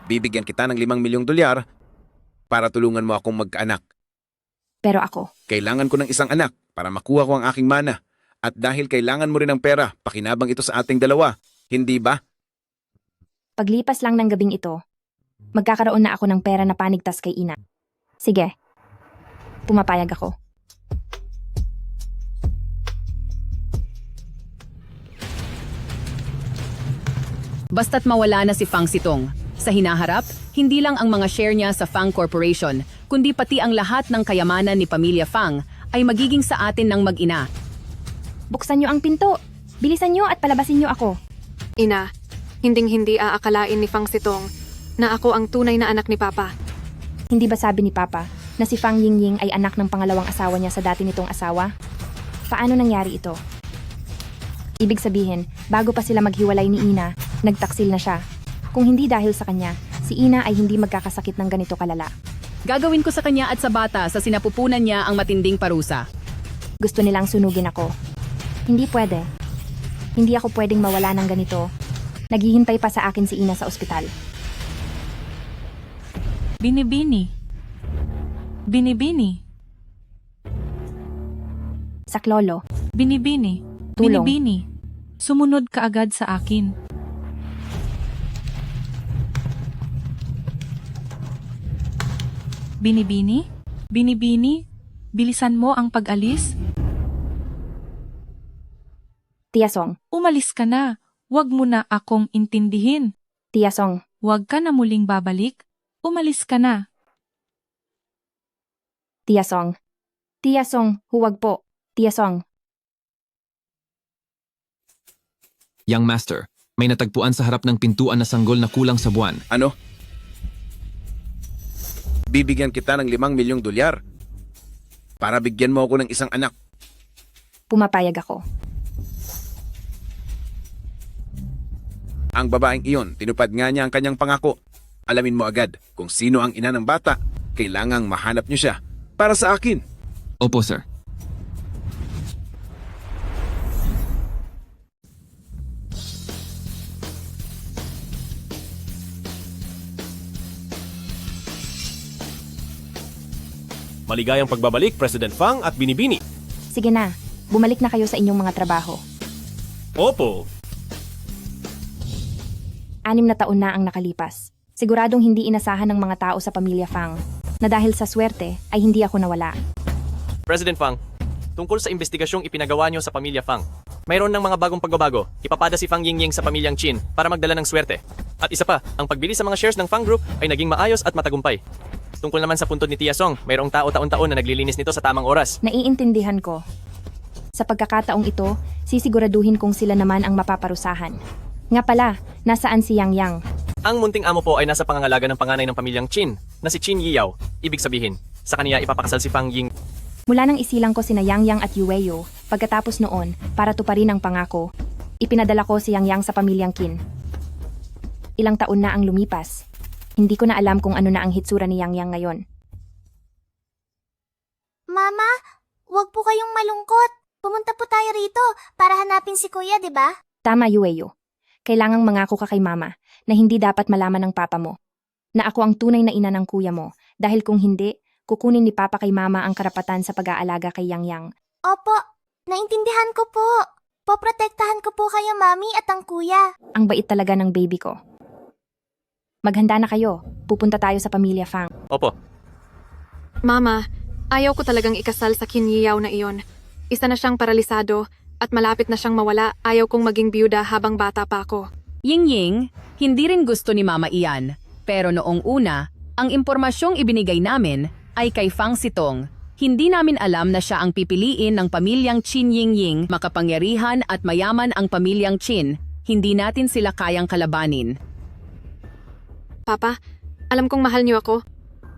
Bibigyan kita ng 5 milyong dolyar para tulungan mo akong magkaanak. Pero ako, Kailangan ko ng isang anak para makuha ko ang aking mana. At dahil kailangan mo rin ng pera, pakinabang ito sa ating dalawa. Hindi ba? paglipas lang ng gabing ito, magkakaroon na ako ng pera na panigtas kay ina. Sige, pumapayag ako. Basta't mawala na si Fang Sitong. Sa hinaharap, hindi lang ang mga share niya sa Fang Corporation, kundi pati ang lahat ng kayamanan ni Pamilya Fang ay magiging sa atin ng mag-ina. Buksan niyo ang pinto. Bilisan niyo at palabasin niyo ako. Ina, hinding-hindi aakalain ni Fang Sitong na ako ang tunay na anak ni Papa. Hindi ba sabi ni Papa na si Fang Yingying ay anak ng pangalawang asawa niya sa dati nitong asawa? Paano nangyari ito? Ibig sabihin, bago pa sila maghiwalay ni Ina, nagtaksil na siya. Kung hindi dahil sa kanya, si Ina ay hindi magkakasakit ng ganito kalala. Gagawin ko sa kanya at sa bata sa sinapupunan niya ang matinding parusa. Gusto nilang sunugin ako. Hindi pwede. Hindi ako pwedeng mawala ng ganito. Naghihintay pa sa akin si Ina sa ospital. Binibini. Binibini. Saklolo, Binibini. Tulong. Binibini. Sumunod ka agad sa akin. Binibini? Binibini? Bilisan mo ang pag-alis? Tiyasong, Umalis ka na. Huwag mo na akong intindihin. Tiyasong, Huwag ka na muling babalik. Umalis ka na. Tiyasong. Tiyasong, huwag po. Tiyasong, Young Master, may natagpuan sa harap ng pintuan na sanggol na kulang sa buwan. Ano? Bibigyan kita ng 5 milyong dolyar para bigyan mo ako ng isang anak. pumapayag ako. Ang babaeng iyon, tinupad nga niya ang kanyang pangako. Alamin mo agad kung sino ang ina ng bata. Kailangang mahanap niyo siya para sa akin. Opo, sir. Maligayang pagbabalik, President Fang at Binibini. Sige na, bumalik na kayo sa inyong mga trabaho. Opo. 6 na taon na ang nakalipas. Siguradong hindi inasahan ng mga tao sa pamilya Fang na dahil sa swerte ay hindi ako nawala. President Fang, tungkol sa investigasyong ipinagawa niyo sa pamilya Fang, mayroon ng mga bagong pagbabago. Ipapada si Fang Yingying sa pamilyang Qin para magdala ng swerte. At isa pa, ang pagbili sa mga shares ng Fang Group ay naging maayos at matagumpay. Tungkol naman sa puntod ni Tia Song, mayroong tao taon-taon na naglilinis nito sa tamang oras. Naiintindihan ko. Sa pagkakataong ito, sisiguraduhin kong sila naman ang mapaparusahan. Nga pala, nasaan si Yang Yang? Ang munting amo po ay nasa pangangalaga ng panganay ng pamilyang Qin, na si Qin Yiyao. Ibig sabihin, sa kaniya ipapakasal si Fang Ying. Mula nang isilang ko sina Yang Yang at Yueyo, pagkatapos noon, para tuparin ang pangako, ipinadala ko si Yang Yang sa pamilyang Qin. Ilang taon na ang lumipas. Hindi ko na alam kung ano na ang hitsura ni Yang Yang ngayon. Mama, wag po kayong malungkot. Pumunta po tayo rito para hanapin si Kuya, di ba? Tama, Yueyo. Kailangang mangako ka kay Mama na hindi dapat malaman ng Papa mo na ako ang tunay na ina ng kuya mo dahil kung hindi, kukunin ni Papa kay Mama ang karapatan sa pag-aalaga kay Yang Yang. Opo, naintindihan ko po. Poprotektahan ko po kayo, Mami at ang Kuya. Ang bait talaga ng baby ko. Maghanda na kayo. Pupunta tayo sa pamilya Fang. Opo. Mama, ayaw ko talagang ikasal sa Qin Yiyao na iyon. Isa na siyang paralisado at malapit na siyang mawala. Ayaw kong maging biyuda habang bata pa ako. Yingying, hindi rin gusto ni Mama iyan. Pero noong una, ang impormasyong ibinigay namin ay kay Fang Sitong. Hindi namin alam na siya ang pipiliin ng pamilyang Qin Yingying. Makapangyarihan at mayaman ang pamilyang Qin. Hindi natin sila kayang kalabanin. Papa, alam kong mahal niyo ako.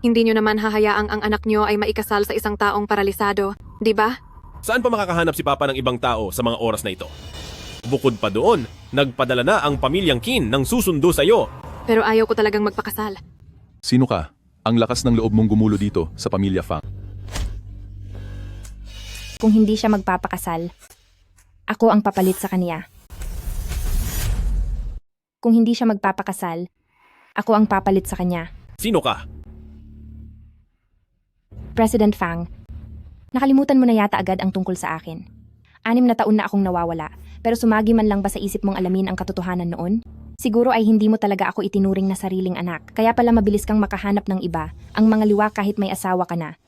Hindi niyo naman hahayaang ang anak niyo ay maikasal sa isang taong paralisado, di ba? Saan pa makakahanap si Papa ng ibang tao sa mga oras na ito? Bukod pa doon, nagpadala na ang pamilyang Qin ng susundo sa iyo. Pero ayaw ko talagang magpakasal. Sino ka? Ang lakas ng loob mong gumulo dito sa pamilya Fang. Kung hindi siya magpapakasal, ako ang papalit sa kaniya. Kung hindi siya magpapakasal, Ako ang papalit sa kanya. Sino ka? President Fang, nakalimutan mo na yata agad ang tungkol sa akin. 6 na taon na akong nawawala, pero sumagi man lang ba sa isip mong alamin ang katotohanan noon? Siguro ay hindi mo talaga ako itinuring na sariling anak, kaya pala mabilis kang makahanap ng iba, ang mga liwa kahit may asawa ka na.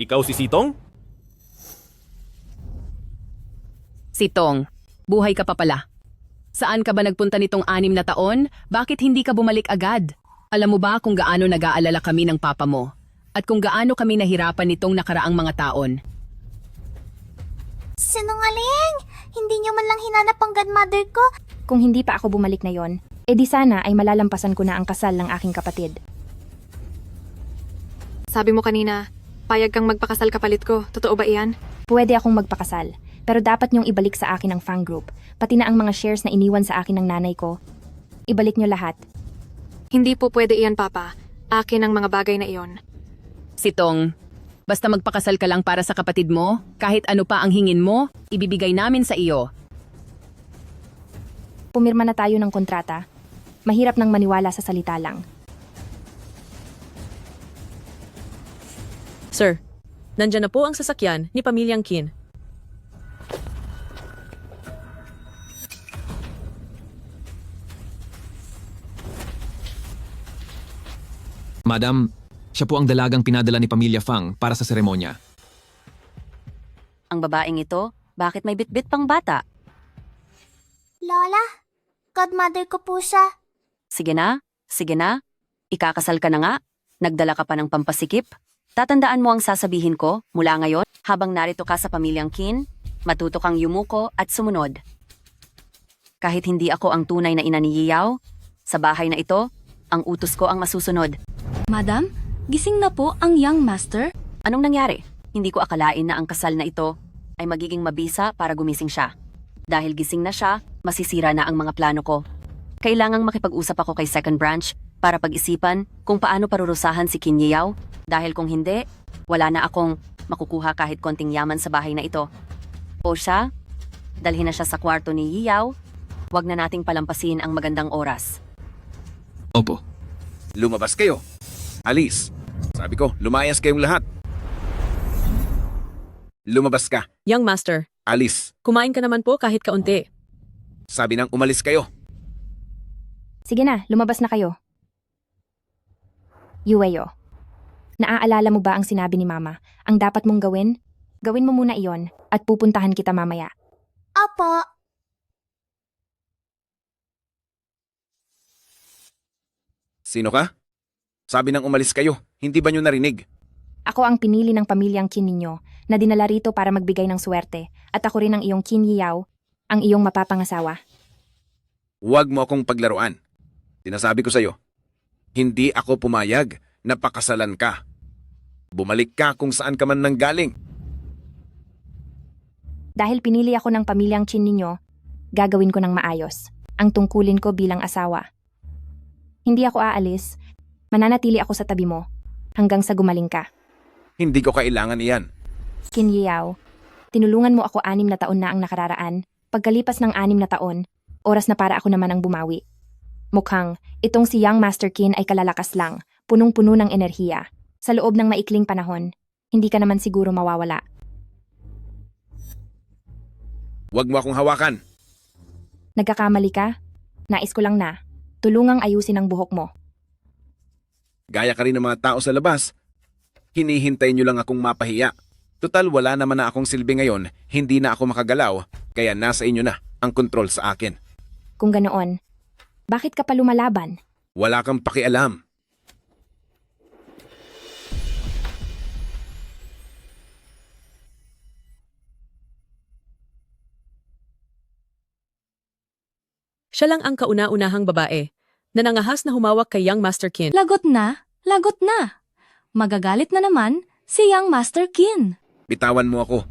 Ikaw si Sitong? Sitong, buhay ka pa pala. Saan ka ba nagpunta nitong 6 na taon? Bakit hindi ka bumalik agad? Alam mo ba kung gaano nag-aalala kami ng papa mo? At kung gaano kami nahirapan nitong nakaraang mga taon? Sinungaling! Hindi niyo man lang hinanap ang godmother ko. Kung hindi pa ako bumalik na yon, edi sana ay malalampasan ko na ang kasal ng aking kapatid. Sabi mo kanina, payag kang magpakasal kapalit ko. Totoo ba iyan? Pwede akong magpakasal, pero dapat niyong ibalik sa akin ang Fang Group, pati na ang mga shares na iniwan sa akin ng nanay ko. Ibalik niyo lahat. Hindi po pwede iyan, Papa. Akin ang mga bagay na iyon. Sitong, basta magpakasal ka lang para sa kapatid mo, kahit ano pa ang hingin mo, ibibigay namin sa iyo. Pumirma na tayo ng kontrata. Mahirap nang maniwala sa salita lang. Sir, nandyan na po ang sasakyan ni Pamilyang Qin. Madam, siya po ang dalagang pinadala ni Pamilya Fang para sa seremonya. Ang babaeng ito, bakit may bitbit pang bata? Lola, godmother ko po siya. Sige na, sige na. Ikakasal ka na nga. Nagdala ka pa ng pampasikip. Tatandaan mo ang sasabihin ko mula ngayon habang narito ka sa Pamilyang Qin, matuto kang yumuko at sumunod. Kahit hindi ako ang tunay na ina ni Yiyaw, sa bahay na ito, ang utos ko ang masusunod. Madam, gising na po ang young master? Anong nangyari? Hindi ko akalain na ang kasal na ito ay magiging mabisa para gumising siya. Dahil gising na siya, masisira na ang mga plano ko. Kailangang makipag-usap ako kay Second Branch para pag-isipan kung paano parurusahan si Qin Yiyaw dahil kung hindi, wala na akong makukuha kahit konting yaman sa bahay na ito. O siya, dalhin na siya sa kwarto ni Yiyaw, wag na nating palampasin ang magandang oras. Opo. Lumabas kayo. Alis. Sabi ko, lumayas kayong lahat. Lumabas ka. Young Master, Alis. kumain ka naman po kahit kaunti. Sabi nang umalis kayo. Sige na, lumabas na kayo. Yueyo, naaalala mo ba ang sinabi ni Mama? Ang dapat mong gawin? Gawin mo muna iyon at pupuntahan kita mamaya. Opo. Sino ka? Sabi nang umalis kayo. Hindi ba nyo narinig? Ako ang pinili ng pamilyang Qin ninyo na dinala rito para magbigay ng swerte at ako rin ang iyong Qin Yiyaw, ang iyong mapapangasawa. Huwag mo akong paglaruan. Sinasabi ko sa'yo, hindi ako pumayag na pakasalan ka. Bumalik ka kung saan ka man nanggaling. Dahil pinili ako ng pamilyang Qin ninyo, gagawin ko ng maayos ang tungkulin ko bilang asawa. Hindi ako aalis, mananatili ako sa tabi mo hanggang sa gumaling ka. Hindi ko kailangan iyan. Qin Yiyaw, tinulungan mo ako 6 na taon na ang nakararaan. Pagkalipas ng 6 na taon, oras na para ako naman ang bumawi. Mukhang, itong si Young Master Qin ay kalalakas lang, punong-puno ng enerhiya. Sa loob ng maikling panahon, hindi ka naman siguro mawawala. Huwag mo akong hawakan. Nagkakamali ka? Nais ko lang na, tulungang ayusin ang buhok mo. Gaya ka rin ng mga tao sa labas. Hinihintay nyo lang akong mapahiya. Total wala naman na akong silbi ngayon, hindi na ako makagalaw, kaya nasa inyo na ang kontrol sa akin. Kung ganoon, bakit ka pa lumalaban? Wala kang pakialam. Siya lang ang kauna-unahang babae na nangahas na humawak kay Young Master Qin. Lagot na, lagot na. Magagalit na naman si young Master Qin. Bitawan mo ako.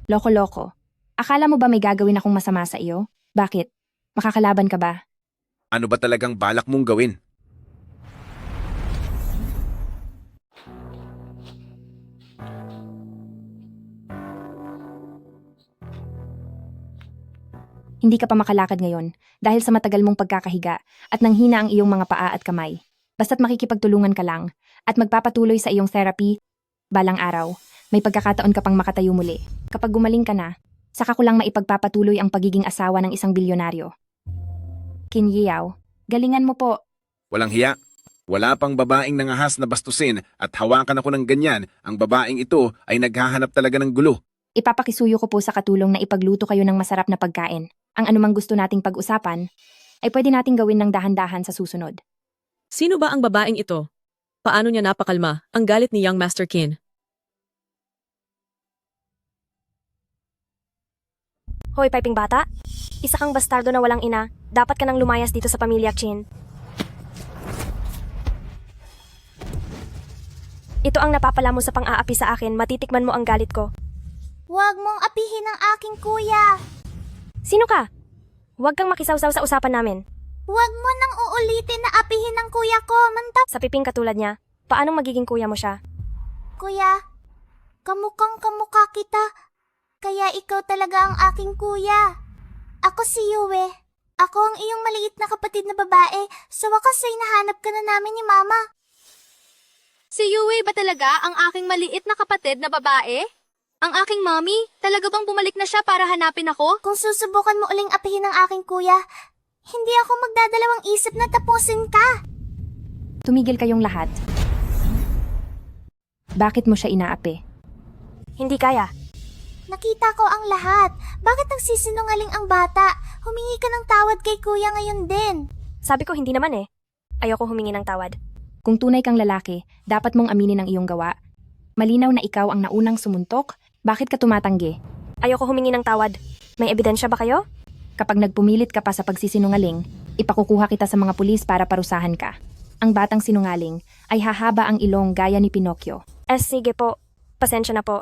Loko-loko. Akala mo ba may gagawin akong masama sa iyo? Bakit? Makakalaban ka ba? Ano ba talagang balak mong gawin? Hindi ka pa makalakad ngayon dahil sa matagal mong pagkakahiga at nanghina ang iyong mga paa at kamay. Basta't makikipagtulungan ka lang at magpapatuloy sa iyong therapy, balang araw, may pagkakataon ka pang makatayo muli. Kapag gumaling ka na, saka ko lang maipagpapatuloy ang pagiging asawa ng isang bilyonaryo. Qin Yao, galingan mo po. Walang hiya. Wala pang babaeng nangahas na bastusin at hawakan ako ng ganyan. Ang babaeng ito ay naghahanap talaga ng gulo. Ipapakisuyo ko po sa katulong na ipagluto kayo ng masarap na pagkain. Ang anumang gusto nating pag-usapan, ay pwede nating gawin ng dahan-dahan sa susunod. Sino ba ang babaeng ito? Paano niya napakalma ang galit ni Young Master Qin? Hoy, piping bata. Isa kang bastardo na walang ina. Dapat ka nang lumayas dito sa pamilya Qin. Ito ang napapala mo sa pang-aapi sa akin. Matitikman mo ang galit ko. Huwag mong apihin ang aking kuya. Sino ka? Huwag kang makisawsaw sa usapan namin. Huwag mo nang uulitin na apihin ang kuya ko, mantap. Sa piping katulad niya, paano magiging kuya mo siya? Kuya, kamukhang kamukha kita. Kaya ikaw talaga ang aking kuya. Ako si Yue. Ako ang iyong maliit na kapatid na babae. Sa wakas ay nahanap ka na namin ni Mama. Si Yue ba talaga ang aking maliit na kapatid na babae? Ang aking mommy? Talaga bang bumalik na siya para hanapin ako? Kung susubukan mo uling apihin ang aking kuya, hindi ako magdadalawang isip na tapusin ka. Tumigil kayong lahat. Bakit mo siya inaapi? Hindi kaya. Nakita ko ang lahat. Bakit nagsisinungaling ang bata? Humingi ka ng tawad kay kuya ngayon din. Sabi ko hindi naman eh. Ayoko humingi ng tawad. Kung tunay kang lalaki, dapat mong aminin ang iyong gawa. Malinaw na ikaw ang naunang sumuntok. Bakit ka tumatanggi? Ayoko humingi ng tawad. May ebidensya ba kayo? Kapag nagpumilit ka pa sa pagsisinungaling, ipakukuha kita sa mga pulis para parusahan ka. Ang batang sinungaling ay hahaba ang ilong gaya ni Pinocchio. Sige po. Pasensya na po.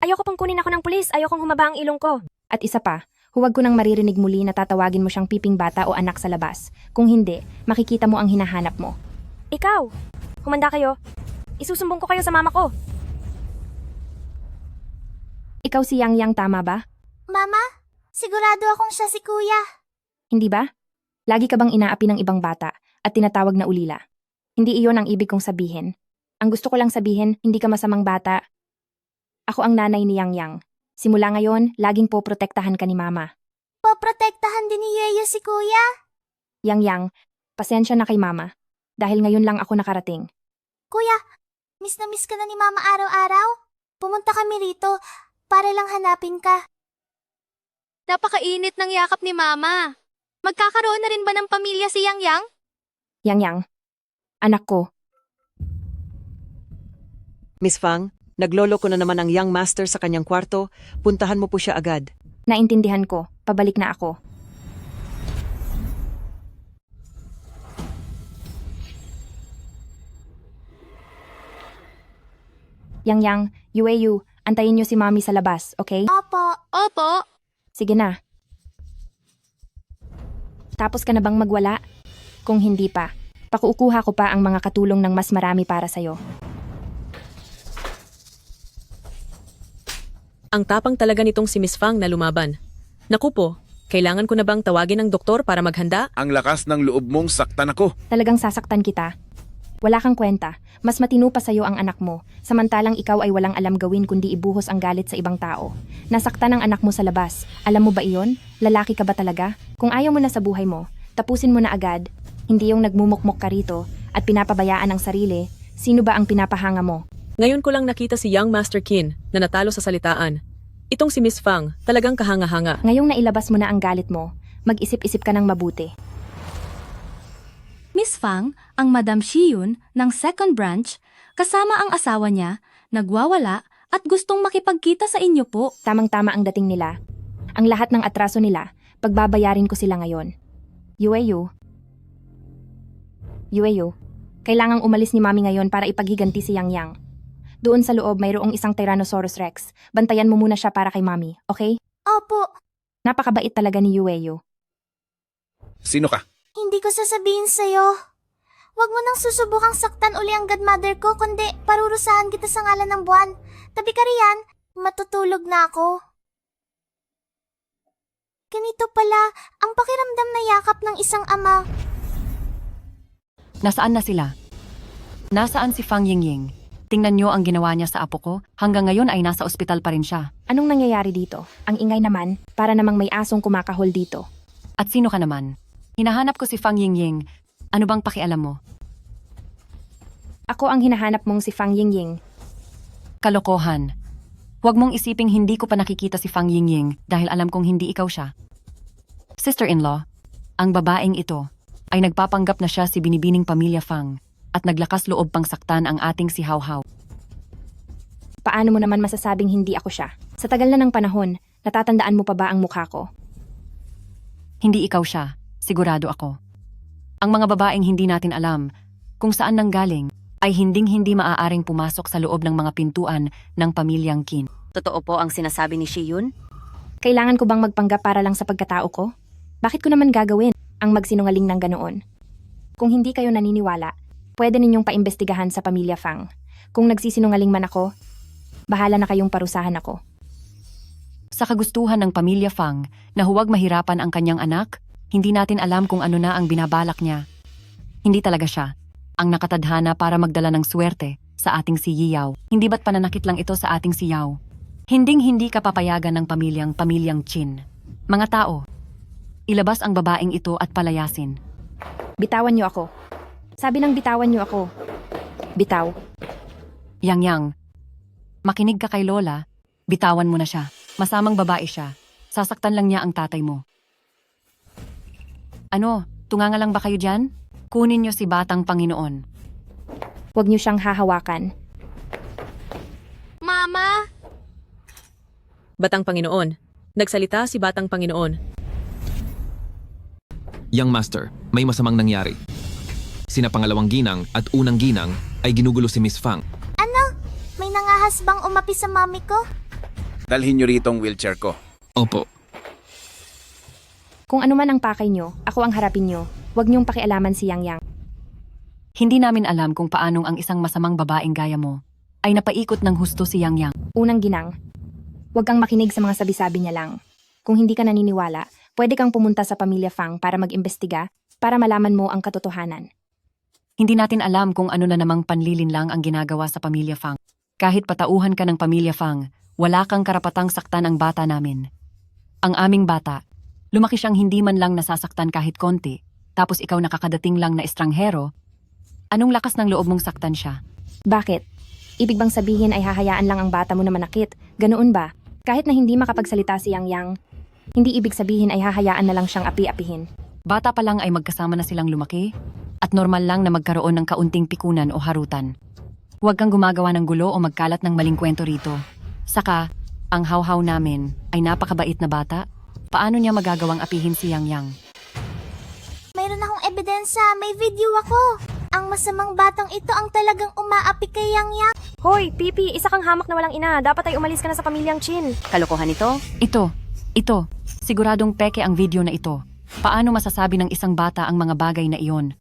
Ayoko pang kunin ako ng pulis. Ayokong humaba ang ilong ko. At isa pa, huwag ko nang maririnig muli na tatawagin mo siyang piping bata o anak sa labas. Kung hindi, makikita mo ang hinahanap mo. Ikaw, humanda kayo. Isusumbong ko kayo sa mama ko. Ikaw si Yang Yang, tama ba? Mama, sigurado akong siya si kuya. Hindi ba? Lagi ka bang inaapi ng ibang bata at tinatawag na ulila? Hindi iyon ang ibig kong sabihin. Ang gusto ko lang sabihin, hindi ka masamang bata. Ako ang nanay ni Yang Yang. Simula ngayon, laging poprotektahan ka ni Mama. Poprotektahan din ni Yeyo si kuya? Yang Yang, pasensya na kay Mama. Dahil ngayon lang ako nakarating. Kuya, miss na miss ka na ni Mama araw-araw? Pumunta kami rito para lang hanapin ka. Napakainit ng yakap ni Mama. Magkakaroon na rin ba ng pamilya si Yang Yang? Yang Yang, anak ko. Miss Fang, naglolo ko na naman ang young master sa kanyang kwarto. Puntahan mo po siya agad. Naintindihan ko. Pabalik na ako. Yang Yang, Yueyu, antayin niyo si Mami sa labas, okay? Opo. Opo. Sige na. Tapos ka na bang magwala? Kung hindi pa, pakuukuha ko pa ang mga katulong ng mas marami para sa'yo. Ang tapang talaga nitong si Miss Fang na lumaban. Naku po, kailangan ko na bang tawagin ng doktor para maghanda? Ang lakas ng loob mong saktan ako. Talagang sasaktan kita. Wala kang kwenta. Mas matino pa sa'yo ang anak mo, samantalang ikaw ay walang alam gawin kundi ibuhos ang galit sa ibang tao. Nasaktan ang anak mo sa labas. Alam mo ba iyon? Lalaki ka ba talaga? Kung ayaw mo na sa buhay mo, tapusin mo na agad. Hindi yung nagmumukmok ka rito at pinapabayaan ang sarili. Sino ba ang pinapahanga mo? Ngayon ko lang nakita si Young Master Qin na natalo sa salitaan. Itong si Miss Fang, talagang kahanga-hanga. Ngayong nailabas mo na ang galit mo, mag-isip-isip ka ng mabuti. Miss Fang, ang Madam Shiyun ng second branch, kasama ang asawa niya, nagwawala at gustong makipagkita sa inyo po. Tamang-tama ang dating nila. Ang lahat ng atraso nila, pagbabayarin ko sila ngayon. Yueyu, kailangang umalis ni Mami ngayon para ipaghiganti si Yang Yang. Doon sa loob mayroong isang Tyrannosaurus Rex. Bantayan mo muna siya para kay Mami, okay? Opo. Napakabait talaga ni Yueyu. Sino ka? Hindi ko sasabihin sa'yo. Huwag mo nang susubukang saktan uli ang godmother ko, kundi parurusahan kita sa ngalan ng buwan. Tabi ka riyan, matutulog na ako. Ganito pala ang pakiramdam na yakap ng isang ama. Nasaan na sila? Nasaan si Fang Yingying? Tingnan niyo ang ginawa niya sa apo ko. Hanggang ngayon ay nasa ospital pa rin siya. Anong nangyayari dito? Ang ingay naman, para namang may asong kumakahol dito. At sino ka naman? Hinahanap ko si Fang Yingying. Ano bang pakialam mo? Ako ang hinahanap mong si Fang Yingying. Kalokohan. Huwag mong isiping hindi ko pa nakikita si Fang Yingying dahil alam kong hindi ikaw siya. Sister-in-law, ang babaeng ito ay nagpapanggap na siya si binibining pamilya Fang at naglakas loob pang saktan ang ating si Hao Hao. Paano mo naman masasabing hindi ako siya? Sa tagal na ng panahon, natatandaan mo pa ba ang mukha ko? Hindi ikaw siya, sigurado ako. Ang mga babaeng hindi natin alam kung saan nanggaling ay hinding-hindi maaaring pumasok sa loob ng mga pintuan ng pamilyang Qin. Totoo po ang sinasabi ni Shiyun? Kailangan ko bang magpanggap para lang sa pagkatao ko? Bakit ko naman gagawin ang magsinungaling ng ganoon? Kung hindi kayo naniniwala, pwede ninyong paimbestigahan sa pamilya Fang. Kung nagsisinungaling man ako, bahala na kayong parusahan ako. Sa kagustuhan ng pamilya Fang na huwag mahirapan ang kanyang anak, hindi natin alam kung ano na ang binabalak niya. Hindi talaga siya ang nakatadhana para magdala ng swerte sa ating si Yiyao. Hindi ba't pananakit lang ito sa ating si Yao? Hinding-hindi ka papayagan ng pamilyang Qin. Mga tao, ilabas ang babaeng ito at palayasin. Bitawan niyo ako. Sabi ng bitawan niyo ako. Bitaw. Yang, makinig ka kay Lola, bitawan mo na siya. Masamang babae siya. Sasaktan lang niya ang tatay mo. Ano, tunganga lang ba kayo dyan? Kunin niyo si Batang Panginoon. Huwag niyo siyang hahawakan. Mama! Batang Panginoon. Nagsalita si Batang Panginoon. Young Master, may masamang nangyari. Sina pangalawang ginang at unang ginang ay ginugulo si Miss Fang. Ano? May nangahas bang umapi sa mami ko? Dalhin nyo rito ang wheelchair ko. Opo. Kung ano man ang pakay niyo, ako ang harapin niyo. Huwag niyong pakialaman si Yang Yang. Hindi namin alam kung paanong ang isang masamang babaeng gaya mo ay napaikot ng husto si Yang Yang. Unang ginang, huwag kang makinig sa mga sabi-sabi niya lang. Kung hindi ka naniniwala, pwede kang pumunta sa pamilya Fang para mag-imbestiga para malaman mo ang katotohanan. Hindi natin alam kung ano na namang panlilin lang ang ginagawa sa pamilya Fang. Kahit patauhan ka ng pamilya Fang, wala kang karapatang saktan ang bata namin. Ang aming bata, lumaki siyang hindi man lang nasasaktan kahit konti, tapos ikaw nakakadating lang na estranghero. Anong lakas ng loob mong saktan siya? Bakit? Ibig bang sabihin ay hahayaan lang ang bata mo na manakit? Ganoon ba? Kahit na hindi makapagsalita si Yang Yang, hindi ibig sabihin ay hahayaan na lang siyang api-apihin. Bata pa lang ay magkasama na silang lumaki at normal lang na magkaroon ng kaunting pikunan o harutan. Huwag kang gumagawa ng gulo o magkalat ng maling kwento rito. Saka, ang hawhaw namin ay napakabait na bata. Paano niya magagawang apihin si Yang Yang? Mayroon akong ebidensya, may video ako. Ang masamang batang ito ang talagang umaapi kay Yang Yang. Hoy, Pipi, isa kang hamak na walang ina. Dapat ay umalis ka na sa pamilyang Qin. Kalokohan ito? Ito. Siguradong peke ang video na ito. Paano masasabi ng isang bata ang mga bagay na iyon?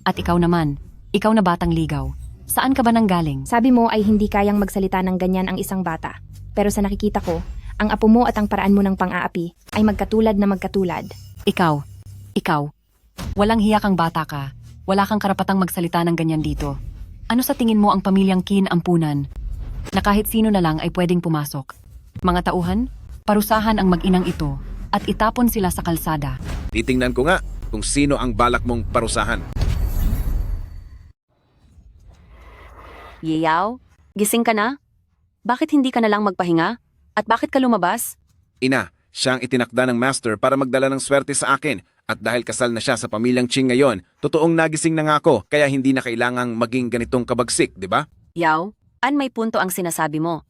At ikaw naman, ikaw na batang ligaw. Saan ka ba nanggaling? Sabi mo ay hindi kayang magsalita ng ganyan ang isang bata. Pero sa nakikita ko, ang apo mo at ang paraan mo ng pang-aapi ay magkatulad na magkatulad. Ikaw. Walang hiya kang bata ka. Wala kang karapatang magsalita ng ganyan dito. Ano sa tingin mo ang pamilyang Qin ampunan? Na kahit sino na lang ay pwedeng pumasok. Mga tauhan, parusahan ang mag-inang ito at itapon sila sa kalsada. Titingnan ko nga kung sino ang balak mong parusahan. Yiyao, gising ka na? Bakit hindi ka na lang magpahinga? At bakit ka lumabas? Ina, siya ang itinakda ng master para magdala ng swerte sa akin. At dahil kasal na siya sa pamilyang Qin ngayon, totoong nagising na nga ako, kaya hindi na kailangang maging ganitong kabagsik, di ba? Yao, may punto ang sinasabi mo.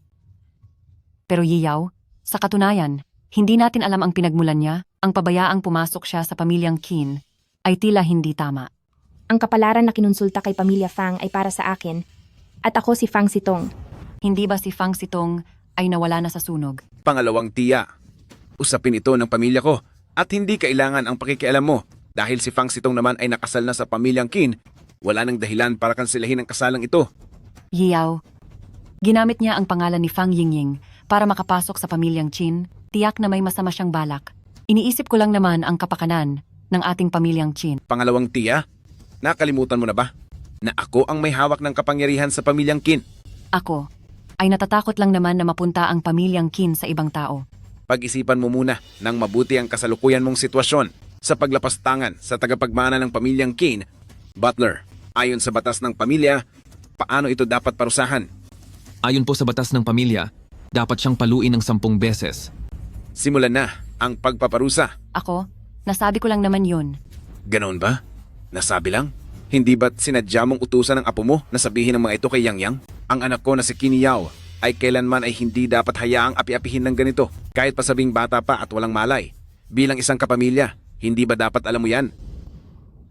Pero Yiyao, sa katunayan, hindi natin alam ang pinagmulan niya. Ang pabayaang pumasok siya sa pamilyang Qin ay tila hindi tama. Ang kapalaran na kinonsulta kay pamilya Fang ay para sa akin, at ako si Fang Sitong. Hindi ba si Fang Sitong ay nawala na sa sunog? Pangalawang tiya. Usapin ito ng pamilya ko. At hindi kailangan ang pakikialam mo. Dahil si Fang Sitong naman ay nakasal na sa pamilyang Qin, wala nang dahilan para kansilahin ang kasalang ito. Yiyao, ginamit niya ang pangalan ni Fang Yingying para makapasok sa pamilyang Qin, tiyak na may masama siyang balak. Iniisip ko lang naman ang kapakanan ng ating pamilyang Chin. Pangalawang tiya, nakalimutan mo na ba na ako ang may hawak ng kapangyarihan sa pamilyang Qin? Ako ay natatakot lang naman na mapunta ang pamilyang Qin sa ibang tao. Pag-isipan mo muna ng mabuti ang kasalukuyan mong sitwasyon sa paglapastangan sa tagapagmana ng pamilyang Qin. Butler, ayon sa batas ng pamilya, paano ito dapat parusahan? Ayon po sa batas ng pamilya, dapat siyang paluin ng 10 beses. Simulan na ang pagpaparusa. Ako, nasabi ko lang naman yun. Ganoon ba? Nasabi lang? Hindi ba't sinadya mong utusan ng apo mo na sabihin ng mga ito kay Yang Yang? Ang anak ko na si Qin Yao ay kailanman ay hindi dapat hayaang api-apihin ng ganito kahit pasabing bata pa at walang malay. Bilang isang kapamilya, hindi ba dapat alam mo yan?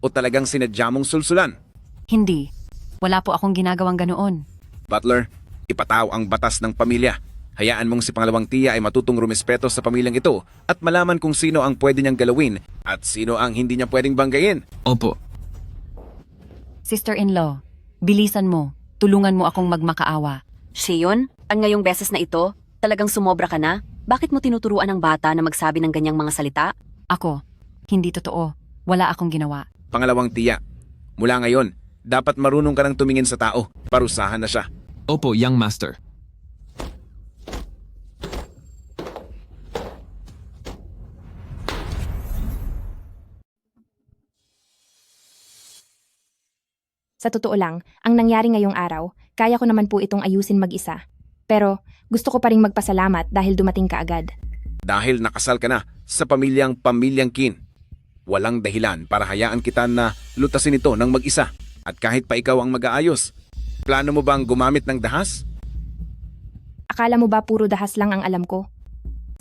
O talagang sinadya mong sulsulan? Hindi. Wala po akong ginagawang ganoon. Butler, ipataw ang batas ng pamilya. Hayaan mong si pangalawang tiya ay matutong rumispeto sa pamilyang ito at malaman kung sino ang pwede niyang galawin at sino ang hindi niya pwedeng banggain. Opo. Sister-in-law, bilisan mo. Tulungan mo akong magmakaawa. Shion, ang ngayong beses na ito, talagang sumobra ka na? Bakit mo tinuturuan ng bata na magsabi ng ganyang mga salita? Ako, hindi totoo. Wala akong ginawa. Pangalawang tiya, mula ngayon, dapat marunong ka nang tumingin sa tao. Parusahan na siya. Opo, young master. Sa totoo lang, ang nangyari ngayong araw, kaya ko naman po itong ayusin mag-isa. Pero gusto ko pa ring magpasalamat dahil dumating ka agad. Dahil nakasal ka na sa pamilyang Qin. Walang dahilan para hayaan kita na lutasin ito ng mag-isa. At kahit pa ikaw ang mag-aayos, plano mo bang gumamit ng dahas? Akala mo ba puro dahas lang ang alam ko?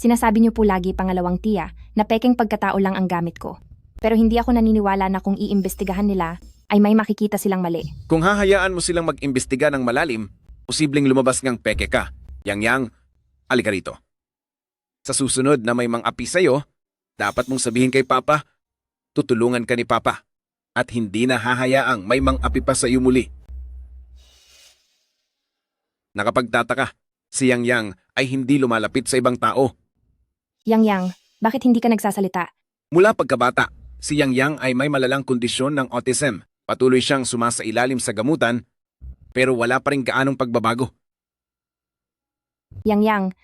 Sinasabi niyo po lagi, pangalawang tiya, na pekeng pagkatao lang ang gamit ko. Pero hindi ako naniniwala na kung iimbestigahan nila, ay may makikita silang mali. Kung hahayaan mo silang mag-imbestiga ng malalim, posibleng lumabas ngang peke ka. Yang, alika rito. Sa susunod na may mang-api sa'yo, dapat mong sabihin kay Papa, tutulungan ka ni Papa. At hindi na hahayaang may mang-api pa sa'yo muli. Nakapagtataka, si Yang ay hindi lumalapit sa ibang tao. Yang, bakit hindi ka nagsasalita? Mula pagkabata, si Yang ay may malalang kondisyon ng autism. Patuloy siyang sumasailalim sa gamutan, pero wala pa rin gaanong pagbabago. Yang,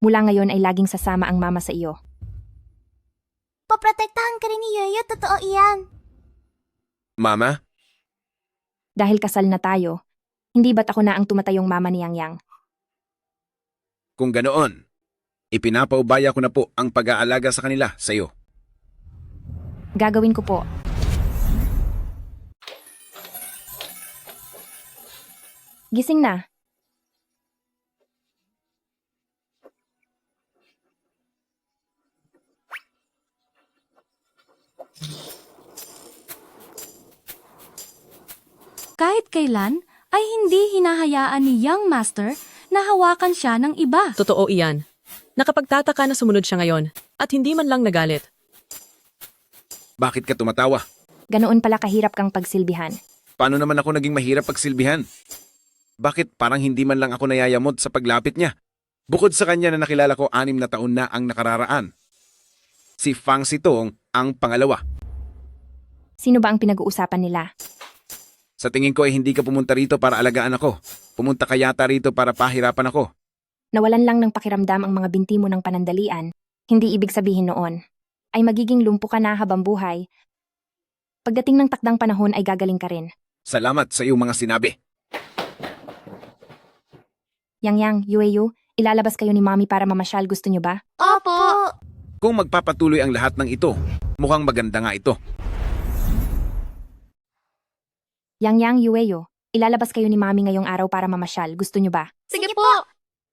mula ngayon ay laging sasama ang mama sa iyo. Poprotektahan ka rin ni Yoyo, totoo iyan. Mama? Dahil kasal na tayo, hindi ba't ako na ang tumatayong mama ni Yang? Kung ganoon, ipinapaubaya ko na po ang pag-aalaga sa kanila sa iyo. Gagawin ko po. Gising na. Kahit kailan ay hindi hinahayaan ni Young Master na hawakan siya ng iba. Totoo iyan. Nakapagtataka na sumunod siya ngayon at hindi man lang nagalit. Bakit ka tumatawa? Ganoon pala kahirap kang pagsilbihan. Paano naman ako naging mahirap pagsilbihan? Bakit parang hindi man lang ako nayayamot sa paglapit niya? Bukod sa kanya na nakilala ko 6 na taon na ang nakararaan. Si Fang Sitong ang pangalawa. Sino ba ang pinag-uusapan nila? Sa tingin ko ay hindi ka pumunta rito para alagaan ako. Pumunta ka yata rito para pahirapan ako. Nawalan lang ng pakiramdam ang mga binti mo ng panandalian. Hindi ibig sabihin noon ay magiging lumpo ka na habang buhay. Pagdating ng takdang panahon ay gagaling ka rin. Salamat sa iyong mga sinabi. Yang, Yueyu, ilalabas kayo ni Mami para mamasyal, gusto niyo ba? Opo. Kung magpapatuloy ang lahat ng ito, mukhang maganda nga ito. Yang, Yueyu, ilalabas kayo ni Mami ngayong araw para mamasyal, gusto niyo ba? Sige po!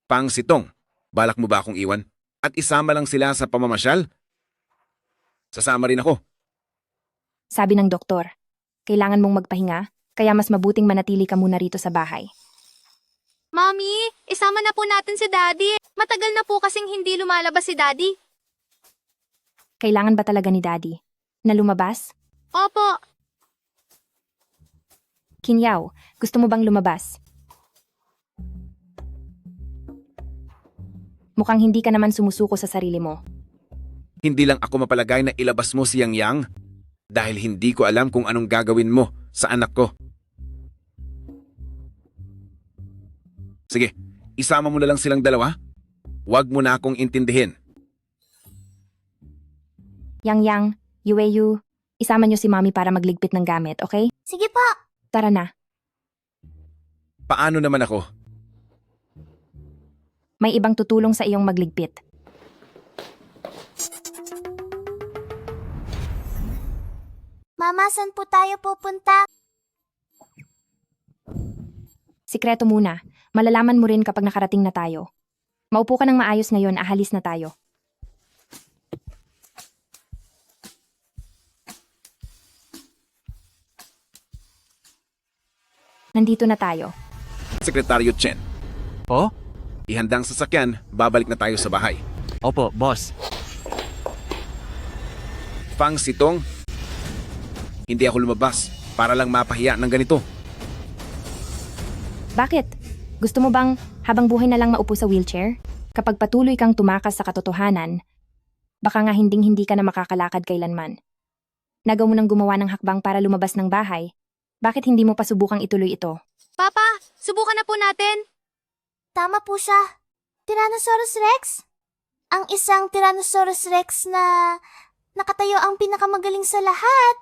Pang Sitong, balak mo ba akong iwan? At isama lang sila sa pamamasyal? Sasama rin ako. Sabi ng doktor, kailangan mong magpahinga, kaya mas mabuting manatili ka muna rito sa bahay. Mami, isama na po natin si Daddy. Matagal na po kasing hindi lumalabas si Daddy. Kailangan ba talaga ni Daddy na lumabas? Opo. Kinyaw, gusto mo bang lumabas? Mukhang hindi ka naman sumusuko sa sarili mo. Hindi lang ako mapalagay na ilabas mo si Yang Yang dahil hindi ko alam kung anong gagawin mo sa anak ko. Sige, isama mo na lang silang dalawa. Huwag mo na akong intindihin. Yang Yang, Yueyu, isama niyo si Mommy para magligpit ng gamit, okay? Sige po. Tara na. Paano naman ako? May ibang tutulong sa iyong magligpit. Mama, saan po tayo pupunta? Sikreto muna. Malalaman mo rin kapag nakarating na tayo. Maupo ka ng maayos ngayon, ahalis na tayo. Nandito na tayo. Sekretaryo Chen. Po? Ihandang sasakyan, babalik na tayo sa bahay. Opo, boss. Fang Sitong, hindi ako lumabas para lang mapahiya ng ganito. Bakit? Gusto mo bang habang buhay na lang maupo sa wheelchair? Kapag patuloy kang tumakas sa katotohanan, baka nga hinding-hindi ka na makakalakad kailanman. Nagaw mo nang gumawa ng hakbang para lumabas ng bahay. Bakit hindi mo pa subukang ituloy ito? Papa, subukan na po natin. Tama po siya. Tyrannosaurus Rex? Ang isang Tyrannosaurus Rex na nakatayo ang pinakamagaling sa lahat.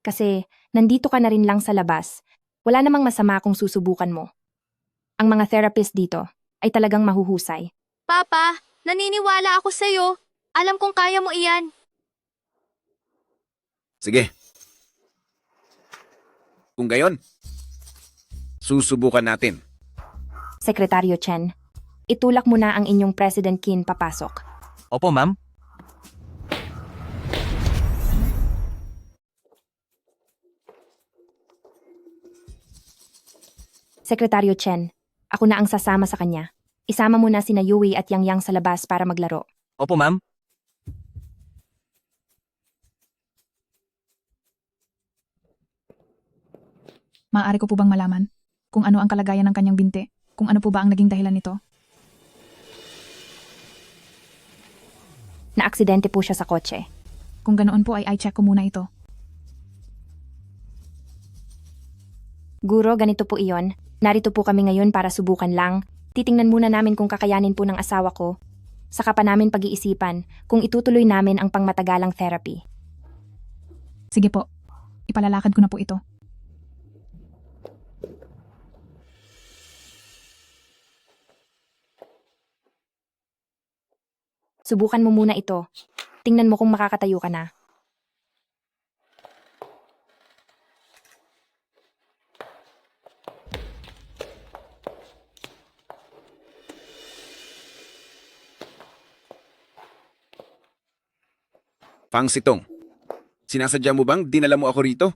Kasi nandito ka na rin lang sa labas. Wala namang masama kung susubukan mo. Ang mga therapist dito ay talagang mahuhusay. Papa, naniniwala ako sa'yo. Alam kong kaya mo iyan. Sige. Kung gayon, susubukan natin. Sekretaryo Chen, itulak mo na ang inyong President Qin papasok. Opo, ma'am. Sekretaryo Chen, ako na ang sasama sa kanya. Isama mo na sina Yui at Yang Yang sa labas para maglaro. Opo, ma'am. Maaari ko po bang malaman kung ano ang kalagayan ng kanyang binti? Kung ano po ba ang naging dahilan nito? Na-aksidente po siya sa kotse. Kung ganoon po ay i-check ko muna ito. Guro, ganito po iyon. Narito po kami ngayon para subukan lang. Titingnan muna namin kung kakayanin po ng asawa ko. Saka pa namin pag-iisipan kung itutuloy namin ang pangmatagalang therapy. Sige po, ipalalakad ko na po ito. Subukan mo muna ito. Tingnan mo kung makakatayo ka na. Fang Sitong, sinasadya mo bang dinala mo ako rito?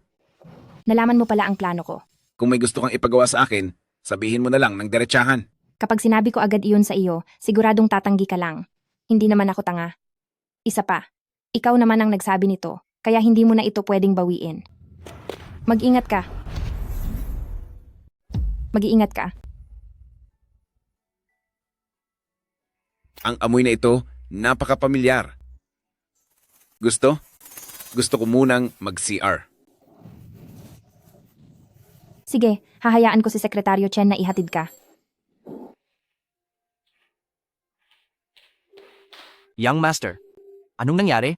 Nalaman mo pala ang plano ko. Kung may gusto kang ipagawa sa akin, sabihin mo na lang ng diretsahan. Kapag sinabi ko agad iyon sa iyo, siguradong tatanggi ka lang. Hindi naman ako tanga. Isa pa, ikaw naman ang nagsabi nito, kaya hindi mo na ito pwedeng bawiin. Mag-ingat ka. Mag-iingat ka. Ang amoy na ito, napaka-pamilyar. Gusto? Gusto ko munang mag-CR. Sige, hahayaan ko si Sekretaryo Chen na ihatid ka. Young Master, anong nangyari?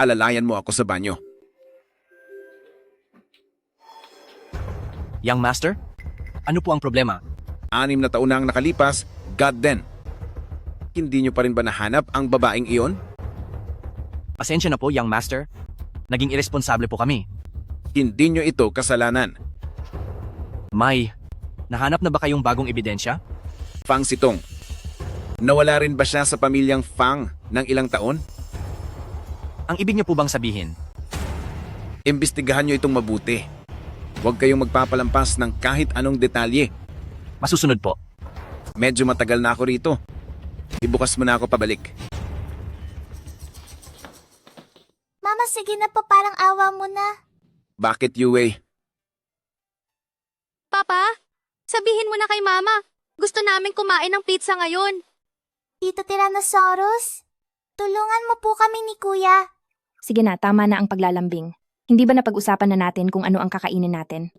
Alalayan mo ako sa banyo. Young Master, ano po ang problema? 6 na taon na ang nakalipas, God then. Hindi nyo pa rin ba nahanap ang babaeng iyon? Pasensya na po, Young Master. Naging iresponsable po kami. Hindi nyo ito kasalanan. May, nahanap na ba kayong bagong ebidensya? Fang Sitong, nawala rin ba siya sa pamilyang Fang ng ilang taon? Ang ibig niyo po bang sabihin? Imbestigahan nyo itong mabuti. Huwag kayong magpapalampas ng kahit anong detalye. Masusunod po. Medyo matagal na ako rito. Ibukas mo na ako pabalik. Mama, sige na po, parang awa mo na. Bakit, Yue? Papa, sabihin mo na kay Mama. Gusto namin kumain ng pizza ngayon. Tito Tyrannosaurus, Tulungan mo po kami ni Kuya. Sige na, tama na ang paglalambing. Hindi ba napag-usapan na natin kung ano ang kakainin natin?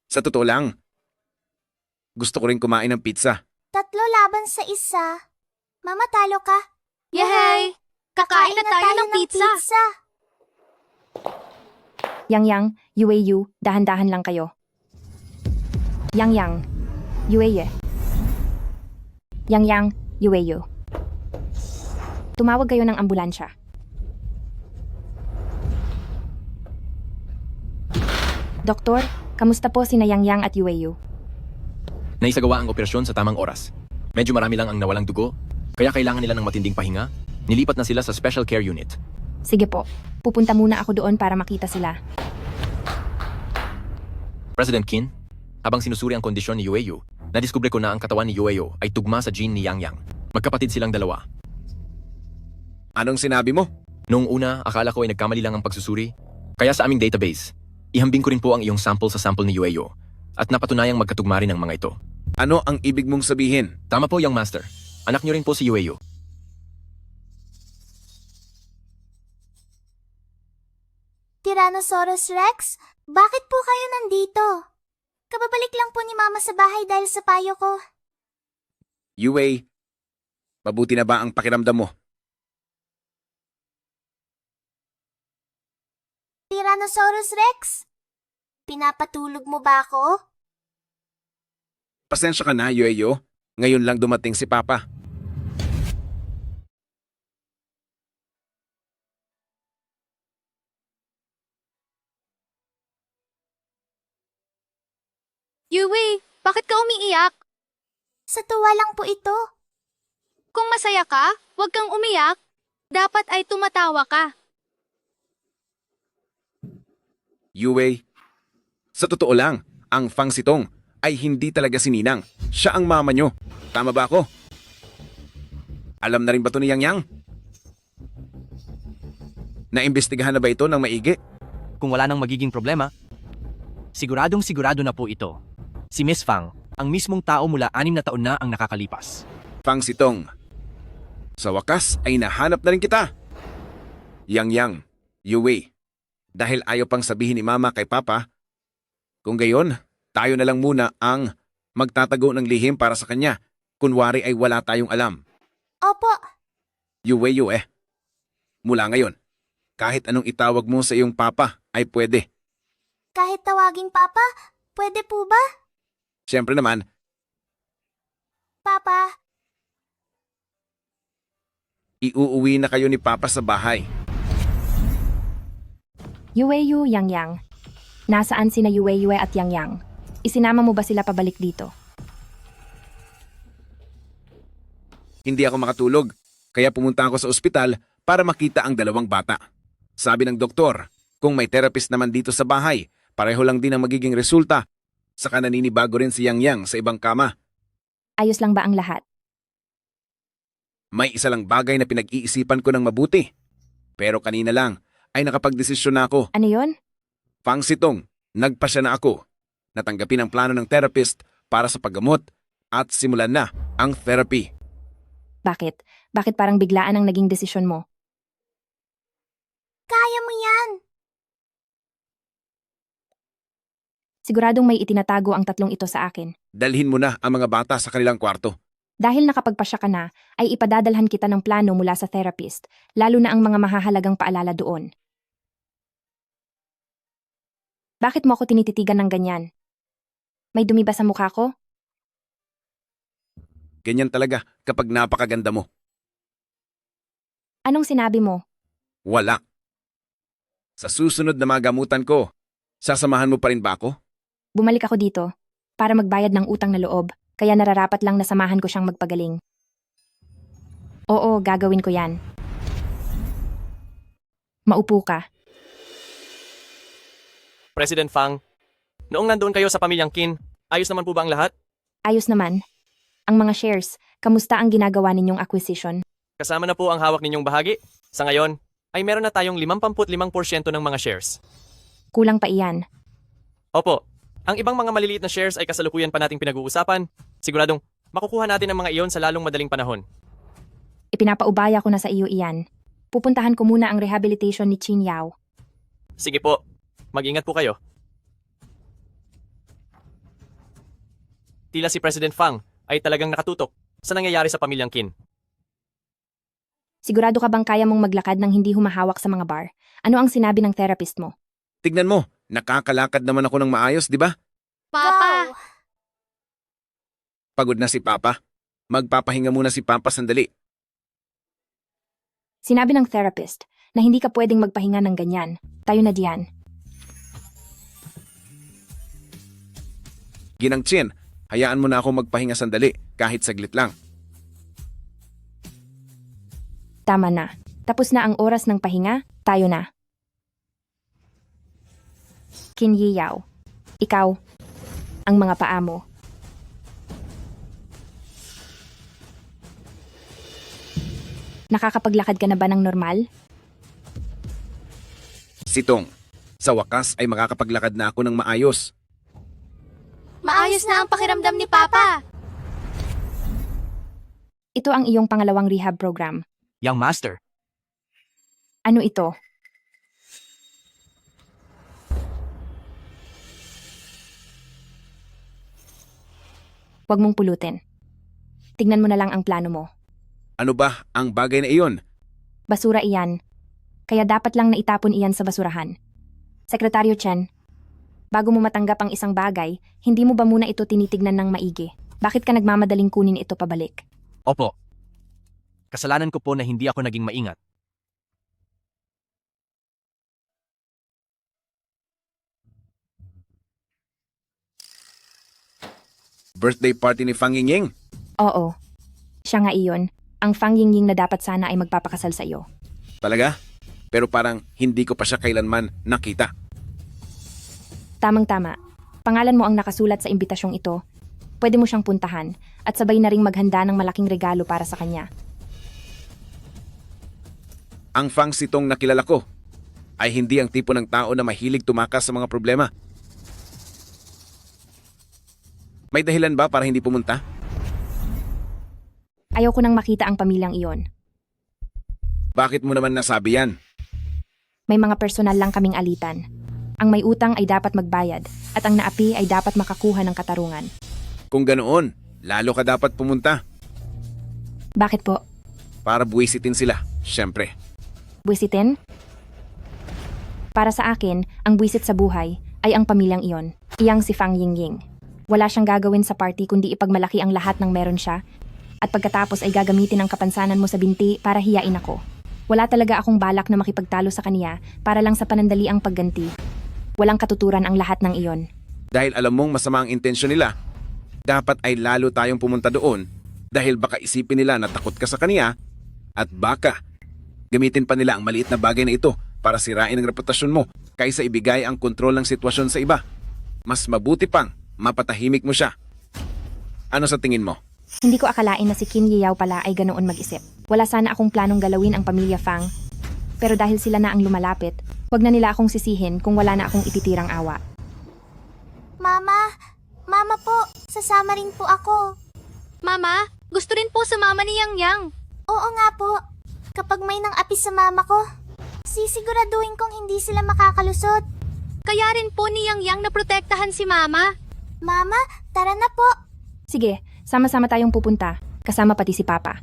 Sa totoo lang, gusto ko rin kumain ng pizza. 3 laban sa 1. Mama, talo ka. Yehey! Kakain na tayo ng pizza. Yang, Yueyu, dahan-dahan lang kayo. Yang, Yueye. Yang, Yueyu. Tumawag kayo ng ambulansya. Doktor, kamusta po sina Yang at Yueyu? Naisagawa ang operasyon sa tamang oras. Medyo marami lang ang nawalang dugo, kaya kailangan nila ng matinding pahinga. Nilipat na sila sa Special Care Unit. Sige po, pupunta muna ako doon para makita sila. President Qin, habang sinusuri ang kondisyon ni Yueyu, nadiskubre ko na ang katawan ni Yueyu ay tugma sa gene ni Yang. Magkapatid silang dalawa. Anong sinabi mo? Noong una, akala ko ay nagkamali lang ang pagsusuri. Kaya sa aming database, ihambing ko rin po ang iyong sample sa sample ni Yueyu at napatunayang magkatugma rin ang mga ito. Ano ang ibig mong sabihin? Tama po, Young Master. Anak niyo rin po si Yueyu. Tyrannosaurus Rex, bakit po kayo nandito? Kababalik lang po ni Mama sa bahay dahil sa payo ko. Yue, mabuti na ba ang pakiramdam mo? Tyrannosaurus Rex, pinapatulog mo ba ako? Pasensya ka na, Yueyo. Ngayon lang dumating si Papa. Yue, bakit ka umiiyak? Sa tuwa lang po ito. Kung masaya ka, huwag kang umiyak. Dapat ay tumatawa ka. Yue, sa totoo lang, ang Fang Sitong ay hindi talaga si Ninang. Siya ang mama nyo. Tama ba ako? Alam na rin ba ito ni Yang? Naimbestigahan na ba ito ng maigi? Kung wala nang magiging problema, siguradong sigurado na po ito. Si Miss Fang, ang mismong tao mula 6 na taon na ang nakakalipas. Fang Sitong, sa wakas ay nahanap na rin kita. Yang, Yue, dahil ayaw pang sabihin ni Mama kay Papa, kung gayon, tayo na lang muna ang magtatago ng lihim para sa kanya. Kunwari ay wala tayong alam. Opo. Yue, mula ngayon, kahit anong itawag mo sa iyong Papa ay pwede. Kahit tawaging Papa, pwede po ba? Siyempre naman, Papa, iuuwi na kayo ni Papa sa bahay. Yueyu, Yang. Nasaan sina Yueyue at Yang? Isinama mo ba sila pabalik dito? Hindi ako makatulog, kaya pumunta ako sa ospital para makita ang 2 bata. Sabi ng doktor, kung may therapist naman dito sa bahay, pareho lang din ang magiging resulta. Saka naninibago rin si Yang sa ibang kama. Ayos lang ba ang lahat? May isa lang bagay na pinag-iisipan ko ng mabuti. Pero kanina lang ay nakapagdesisyon na ako. Ano yon? Fang Sitong, nagpasya na ako. Natanggapin ang plano ng therapist para sa paggamot at simulan na ang therapy. Bakit? Bakit parang biglaan ang naging desisyon mo? kaya mo yan. Siguradong may itinatago ang 3 ito sa akin. Dalhin mo na ang mga bata sa kanilang kwarto. Dahil nakapagpasya ka na, ay ipadadalhan kita ng plano mula sa therapist, lalo na ang mga mahahalagang paalala doon. Bakit mo ako tinititigan ng ganyan? May dumi ba sa mukha ko? Ganyan talaga kapag napakaganda mo. Anong sinabi mo? Wala. Sa susunod na mga gamutan ko, sasamahan mo pa rin ba ako? Bumalik ako dito para magbayad ng utang na loob, kaya nararapat lang na samahan ko siyang magpagaling. Oo, gagawin ko yan. Maupo ka. President Fang, noong nandoon kayo sa pamilyang Qin, ayos naman po ba ang lahat? Ayos naman. Ang mga shares, kamusta ang ginagawa ninyong acquisition? Kasama na po ang hawak ninyong bahagi. Sa ngayon, ay meron na tayong 55% ng mga shares. Kulang pa iyan. Opo, ang ibang mga maliliit na shares ay kasalukuyan pa nating pinag-uusapan. Siguradong Makukuha natin ang mga iyon sa lalong madaling panahon. Ipinapaubaya ko na sa iyo iyan. Pupuntahan ko muna ang rehabilitation ni Qin Yao. Sige po, mag-ingat po kayo. Tila si President Fang ay talagang nakatutok sa nangyayari sa pamilyang Qin. Sigurado ka bang kaya mong maglakad ng hindi humahawak sa mga bar? Ano ang sinabi ng therapist mo? Tignan mo, nakakalakad naman ako ng maayos, di ba? Papa! Pagod na si Papa. Magpapahinga muna si Papa sandali. Sinabi ng therapist na hindi ka pwedeng magpahinga ng ganyan. Tayo na diyan. Ginang Chin, hayaan mo na ako magpahinga sandali, kahit saglit lang. Tama na. Tapos na ang oras ng pahinga, tayo na. Qin Yao, ikaw, ang mga paa mo. Nakakapaglakad ka na ba ng normal? Sitong, sa wakas ay makakapaglakad na ako ng maayos. Maayos na ang pakiramdam ni Papa! Ito ang iyong pangalawang rehab program. Young Master, Ano ito? Huwag mong pulutin. Tignan mo na lang ang plano mo. Ano ba ang bagay na iyon? Basura iyan. Kaya dapat lang na itapon iyan sa basurahan. Sekretaryo Chen, bago mo matanggap ang isang bagay, hindi mo ba muna ito tinitignan ng maigi? Bakit ka nagmamadaling kunin ito pabalik? Opo. Kasalanan ko po na hindi ako naging maingat. Birthday party ni Fang Yingying? Oo. Siya nga iyon. Ang Fang Yingying na dapat sana ay magpapakasal sa iyo. Talaga? Pero parang hindi ko pa siya kailanman nakita. Tamang-tama. Pangalan mo ang nakasulat sa imbitasyong ito. Pwede mo siyang puntahan at sabay na ring maghanda ng malaking regalo para sa kanya. Ang Fang Sitong na kilala ko ay hindi ang tipo ng tao na mahilig tumakas sa mga problema. May dahilan ba para hindi pumunta? Ayaw ko nang makita ang pamilyang iyon. Bakit mo naman nasabi yan? May mga personal lang kaming alitan. Ang may utang ay dapat magbayad at ang naapi ay dapat makakuha ng katarungan. Kung ganoon, lalo ka dapat pumunta. Bakit po? Para buwisitin sila, syempre. Buwisitin? Para sa akin, ang buwisit sa buhay ay ang pamilyang iyon. Iyang si Fang Yingying. Wala siyang gagawin sa party kundi ipagmalaki ang lahat ng meron siya at pagkatapos ay gagamitin ang kapansanan mo sa binti para hiyain ako. Wala talaga akong balak na makipagtalo sa kaniya para lang sa panandali ang pagganti. Walang katuturan ang lahat ng iyon. Dahil alam mong masama ang intensyon nila, dapat ay lalo tayong pumunta doon dahil baka isipin nila na takot ka sa kaniya at baka gamitin pa nila ang maliit na bagay na ito para sirain ang reputasyon mo kaysa ibigay ang kontrol ng sitwasyon sa iba. Mas mabuti pang mapatahimik mo siya. Ano sa tingin mo? Hindi ko akalain na si Qin Yao pala ay ganoon mag-isip. Wala sana akong planong galawin ang pamilya Fang. Pero dahil sila na ang lumalapit, wag na nila akong sisihin kung wala na akong ititirang awa. Mama! Mama po! Sasama rin po ako. Mama, gusto rin po sumama ni Yang Yang. Oo nga po. Kapag may nang api sa mama ko, sisiguraduhin kong hindi sila makakalusot. Kaya rin po ni Yang Yang na protektahan si Mama. Mama, tara na po. Sige, sama-sama tayong pupunta, kasama pati si Papa.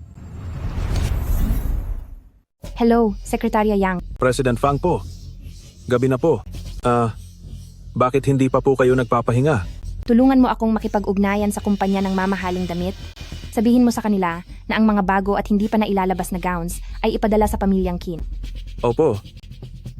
Hello, Sekretarya Yang. President Fang po. Gabi na po. Bakit hindi pa po kayo nagpapahinga? Tulungan mo akong makipag-ugnayan sa kumpanya ng mamahaling damit. Sabihin mo sa kanila na ang mga bago at hindi pa nailalabas na gowns ay ipadala sa pamilyang Qin. Opo.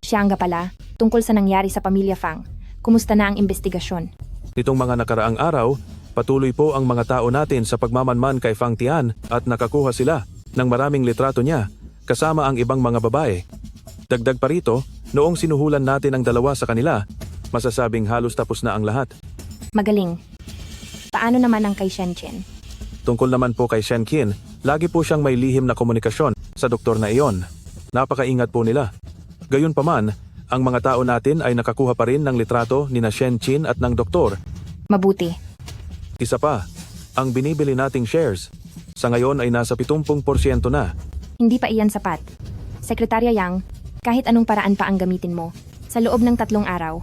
Siya nga pala, tungkol sa nangyari sa pamilya Fang. Kumusta na ang investigasyon? Nitong mga nakaraang araw, patuloy po ang mga tao natin sa pagmamanman kay Fang Tian at nakakuha sila ng maraming litrato niya kasama ang ibang mga babae. Dagdag pa rito, noong sinuhulan natin ang dalawa sa kanila, masasabing halos tapos na ang lahat. Magaling. Paano naman ang kay Shenchen? Tungkol naman po kay Shen Qin, lagi po siyang may lihim na komunikasyon sa doktor na iyon. Napakaingat po nila. Gayunpaman, ang mga tao natin ay nakakuha pa rin ng litrato ni na Shen Qin at ng doktor. Mabuti. Isa pa, ang binibili nating shares. Sa ngayon ay nasa 70% na. Hindi pa iyan sapat. Sekretarya Yang, kahit anong paraan pa ang gamitin mo, sa loob ng 3 araw,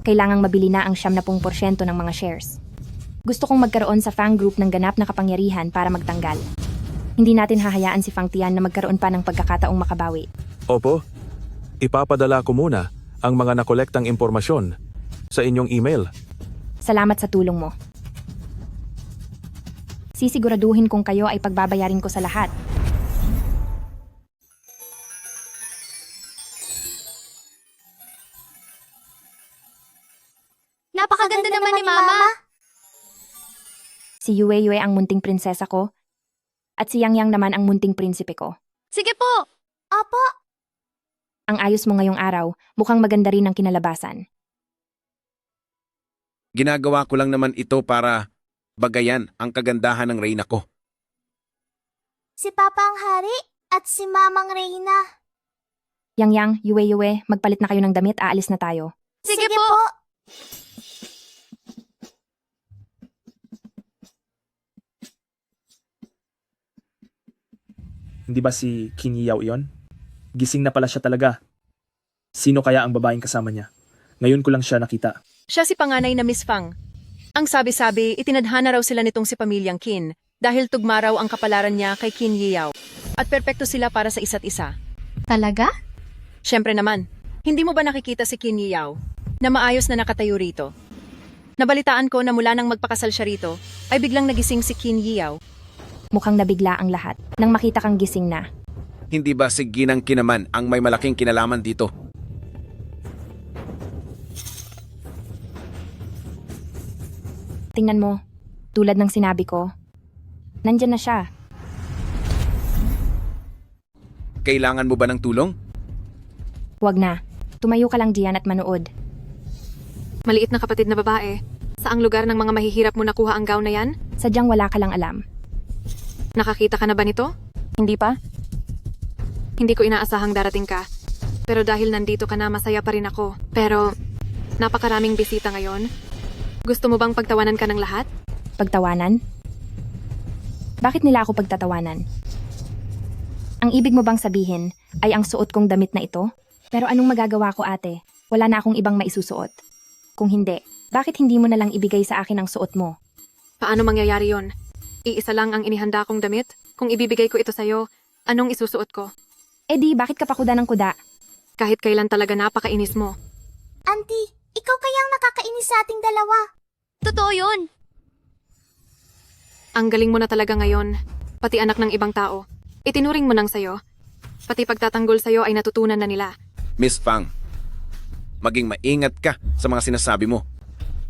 kailangang mabili na ang 70% ng mga shares. Gusto kong magkaroon sa Fang Group ng ganap na kapangyarihan para magtanggal. Hindi natin hahayaan si Fang Tian na magkaroon pa ng pagkakataong makabawi. Opo, ipapadala ko muna ang mga nakolektang impormasyon sa inyong email. Salamat sa tulong mo. Sisiguraduhin kong kayo ay pagbabayarin ko sa lahat. Napakaganda naman ni Mama. Si Yue Yue ang munting prinsesa ko, at si Yang Yang naman ang munting prinsipe ko. Sige po. Opo. Ang ayos mo ngayong araw, mukhang maganda rin ang kinalabasan. Ginagawa ko lang naman ito para bagayan ang kagandahan ng reyna ko. Si Papa ang hari at si Mamang Reyna. Yang Yang, Yue Yue, magpalit na kayo ng damit, aalis na tayo. Sige po. Hindi ba si Qin Yao iyon? Gising na pala siya talaga. Sino kaya ang babaeng kasama niya? Ngayon ko lang siya nakita. Siya si panganay na Miss Fang. Ang sabi-sabi, itinadhana raw sila nitong si pamilyang Qin dahil tugma raw ang kapalaran niya kay Qin Yao at perpekto sila para sa isa't isa. Talaga? Siyempre naman, hindi mo ba nakikita si Qin Yao na maayos na nakatayo rito? Nabalitaan ko na mula nang magpakasal siya rito, ay biglang nagising si Qin Yao. Mukhang nabigla ang lahat nang makita kang gising na. Hindi ba si Ginang Kinaman ang may malaking kinalaman dito? Tingnan mo, tulad ng sinabi ko, nandyan na siya. Kailangan mo ba ng tulong? Huwag na, tumayo ka lang diyan at manood. Maliit na kapatid na babae, saang lugar ng mga mahihirap mo nakuha ang gown na yan? Sadyang wala ka lang alam. Nakakita ka na ba nito? Hindi pa? Hindi ko inaasahang darating ka. Pero dahil nandito ka na, masaya pa rin ako. Pero, napakaraming bisita ngayon. Gusto mo bang pagtawanan ka ng lahat? Pagtawanan? Bakit nila ako pagtatawanan? Ang ibig mo bang sabihin ay ang suot kong damit na ito? Pero anong magagawa ko, ate? Wala na akong ibang maisusuot. Kung hindi, bakit hindi mo na lang ibigay sa akin ang suot mo? Paano mangyayari yon? Iisa lang ang inihanda kong damit. Kung ibibigay ko ito sa'yo, anong isusuot ko? Eh di, bakit ka pa kuda ng kuda? Kahit kailan talaga napakainis mo. Auntie, ikaw kayang nakakainis sa ating dalawa. Totoo yun. Ang galing mo na talaga ngayon. Pati anak ng ibang tao. Itinuring mo nang sa'yo. Pati pagtatanggol sa'yo ay natutunan na nila. Miss Fang, maging maingat ka sa mga sinasabi mo.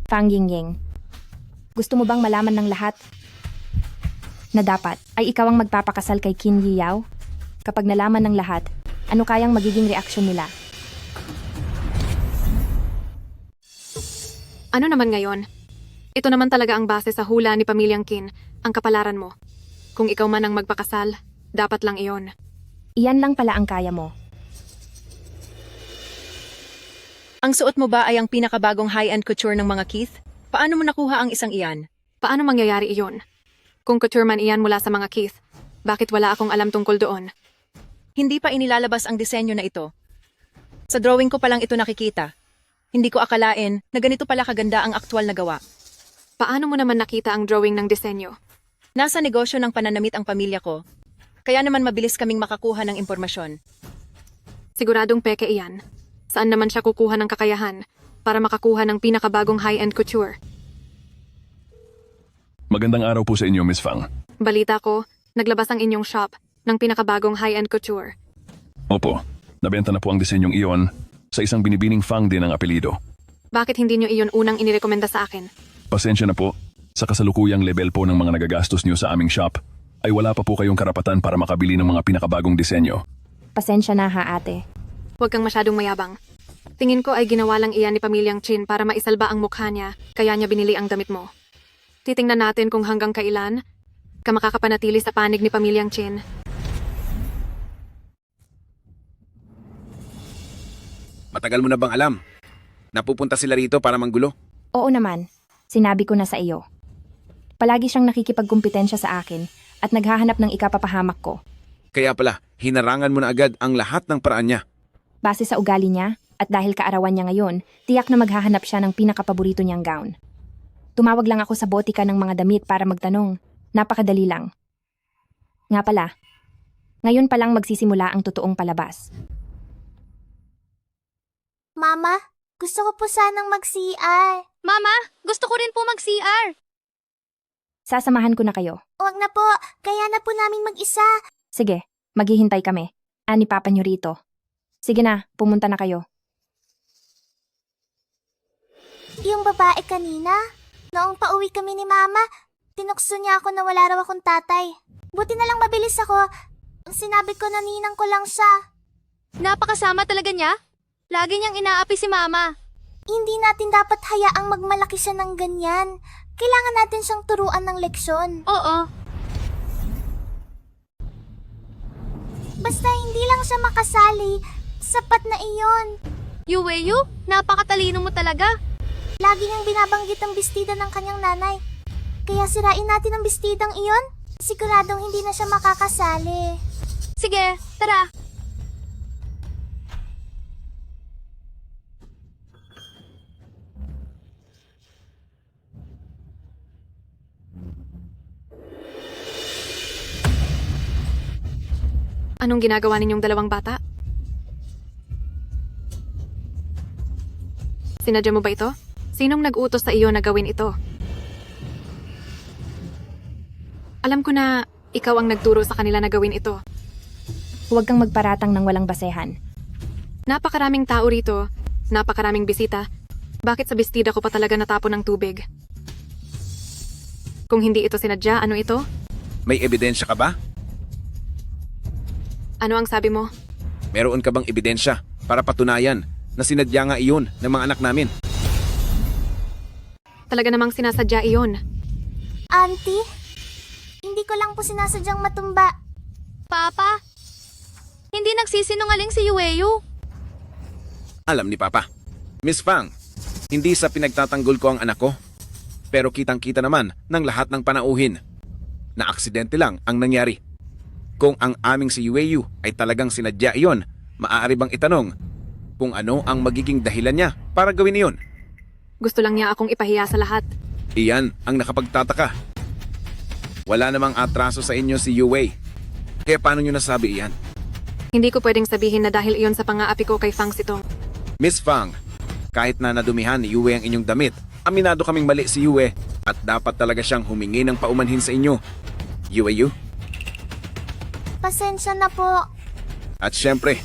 Fang Yingying, gusto mo bang malaman ng lahat na dapat ay ikaw ang magpapakasal kay Qin Yao? Kapag nalaman ng lahat, ano kayang magiging reaksyon nila? Ano naman ngayon? Ito naman talaga ang base sa hula ni pamilyang Qin, ang kapalaran mo. Kung ikaw man ang magpakasal, dapat lang iyon. Iyan lang pala ang kaya mo. Ang suot mo ba ay ang pinakabagong high-end couture ng mga Keith? Paano mo nakuha ang isang iyan? Paano mangyayari iyon? Kung couture man iyan mula sa mga Keith, bakit wala akong alam tungkol doon? Hindi pa inilalabas ang disenyo na ito. Sa drawing ko pa lang ito nakikita. Hindi ko akalain na ganito pala kaganda ang aktwal na gawa. Paano mo naman nakita ang drawing ng disenyo? Nasa negosyo ng pananamit ang pamilya ko. Kaya naman mabilis kaming makakuha ng impormasyon. Siguradong peke iyan. Saan naman siya kukuha ng kakayahan para makakuha ng pinakabagong high-end couture? Magandang araw po sa inyo, Miss Fang. Balita ko, naglabas ang inyong shop ng pinakabagong high-end couture. Opo, nabenta na po ang disenyong iyon sa isang binibining Fang din ang apelido. Bakit hindi nyo iyon unang inirekomenda sa akin? Pasensya na po, sa kasalukuyang level po ng mga nagagastos niyo sa aming shop, ay wala pa po kayong karapatan para makabili ng mga pinakabagong disenyo. Pasensya na ha, ate. Huwag kang masyadong mayabang. Tingin ko ay ginawa lang iyan ni pamilyang Qin para maisalba ang mukha niya, kaya niya binili ang damit mo. Titingnan natin kung hanggang kailan ka makakapanatili sa panig ni pamilyang Qin. Matagal mo na bang alam? Napupunta sila rito para manggulo? Oo naman, sinabi ko na sa iyo. Palagi siyang nakikipagkumpetensya sa akin at naghahanap ng ikapapahamak ko. Kaya pala, hinarangan mo na agad ang lahat ng paraan niya. Base sa ugali niya at dahil kaarawan niya ngayon, tiyak na maghahanap siya ng pinakapaborito niyang gown. Tumawag lang ako sa botika ng mga damit para magtanong. Napakadali lang. Nga pala, ngayon pa lang magsisimula ang totoong palabas. Mama, gusto ko po sanang mag-CR. Mama, gusto ko rin po mag-CR. Sasamahan ko na kayo. Huwag na po, kaya na po namin mag-isa. Sige, maghihintay kami. Ani papa niyo rito. Sige na, pumunta na kayo. Yung babae kanina, noong pauwi kami ni Mama, tinukso niya ako na wala raw akong tatay. Buti na lang mabilis ako. Sinabi ko na ninang ko lang siya. Napakasama talaga niya. Lagi niyang inaapi si Mama. Hindi natin dapat hayaang magmalaki siya ng ganyan. Kailangan natin siyang turuan ng leksyon. Oo. Basta hindi lang siya makasali, sapat na iyon. Yuweyu, napakatalino mo talaga. Lagi niyang binabanggit ang bestida ng kanyang nanay. Kaya sirain natin ang bestidang iyon. Siguradong hindi na siya makakasali. Sige, tara. Anong ginagawa ninyong dalawang bata? Sinadya mo ba ito? Sinong nag-utos sa iyo na gawin ito? Alam ko na ikaw ang nagturo sa kanila na gawin ito. Huwag kang magparatang ng walang basehan. Napakaraming tao rito, napakaraming bisita. Bakit sa bestida ko pa talaga natapon ng tubig? Kung hindi ito sinadya, ano ito? May ebidensya ka ba? Ano ang sabi mo? Meron ka bang ebidensya para patunayan na sinadya nga iyon ng mga anak namin? Talaga namang sinasadya iyon. Auntie, hindi ko lang po sinasadyang matumba. Papa, hindi nagsisinungaling si Yuweyu. Alam ni Papa. Miss Fang, hindi sa pinagtatanggol ko ang anak ko. Pero kitang-kita naman ng lahat ng panauhin na aksidente lang ang nangyari. Kung ang aming si Yueyu ay talagang sinadya iyon, maaari bang itanong kung ano ang magiging dahilan niya para gawin iyon? Gusto lang niya akong ipahiya sa lahat. Iyan ang nakapagtataka. Wala namang atraso sa inyo si Yue. Kaya paano niyo nasabi iyan? Hindi ko pwedeng sabihin na dahil iyon sa pang-aapi ko kay Fang Sitong. Miss Fang, kahit na nadumihan ni Yue ang inyong damit, aminado kaming mali si Yue at dapat talaga siyang humingi ng paumanhin sa inyo. Yueyu? Pasensya na po. At syempre,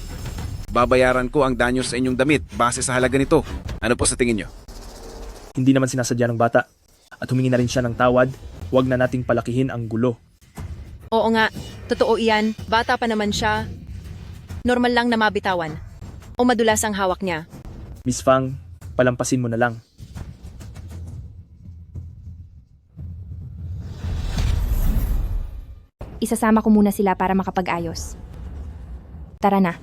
babayaran ko ang danyo sa inyong damit base sa halaga nito. Ano po sa tingin nyo? Hindi naman sinasadya ng bata. At humingi na rin siya ng tawad. Huwag na nating palakihin ang gulo. Oo nga, totoo iyan. Bata pa naman siya. Normal lang na mabitawan. O madulas ang hawak niya. Miss Fang, palampasin mo na lang. Isasama ko muna sila para makapag-ayos. Tara na.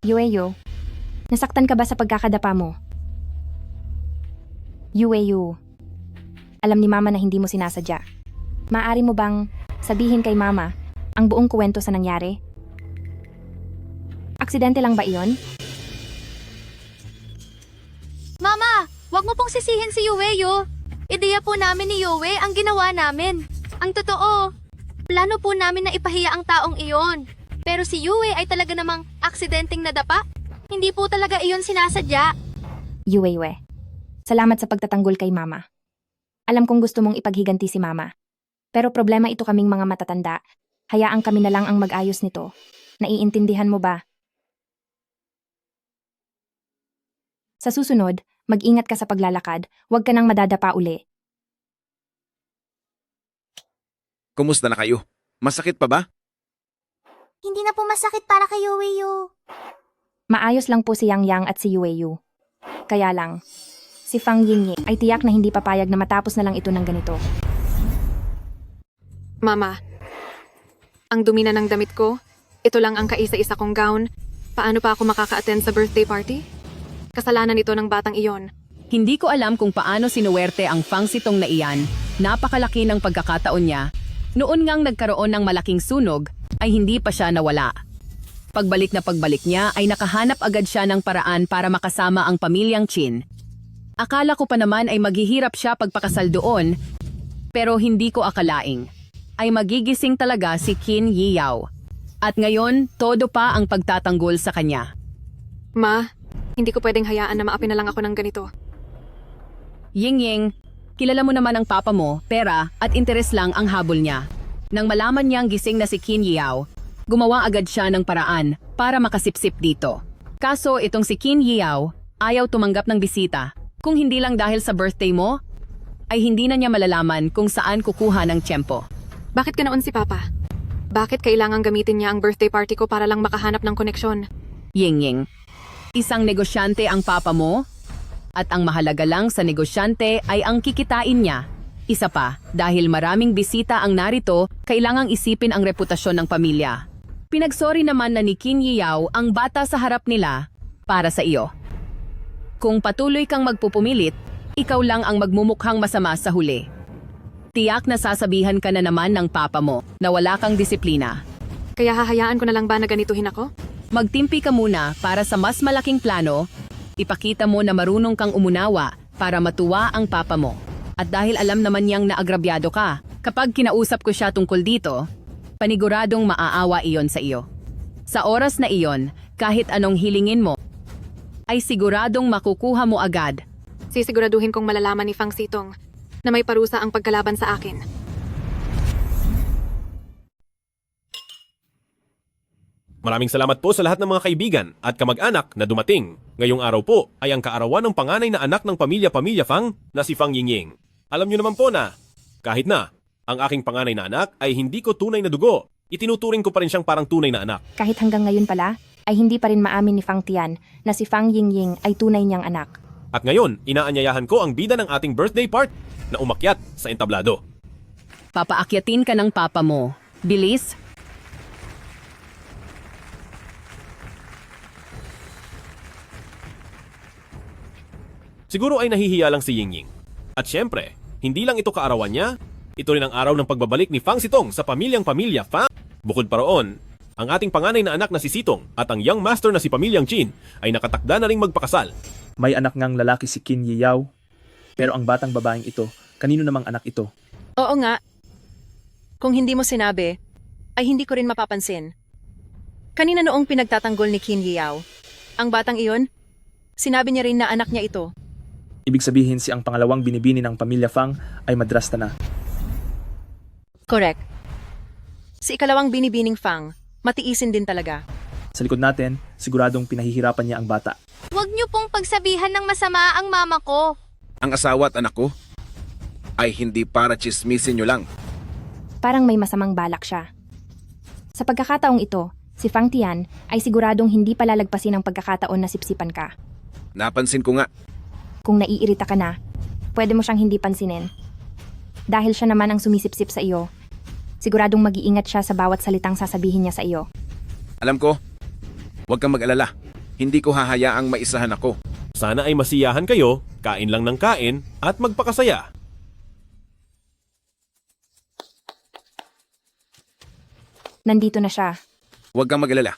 Yueyu, nasaktan ka ba sa pagkakadapa mo? Yueyu, alam ni Mama na hindi mo sinasadya. Maaari mo bang sabihin kay Mama ang buong kwento sa nangyari? Aksidente lang ba iyon? Mama, wag mo pong sisihin si Yuweyu. Ideya po namin ni Yue ang ginawa namin. Ang totoo, plano po namin na ipahiya ang taong iyon. Pero si Yue ay talaga namang aksidenteng nadapa. Hindi po talaga iyon sinasadya. Yue, salamat sa pagtatanggol kay Mama. Alam kong gusto mong ipaghiganti si Mama. Pero problema ito kaming mga matatanda. Hayaan kami na lang ang mag-ayos nito. Naiintindihan mo ba? Sa susunod, mag-ingat ka sa paglalakad. Huwag ka nang madadapa uli. Kumusta na kayo? Masakit pa ba? Hindi na po masakit para kay Yueyu. Maayos lang po si Yang Yang at si Yueyu. Kaya lang, si Fang Yingying ay tiyak na hindi papayag na matapos na lang ito ng ganito. Mama, ang dumi na ng damit ko. Ito lang ang kaisa-isa kong gown. Paano pa ako makaka-attend sa birthday party? Kasalanan ito ng batang iyon. Hindi ko alam kung paano sinuwerte ang Fang Sitong na iyan. Napakalaki ng pagkakataon niya. Noon ngang nagkaroon ng malaking sunog, ay hindi pa siya nawala. Pagbalik niya ay nakahanap agad siya ng paraan para makasama ang pamilyang Chin. Akala ko pa naman ay maghihirap siya pagpakasal doon, pero hindi ko akalaing ay magigising talaga si Qin Yiyao. At ngayon, todo pa ang pagtatanggol sa kanya. Ma, hindi ko pwedeng hayaan na maapi na lang ako ng ganito. Ying, kilala mo naman ang papa mo, pera at interes lang ang habol niya. Nang malaman niyang gising na si Qin Yiyao, gumawa agad siya ng paraan para makasipsip dito. Kaso itong si Qin Yiyao ayaw tumanggap ng bisita. Kung hindi lang dahil sa birthday mo, ay hindi na niya malalaman kung saan kukuha ng tiyempo. Bakit ganoon si Papa? Bakit kailangang gamitin niya ang birthday party ko para lang makahanap ng koneksyon? Ying, isang negosyante ang papa mo? At ang mahalaga lang sa negosyante ay ang kikitain niya. Isa pa, dahil maraming bisita ang narito, kailangang isipin ang reputasyon ng pamilya. Pinagsori naman na ni Qin Yiyao ang bata sa harap nila para sa iyo. Kung patuloy kang magpupumilit, ikaw lang ang magmumukhang masama sa huli. Tiyak na sasabihan ka na naman ng papa mo na wala kang disiplina. Kaya hahayaan ko na lang ba na ganituhin ako? Magtimpi ka muna para sa mas malaking plano. Ipakita mo na marunong kang umunawa para matuwa ang papa mo. At dahil alam naman niyang naagrabyado ka, kapag kinausap ko siya tungkol dito, paniguradong maaawa iyon sa iyo. Sa oras na iyon, kahit anong hilingin mo, ay siguradong makukuha mo agad. Sisiguraduhin kong malalaman ni Fang Sitong na may parusa ang pagkalaban sa akin. Maraming salamat po sa lahat ng mga kaibigan at kamag-anak na dumating. Ngayong araw po ay ang kaarawan ng panganay na anak ng pamilya Fang na si Fang Yingying. Alam niyo naman po na, kahit na ang aking panganay na anak ay hindi ko tunay na dugo, itinuturing ko pa rin siyang parang tunay na anak. Kahit hanggang ngayon pala, ay hindi pa rin maamin ni Fang Tian na si Fang Yingying ay tunay niyang anak. At ngayon, inaanyayahan ko ang bida ng ating birthday part na umakyat sa entablado. Papaakyatin ka ng papa mo. Bilis! Siguro ay nahihiya lang si Yingying. At syempre, hindi lang ito kaarawan niya, ito rin ang araw ng pagbabalik ni Fang Sitong sa pamilya Fang. Bukod pa roon, ang ating panganay na anak na si Sitong at ang young master na si pamilyang Chin ay nakatakda na ring magpakasal. May anak ngang lalaki si Qin Yiyao. Pero ang batang babaeng ito, kanino namang anak ito? Oo nga. Kung hindi mo sinabi, ay hindi ko rin mapapansin. Kanina noong pinagtatanggol ni Qin Yiyao, ang batang iyon, sinabi niya rin na anak niya ito. Ibig sabihin si ang pangalawang binibini ng pamilya Fang ay madrasta na. Correct. Si ikalawang binibining Fang, matiisin din talaga. Sa likod natin, siguradong pinahihirapan niya ang bata. Huwag niyo pong pagsabihan ng masama ang mama ko. Ang asawa at anak ko ay hindi para chismisin nyo lang. Parang may masamang balak siya. Sa pagkakataong ito, si Fang Tian ay siguradong hindi palalagpasin ang pagkakataon na sipsipan ka. Napansin ko nga. Kung naiirita ka na, pwede mo siyang hindi pansinin. Dahil siya naman ang sumisipsip sa iyo, siguradong mag-iingat siya sa bawat salitang sasabihin niya sa iyo. Alam ko, huwag kang mag-alala. Hindi ko hahayaang maisahan ako. Sana ay masiyahan kayo, kain lang ng kain, at magpakasaya. Nandito na siya. Huwag kang mag-alala.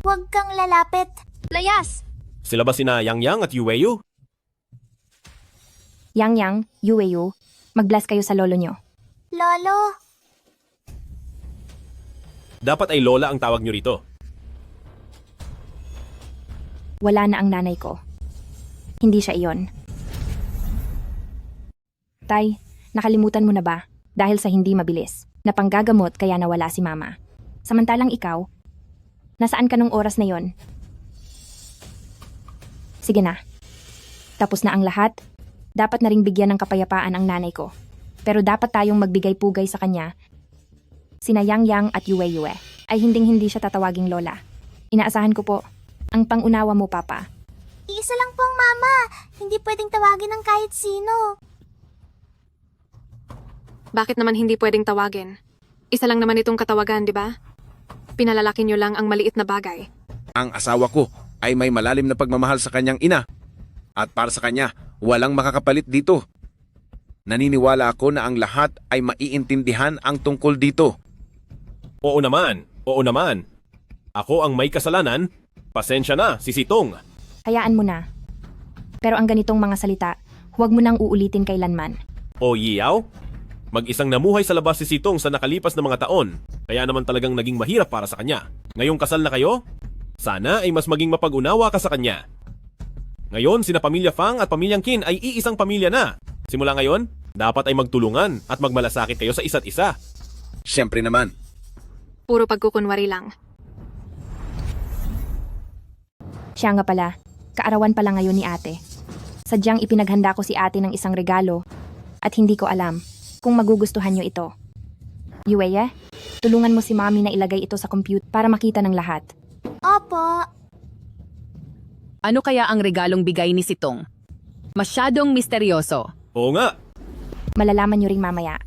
Huwag kang lalapit. Layas! Sila ba sina Yang at Yueyu? Yang, Yueyu, mag-bless kayo sa lolo nyo. Lolo. Dapat ay lola ang tawag nyo rito. Wala na ang nanay ko. Hindi siya iyon. Tay, nakalimutan mo na ba? Dahil sa hindi mabilis. Napanggagamot kaya nawala si mama. Samantalang ikaw, nasaan ka nung oras na yon? Sige na. Tapos na ang lahat. Dapat na ring bigyan ng kapayapaan ang nanay ko. Pero dapat tayong magbigay-pugay sa kanya. Sina Yang at Yue ay hinding-hindi siya tatawaging lola. Inaasahan ko po, ang pangunawa mo, Papa. Iisa lang pong mama. Hindi pwedeng tawagin ng kahit sino. Bakit naman hindi pwedeng tawagin? Isa lang naman itong katawagan, di ba? Pinalalaki niyo lang ang maliit na bagay. Ang asawa ko ay may malalim na pagmamahal sa kanyang ina. At para sa kanya, walang makakapalit dito. Naniniwala ako na ang lahat ay maiintindihan ang tungkol dito. Oo naman, oo naman. Ako ang may kasalanan. Pasensya na, si Sitong. Hayaan mo na. Pero ang ganitong mga salita, huwag mo nang uulitin kailanman. O Yiyaw? Mag-isang namuhay sa labas si Sitong sa nakalipas na mga taon. Kaya naman talagang naging mahirap para sa kanya. Ngayong kasal na kayo, sana ay mas maging mapag-unawa ka sa kanya. Ngayon, sina Pamilya Fang at Pamilyang Qin ay iisang pamilya na. Simula ngayon, dapat ay magtulungan at magmalasakit kayo sa isa't isa. Siyempre naman. Puro pagkukunwari lang. Siya nga pala, kaarawan pala ngayon ni ate. Sadyang ipinaghanda ko si ate ng isang regalo at hindi ko alam kung magugustuhan niyo ito. Yue, tulungan mo si mami na ilagay ito sa compute para makita ng lahat. Opo. Ano kaya ang regalong bigay ni Sitong? Masyadong misteryoso. Oo nga. Malalaman niyo ring mamaya.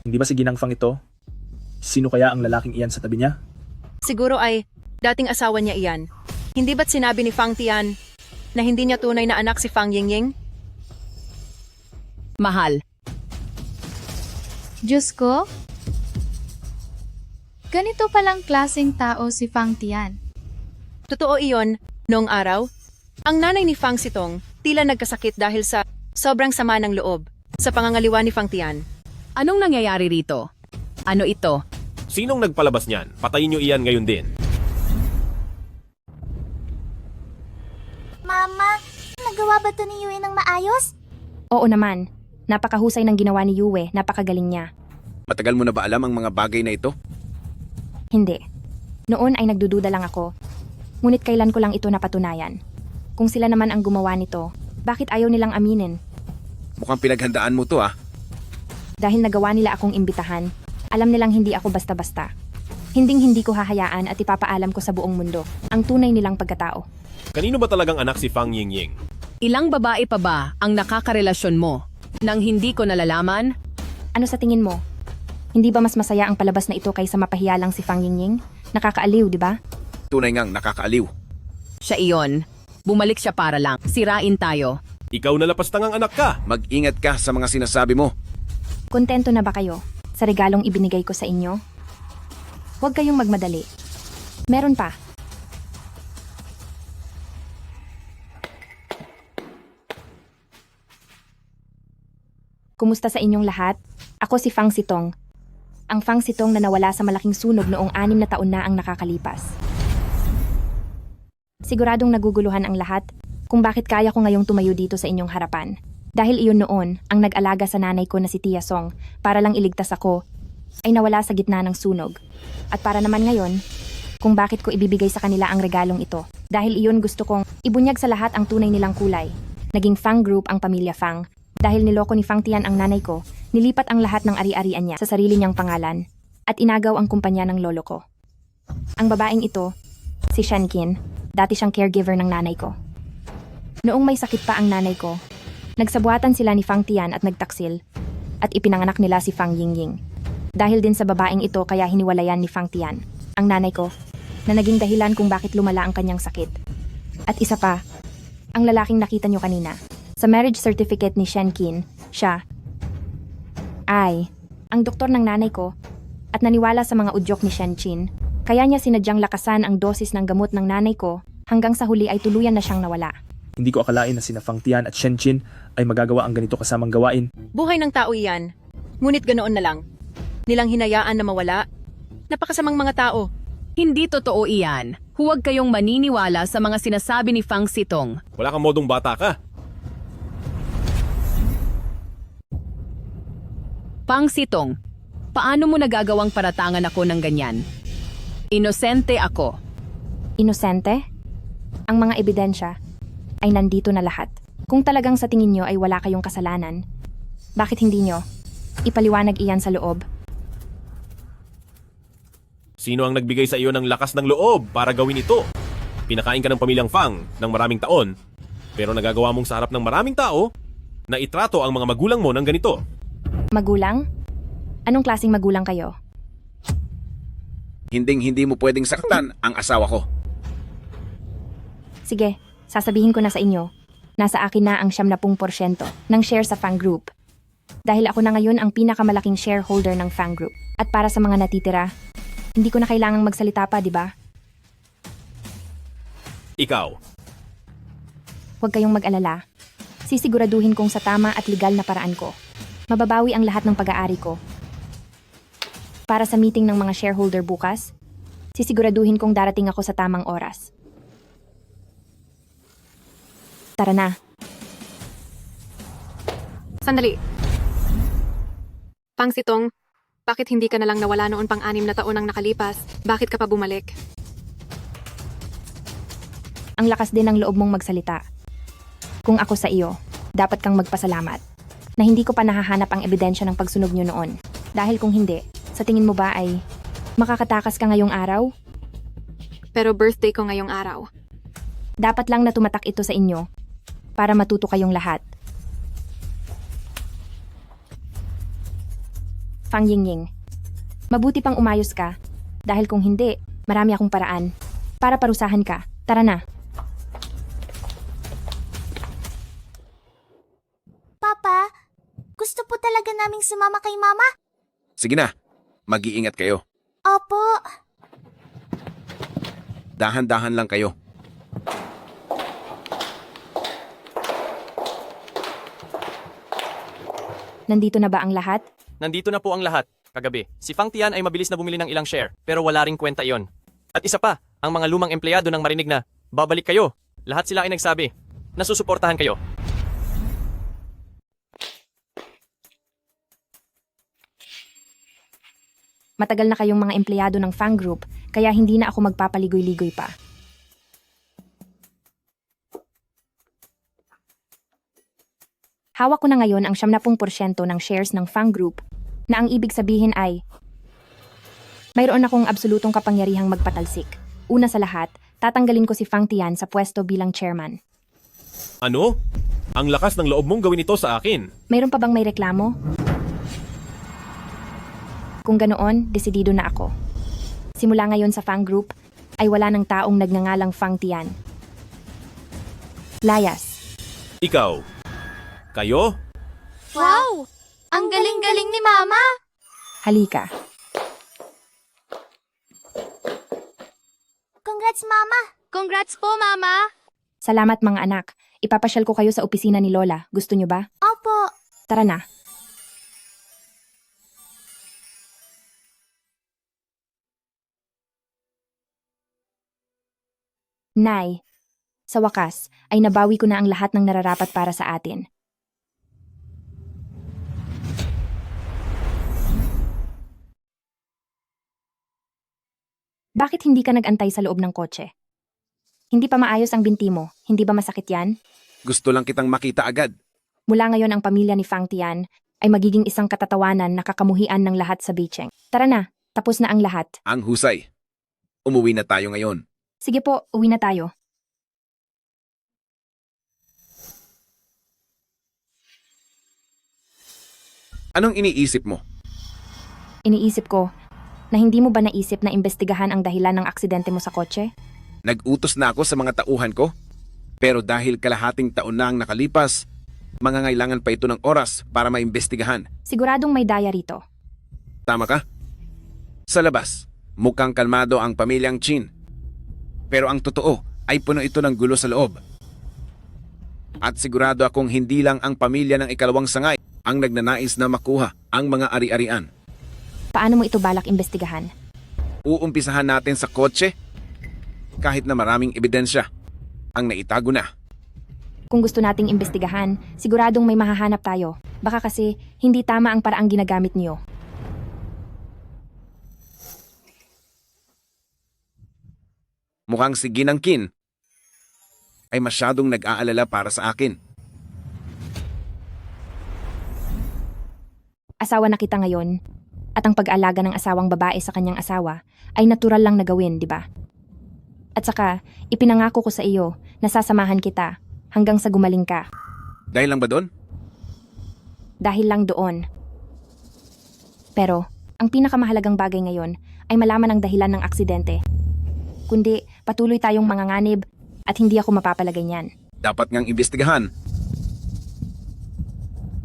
Hindi ba si Ginang Fang ito? Sino kaya ang lalaking iyan sa tabi niya? Siguro ay dating asawa niya iyan. Hindi ba't sinabi ni Fang Tian na hindi niya tunay na anak si Fang Yingying? Mahal. Diyos ko? Ganito palang klaseng tao si Fang Tian. Totoo iyon, noong araw, ang nanay ni Fang Sitong tila nagkasakit dahil sa sobrang sama ng loob sa pangangaliwa ni Fang Tian. Anong nangyayari rito? Ano ito? Sinong nagpalabas niyan? Patayin niyo iyan ngayon din. Mama, nagawa ba to ni Yue ng maayos? Oo naman. Napakahusay ng ginawa ni Yue, napakagaling niya. Matagal mo na ba alam ang mga bagay na ito? Hindi. Noon ay nagdududa lang ako. Ngunit kailan ko lang ito napatunayan. Kung sila naman ang gumawa nito, bakit ayaw nilang aminin? Mukhang pinaghandaan mo to ah. Dahil nagawa nila akong imbitahan, alam nilang hindi ako basta-basta. Hinding-hindi ko hahayaan at ipapaalam ko sa buong mundo ang tunay nilang pagkatao. Kanino ba talagang anak si Fang Yingying? Ilang babae pa ba ang nakakarelasyon mo nang hindi ko nalalaman? Ano sa tingin mo? Hindi ba mas masaya ang palabas na ito kaysa mapahiya lang si Fang Yingying? Nakakaaliw, di ba? Tunay ngang nakakaaliw. Siya iyon. Bumalik siya para lang. Sirain tayo. Ikaw na lapastangang anak ka. Mag-ingat ka sa mga sinasabi mo. Kontento na ba kayo sa regalong ibinigay ko sa inyo? Huwag kayong magmadali. Meron pa. Kumusta sa inyong lahat? Ako si Fang Sitong. Ang Fang Sitong na nawala sa malaking sunog noong 6 na taon na ang nakakalipas. Siguradong naguguluhan ang lahat kung bakit kaya ko ngayong tumayo dito sa inyong harapan. Dahil iyon noon ang nag-alaga sa nanay ko na si Tia Song para lang iligtas ako ay nawala sa gitna ng sunog. At para naman ngayon, kung bakit ko ibibigay sa kanila ang regalong ito. Dahil iyon gusto kong ibunyag sa lahat ang tunay nilang kulay. Naging Fang Group ang pamilya Fang. Dahil niloko ni Fang Tian ang nanay ko, nilipat ang lahat ng ari-arian niya sa sarili niyang pangalan at inagaw ang kumpanya ng lolo ko. Ang babaeng ito, si Shen Qin, dati siyang caregiver ng nanay ko. Noong may sakit pa ang nanay ko, nagsabuatan sila ni Fang Tian at nagtaksil at ipinanganak nila si Fang Yingying. Dahil din sa babaeng ito kaya hiniwalayan ni Fang Tian, ang nanay ko, na naging dahilan kung bakit lumala ang kanyang sakit. At isa pa, ang lalaking nakita niyo kanina. Sa marriage certificate ni Shen Qin, siya ay ang doktor ng nanay ko at naniwala sa mga udyok ni Shen Qin. Kaya niya sinadyang lakasan ang dosis ng gamot ng nanay ko hanggang sa huli ay tuluyan na siyang nawala. Hindi ko akalain na sina Fang Tian at Shen Qin ay magagawa ang ganito kasamang gawain. Buhay ng tao iyan. Ngunit ganoon na lang. Nilang hinayaan na mawala. Napakasamang mga tao. Hindi totoo iyan. Huwag kayong maniniwala sa mga sinasabi ni Fang Sitong. Wala kang modong bata ka. Fang Sitong, paano mo nagagawang paratangan ako ng ganyan? Inosente ako. Inosente? Ang mga ebidensya ay nandito na lahat. Kung talagang sa tingin nyo ay wala kayong kasalanan, bakit hindi nyo ipaliwanag iyan sa loob? Sino ang nagbigay sa iyo ng lakas ng loob para gawin ito? Pinakain ka ng pamilyang Fang ng maraming taon, pero nagagawa mong sa harap ng maraming tao na itrato ang mga magulang mo ng ganito. Magulang? Anong klaseng magulang kayo? Hinding-hindi mo pwedeng saktan ang asawa ko. Sige, sasabihin ko na sa inyo. Nasa akin na ang 70% ng share sa Fang Group. Dahil ako na ngayon ang pinakamalaking shareholder ng Fang Group. At para sa mga natitira, hindi ko na kailangang magsalita pa, di ba? Ikaw. Huwag kayong mag-alala. Sisiguraduhin kong sa tama at legal na paraan ko. Mababawi ang lahat ng pag-aari ko. Para sa meeting ng mga shareholder bukas, sisiguraduhin kong darating ako sa tamang oras. Tara na. Sandali. Fang Sitong, bakit hindi ka na lang nawala noon pang 6 na taon ang nakalipas? Bakit ka pa bumalik? Ang lakas din ng loob mong magsalita. Kung ako sa iyo, dapat kang magpasalamat na hindi ko pa nahahanap ang ebidensya ng pagsunog niyo noon. Dahil kung hindi, sa tingin mo ba ay makakatakas ka ngayong araw? Pero birthday ko ngayong araw. Dapat lang na tumatak ito sa inyo para matuto kayong lahat. Fang Yingying, mabuti pang umayos ka dahil kung hindi, marami akong paraan para parusahan ka. Tara na. Papa, gusto po talaga naming sumama kay Mama? Sige na, mag-iingat kayo. Opo. Dahan-dahan lang kayo. Nandito na ba ang lahat? Nandito na po ang lahat. Kagabi, si Fang Tian ay mabilis na bumili ng ilang share, pero wala ring kwenta iyon. At isa pa, ang mga lumang empleyado nang marinig na, babalik kayo. Lahat sila ay nagsabi, nasusuportahan kayo. Matagal na kayong mga empleyado ng Fang Group, kaya hindi na ako magpapaligoy-ligoy pa. Hawak ko na ngayon ang 70% ng shares ng Fang Group, na ang ibig sabihin ay mayroon akong absolutong kapangyarihang magpatalsik. Una sa lahat, tatanggalin ko si Fang Tian sa pwesto bilang chairman. Ano? Ang lakas ng loob mong gawin ito sa akin. Mayroon pa bang may reklamo? Kung ganoon, desidido na ako. Simula ngayon sa Fang Group, ay wala ng taong nagngangalang Fang Tian. Layas. Ikaw. Kayo? Wow! Ang galing-galing ni Mama! Halika. Congrats, Mama! Congrats po, Mama! Salamat mga anak. Ipapasyal ko kayo sa opisina ni Lola. Gusto nyo ba? Opo. Tara na. Nay, sa wakas, ay nabawi ko na ang lahat ng nararapat para sa atin. Bakit hindi ka nag-antay sa loob ng kotse? Hindi pa maayos ang binti mo, hindi ba masakit yan? Gusto lang kitang makita agad. Mula ngayon ang pamilya ni Fang Tian ay magiging isang katatawanan na kakamuhian ng lahat sa Beicheng. Tara na, tapos na ang lahat. Ang husay. Umuwi na tayo ngayon. Sige po, uwi na tayo. Anong iniisip mo? Iniisip ko, na hindi mo ba naisip na imbestigahan ang dahilan ng aksidente mo sa kotse? Nag-utos na ako sa mga tauhan ko. Pero dahil kalahating taon na ang nakalipas, mangangailangan pa ito ng oras para maimbestigahan. Siguradong may daya rito. Tama ka? Sa labas, mukhang kalmado ang pamilyang Chin. Pero ang totoo ay puno ito ng gulo sa loob. At sigurado akong hindi lang ang pamilya ng ikalawang sangay ang nagnanais na makuha ang mga ari-arian. Paano mo ito balak imbestigahan? Uumpisahan natin sa kotse kahit na maraming ebidensya ang naitago na. Kung gusto nating imbestigahan, siguradong may mahahanap tayo. Baka kasi hindi tama ang paraang ginagamit niyo. Mukhang si Ginang Kin ay masyadong nag-aalala para sa akin. Asawa na kita ngayon, at ang pag-alaga ng asawang babae sa kanyang asawa ay natural lang na gawin, di ba? At saka, ipinangako ko sa iyo na sasamahan kita hanggang sa gumaling ka. Dahil lang ba doon? Dahil lang doon. Pero, ang pinakamahalagang bagay ngayon ay malaman ang dahilan ng aksidente. Kundi patuloy tayong manganganib at hindi ako mapapalagay niyan. Dapat ngang imbestigahan.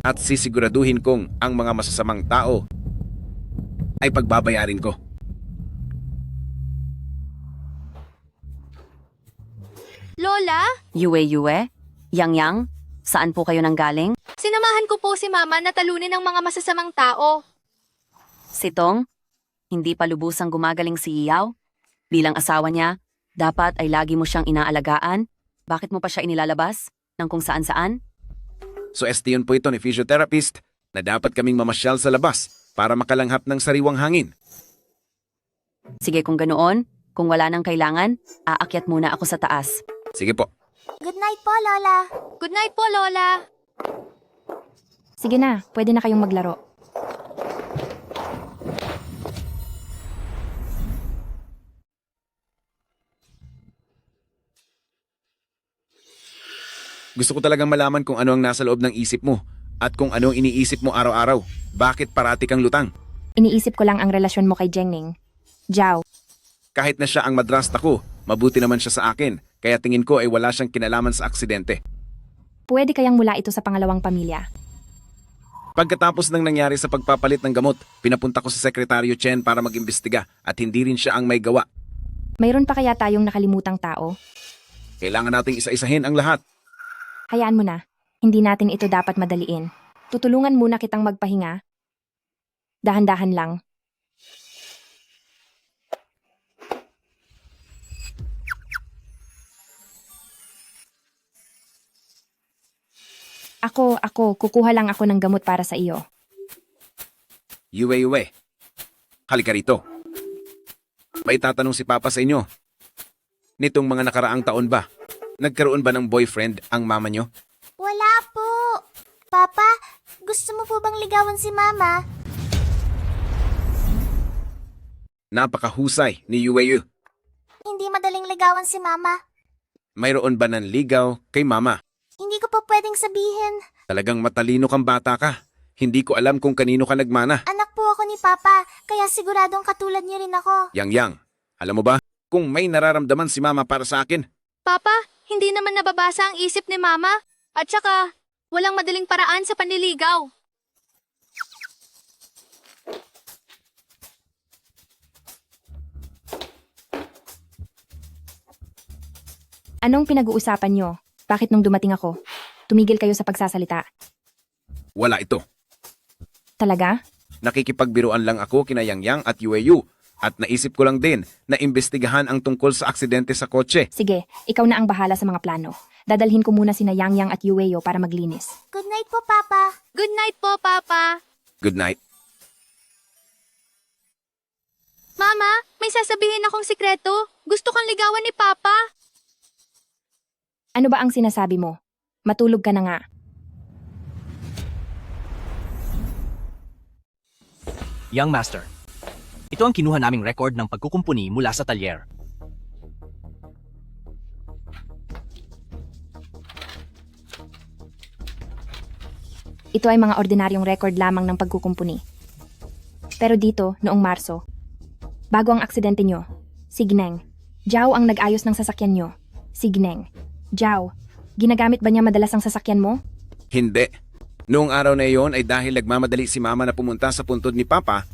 At sisiguraduhin kong ang mga masasamang tao ay pagbabayarin ko. Lola, Yue, Yang, saan po kayo nanggaling? sinamahan ko po si Mama na talunin ng mga masasamang tao. Sitong, hindi pa lubusang gumagaling si Yaw? Bilang asawa niya, dapat ay lagi mo siyang inaalagaan? Bakit mo pa siya inilalabas? Nang kung saan-saan? So yun po ito ni physiotherapist na dapat kaming mamasyal sa labas para makalanghap ng sariwang hangin. Sige kung ganoon, kung wala nang kailangan, aakyat muna ako sa taas. Sige po. Good night po, Lola. Good night po, Lola. Sige na, pwede na kayong maglaro. Gusto ko talagang malaman kung ano ang nasa loob ng isip mo at kung ano ang iniisip mo araw-araw. Bakit parati kang lutang? Iniisip ko lang ang relasyon mo kay Jengning. Jiao, Kahit na siya ang madrasta ko, mabuti naman siya sa akin, kaya tingin ko ay wala siyang kinalaman sa aksidente. pwede kayang mula ito sa pangalawang pamilya. Pagkatapos ng nangyari sa pagpapalit ng gamot, pinapunta ko sa Sekretaryo Chen para mag-imbestiga at hindi rin siya ang may gawa. Mayroon pa kaya tayong nakalimutang tao? Kailangan nating isa-isahin ang lahat. Hayaan mo na. Hindi natin ito dapat madaliin. Tutulungan muna kitang magpahinga. Dahan-dahan lang. Ako, kukuha lang ako ng gamot para sa iyo. Yue. Halika rito. May tatanong si Papa sa inyo. Nitong mga nakaraang taon ba, nagkaroon ba ng boyfriend ang mama nyo? Wala po. Papa, gusto mo po bang ligawan si Mama? Napakahusay ni Yue. Hindi madaling ligawan si Mama. Mayroon ba ng ligaw kay mama? Hindi ko pa pwedeng sabihin. Talagang matalino kang bata ka. Hindi ko alam kung kanino ka nagmana. Anak po ako ni Papa, kaya siguradong katulad niyo rin ako. Yang, alam mo ba kung may nararamdaman si mama para sa akin? Papa, hindi naman nababasa ang isip ni Mama. At saka, walang madaling paraan sa panliligaw. Anong pinag-uusapan nyo? Bakit nung dumating ako, tumigil kayo sa pagsasalita? Wala ito. Talaga? Nakikipagbiruan lang ako kina Yang at Yue at naisip ko lang din na imbestigahan ang tungkol sa aksidente sa kotse. Sige, ikaw na ang bahala sa mga plano. Dadalhin ko muna sina Yang at Yue para maglinis. Good night po, Papa. Good night po, Papa. Good night. Mama, may sasabihin akong sikreto. Gusto kang ligawan ni Papa. Ano ba ang sinasabi mo? Matulog ka na nga. Young Master, ito ang kinuha naming record ng pagkukumpuni mula sa talyer. Ito ay mga ordinaryong record lamang ng pagkukumpuni. Pero dito, noong Marso, bago ang aksidente nyo, si Gneng, Jiao ang nag-ayos ng sasakyan nyo. Si Gneng, Jiao, ginagamit ba niya madalas ang sasakyan mo? Hindi. Noong araw na iyon ay dahil nagmamadali si mama na pumunta sa puntod ni Papa,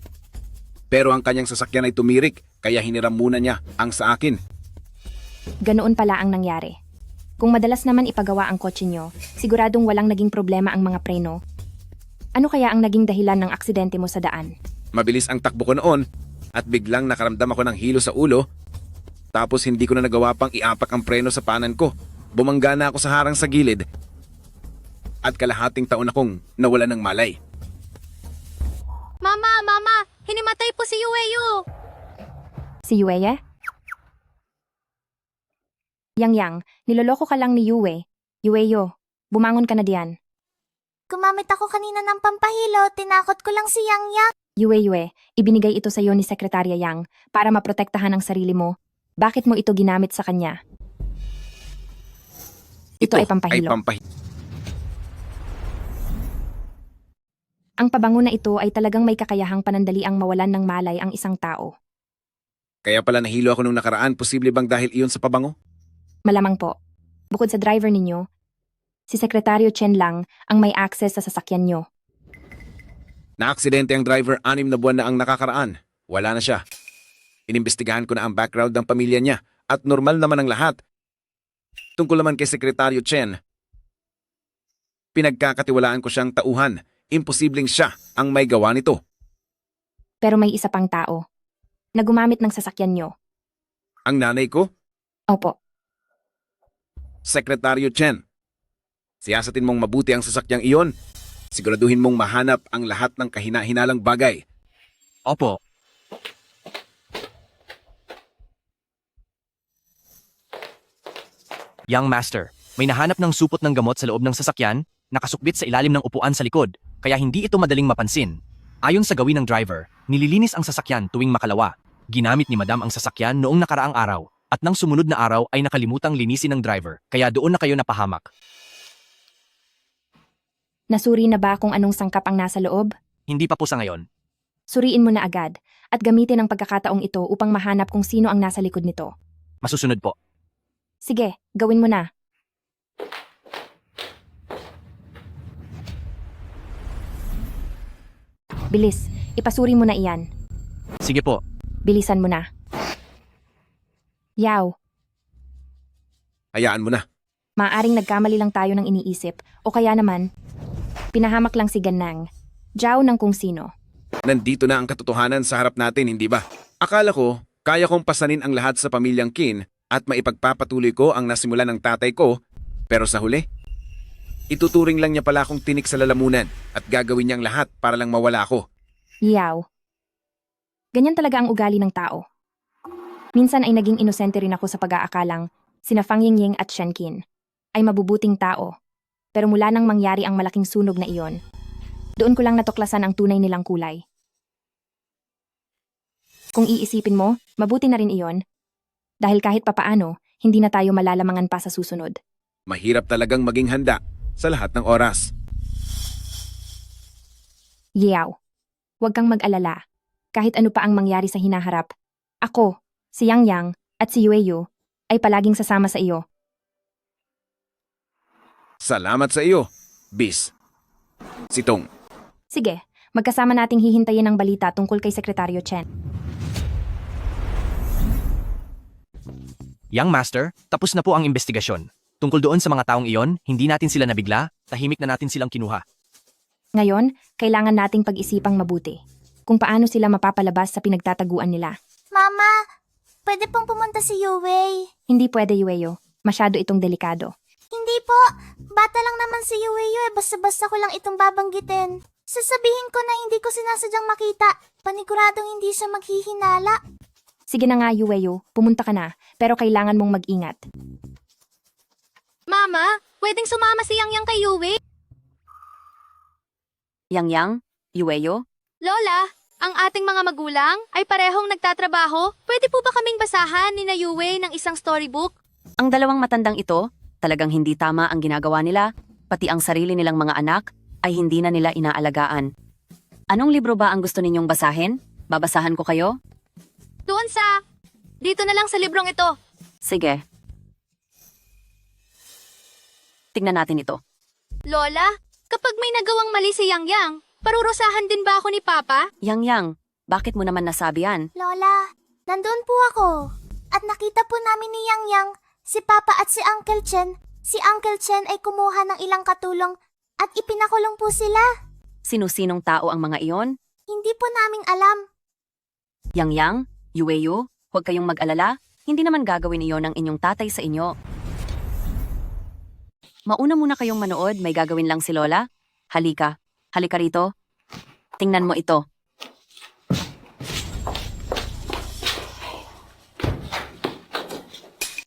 pero ang kanyang sasakyan ay tumirik kaya hiniram muna niya ang sa akin. Ganoon pala ang nangyari. Kung madalas naman ipagawa ang kotse nyo, siguradong walang naging problema ang mga preno. Ano kaya ang naging dahilan ng aksidente mo sa daan? Mabilis ang takbo ko noon at biglang nakaramdam ako ng hilo sa ulo, tapos hindi ko na nagawa pang iapak ang preno sa panan ko. Bumangga na ako sa harang sa gilid at kalahating taon akong nawala ng malay. Mama, hinimatay po si Yueyo. Si Yue? Yang, niloloko ka lang ni Yue. Yueyo, bumangon ka na diyan. Gumamit ako kanina ng pampahilo, tinakot ko lang si Yang. Yue, ibinigay ito sa iyo ni Sekretarya Yang para maprotektahan ang sarili mo. Bakit mo ito ginamit sa kanya? Ito ay pampahilo. Ang pabango na ito ay talagang may kakayahang panandaliang mawalan ng malay ang isang tao. Kaya pala nahilo ako nung nakaraan, posible bang dahil iyon sa pabango? Malamang po. Bukod sa driver ninyo, si Sekretaryo Chen lang ang may access sa sasakyan nyo. Naaksidente ang driver 6 na buwan na ang nakakaraan. Wala na siya. Inimbestigahan ko na ang background ng pamilya niya at normal naman ang lahat. Tungkol naman kay Sekretaryo Chen, pinagkakatiwalaan ko siyang tauhan. Imposibleng siya ang may gawa nito. Pero may isa pang tao na gumamit ng sasakyan nyo. Ang nanay ko, Opo. Sekretaryo Chen. Siyasatin mong mabuti ang sasakyang iyon. Siguraduhin mong mahanap ang lahat ng kahina-hinalang bagay. Opo. Young Master, may nahanap ng supot ng gamot sa loob ng sasakyan, nakasukbit sa ilalim ng upuan sa likod, kaya hindi ito madaling mapansin. Ayon sa gawin ng driver, nililinis ang sasakyan tuwing makalawa. Ginamit ni Madam ang sasakyan noong nakaraang araw, at nang sumunod na araw ay nakalimutang linisin ng driver, kaya doon na kayo napahamak. Nasuri na ba kung anong sangkap ang nasa loob? Hindi pa po sa ngayon. Suriin mo na agad at gamitin ang pagkakataong ito upang mahanap kung sino ang nasa likod nito. Masusunod po. Sige, gawin mo na. Bilis, ipasuri mo na iyan. Sige po. Bilisan mo na. Yaw, Hayaan mo na. maaring nagkamali lang tayo ng iniisip o kaya naman, pinahamak lang si Ganang. Jaw ng kung sino. Nandito na ang katotohanan sa harap natin, hindi ba? Akala ko, kaya kong pasanin ang lahat sa pamilyang Qin at maipagpapatuloy ko ang nasimulan ng tatay ko, pero sa huli, ituturing lang niya pala akong tinik sa lalamunan at gagawin niyang lahat para lang mawala ako. Yaw. Ganyan talaga ang ugali ng tao. Minsan ay naging inosente rin ako sa pag-aakalang sina Fang Yingying at Shen Qin ay mabubuting tao. Pero mula nang mangyari ang malaking sunog na iyon, doon ko lang natuklasan ang tunay nilang kulay. Kung iisipin mo, mabuti na rin iyon. Dahil kahit papaano, hindi na tayo malalamangan pa sa susunod. Mahirap talagang maging handa sa lahat ng oras. Yaw. Huwag kang mag-alala. Kahit ano pa ang mangyari sa hinaharap, ako, si Yang Yang, at si Yueyu ay palaging sasama sa iyo. Salamat sa iyo, Bis. Sitong. Sige, magkasama nating hihintayin ang balita tungkol kay Sekretaryo Chen. Young Master, tapos na po ang investigasyon. Tungkol doon sa mga taong iyon, hindi natin sila nabigla, tahimik na natin silang kinuha. Ngayon, kailangan nating pag-isipang mabuti kung paano sila mapapalabas sa pinagtataguan nila. Mama, pwede pong pumunta si Yuwei. Hindi pwede, Yueyo. Masyado itong delikado. Hindi po. Bata lang naman si Yuwei basta-basta ko lang itong babanggitin. Sasabihin ko na hindi ko sinasadyang makita. Paniguradong hindi siya maghihinala. Sige na nga, Yueyo. Pumunta ka na. Pero kailangan mong mag-ingat. Mama, pwedeng sumama si Yang Yang kay Yuwei? Yang Yang, Yueyo, Lola, ang ating mga magulang ay parehong nagtatrabaho. Pwede po ba kaming basahan ni na Yuwei ng isang storybook? ang dalawang matandang ito, talagang hindi tama ang ginagawa nila, pati ang sarili nilang mga anak ay hindi na nila inaalagaan. Anong libro ba ang gusto ninyong basahin? Babasahan ko kayo? Doon sa... Dito na lang sa librong ito. Sige. Tingnan natin ito. Lola, kapag may nagawang mali si Yang Yang, parurusahan din ba ako ni Papa? Yang Yang, bakit mo naman nasabi yan? Lola, nandun po ako. At nakita po namin ni Yang Yang, si Papa at si Uncle Chen. Si Uncle Chen ay kumuha ng ilang katulong at ipinakulong po sila. Sino-sinong tao ang mga iyon? Hindi po naming alam. Yang Yang, Yueyo, huwag kayong mag-alala, hindi naman gagawin iyon ng inyong tatay sa inyo. Mauna muna kayong manood, may gagawin lang si Lola. Halika, halika rito. Tingnan mo ito.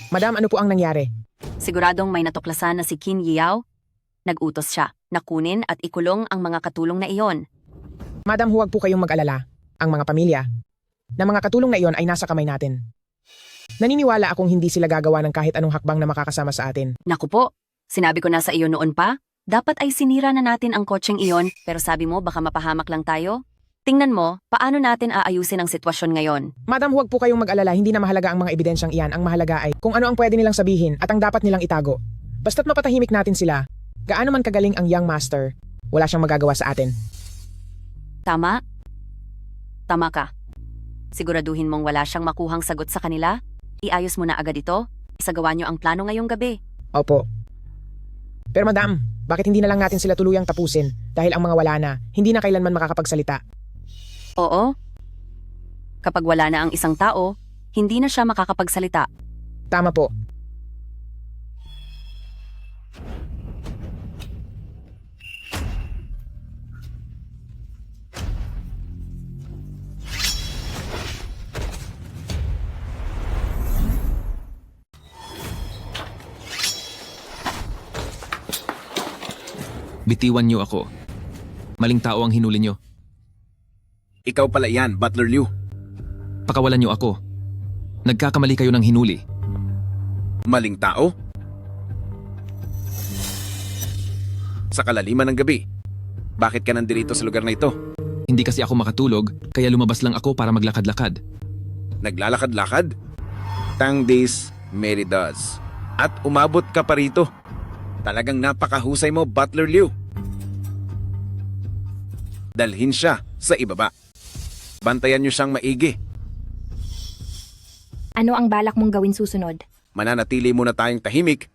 Madam, ano po ang nangyari? Siguradong may natuklasan na si Qin Yao. Nag-utos siya na kunin at ikulong ang mga katulong na iyon. Madam, huwag po kayong mag-alala. Ang mga pamilya na mga katulong na iyon ay nasa kamay natin. Naniniwala akong hindi sila gagawa ng kahit anong hakbang na makakasama sa atin. Naku po, sinabi ko na sa iyo noon pa, dapat ay sinira na natin ang kotseng iyon, pero sabi mo baka mapahamak lang tayo? Tingnan mo, paano natin aayusin ang sitwasyon ngayon? Madam, huwag po kayong mag-alala, hindi na mahalaga ang mga ebidensyang iyan. Ang mahalaga ay kung ano ang pwede nilang sabihin at ang dapat nilang itago. Basta't mapatahimik natin sila, gaano man kagaling ang young master, wala siyang magagawa sa atin. Tama? Tama ka. Siguraduhin mong wala siyang makuhang sagot sa kanila? Iayos mo na agad ito? Isagawa niyo ang plano ngayong gabi. Opo. Pero madam, bakit hindi na lang natin sila tuluyang tapusin? Dahil ang mga wala na, hindi na kailanman makakapagsalita. Oo. Kapag wala na ang isang tao, hindi na siya makakapagsalita. Tama po. Bitiwan niyo ako. Maling tao ang hinuli niyo. Ikaw pala yan, Butler Liu. Pakawalan niyo ako. Nagkakamali kayo ng hinuli. Maling tao? Sa kalaliman ng gabi, bakit ka nandirito sa lugar na ito? Hindi kasi ako makatulog, kaya lumabas lang ako para maglakad-lakad. Naglalakad-lakad? Tang days, Mary does. At umabot ka pa rito. Talagang napakahusay mo, Butler Liu. Dalhin siya sa ibaba. Bantayan niyo siyang maigi. Ano ang balak mong gawin susunod? Mananatili muna tayong tahimik.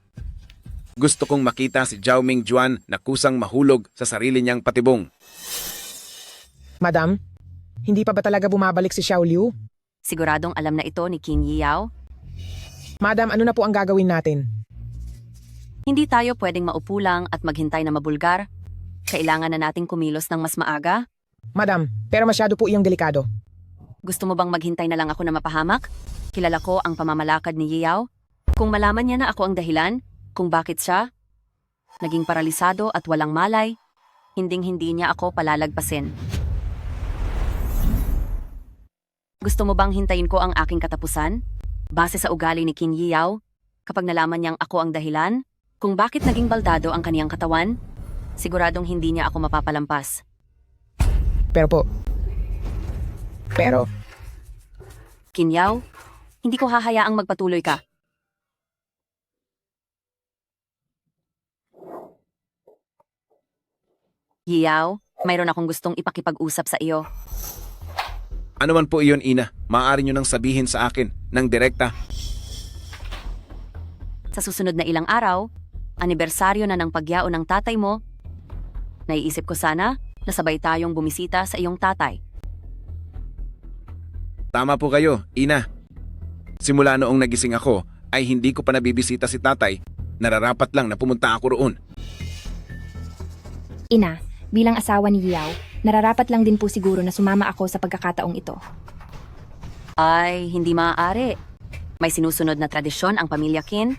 Gusto kong makita si Zhao Mingjuan na kusang mahulog sa sarili niyang patibong. Madam, hindi pa ba talaga bumabalik si Xiao Liu? Siguradong alam na ito ni Qin Yao. Madam, ano na po ang gagawin natin? Hindi tayo pwedeng maupo lang at maghintay na mabulgar. Kailangan na nating kumilos ng mas maaga. Madam, pero masyado po iyong delikado. Gusto mo bang maghintay na lang ako na mapahamak? Kilala ko ang pamamalakad ni Yao. Kung malaman niya na ako ang dahilan, kung bakit siya naging paralisado at walang malay, hinding-hindi niya ako palalagpasin. Gusto mo bang hintayin ko ang aking katapusan? Base sa ugali ni Qin Yao, kapag nalaman niyang ako ang dahilan, kung bakit naging baldado ang kaniyang katawan, siguradong hindi niya ako mapapalampas. Pero, Qin Yao, hindi ko hahayaang magpatuloy ka. Yao, mayroon akong gustong ipakipag-usap sa iyo. Ano man po iyon, Ina, maaari niyo nang sabihin sa akin ng direkta. Sa susunod na ilang araw, anibersaryo na ng pagyao ng tatay mo, naiisip ko sana na sabay tayong bumisita sa iyong tatay. Tama po kayo, Ina. Simula noong nagising ako, ay hindi ko pa nabibisita si tatay. Nararapat lang na pumunta ako roon. Ina, bilang asawa ni Yao, nararapat lang din po siguro na sumama ako sa pagkakataong ito. Ay, hindi maaari. May sinusunod na tradisyon ang pamilya Qin.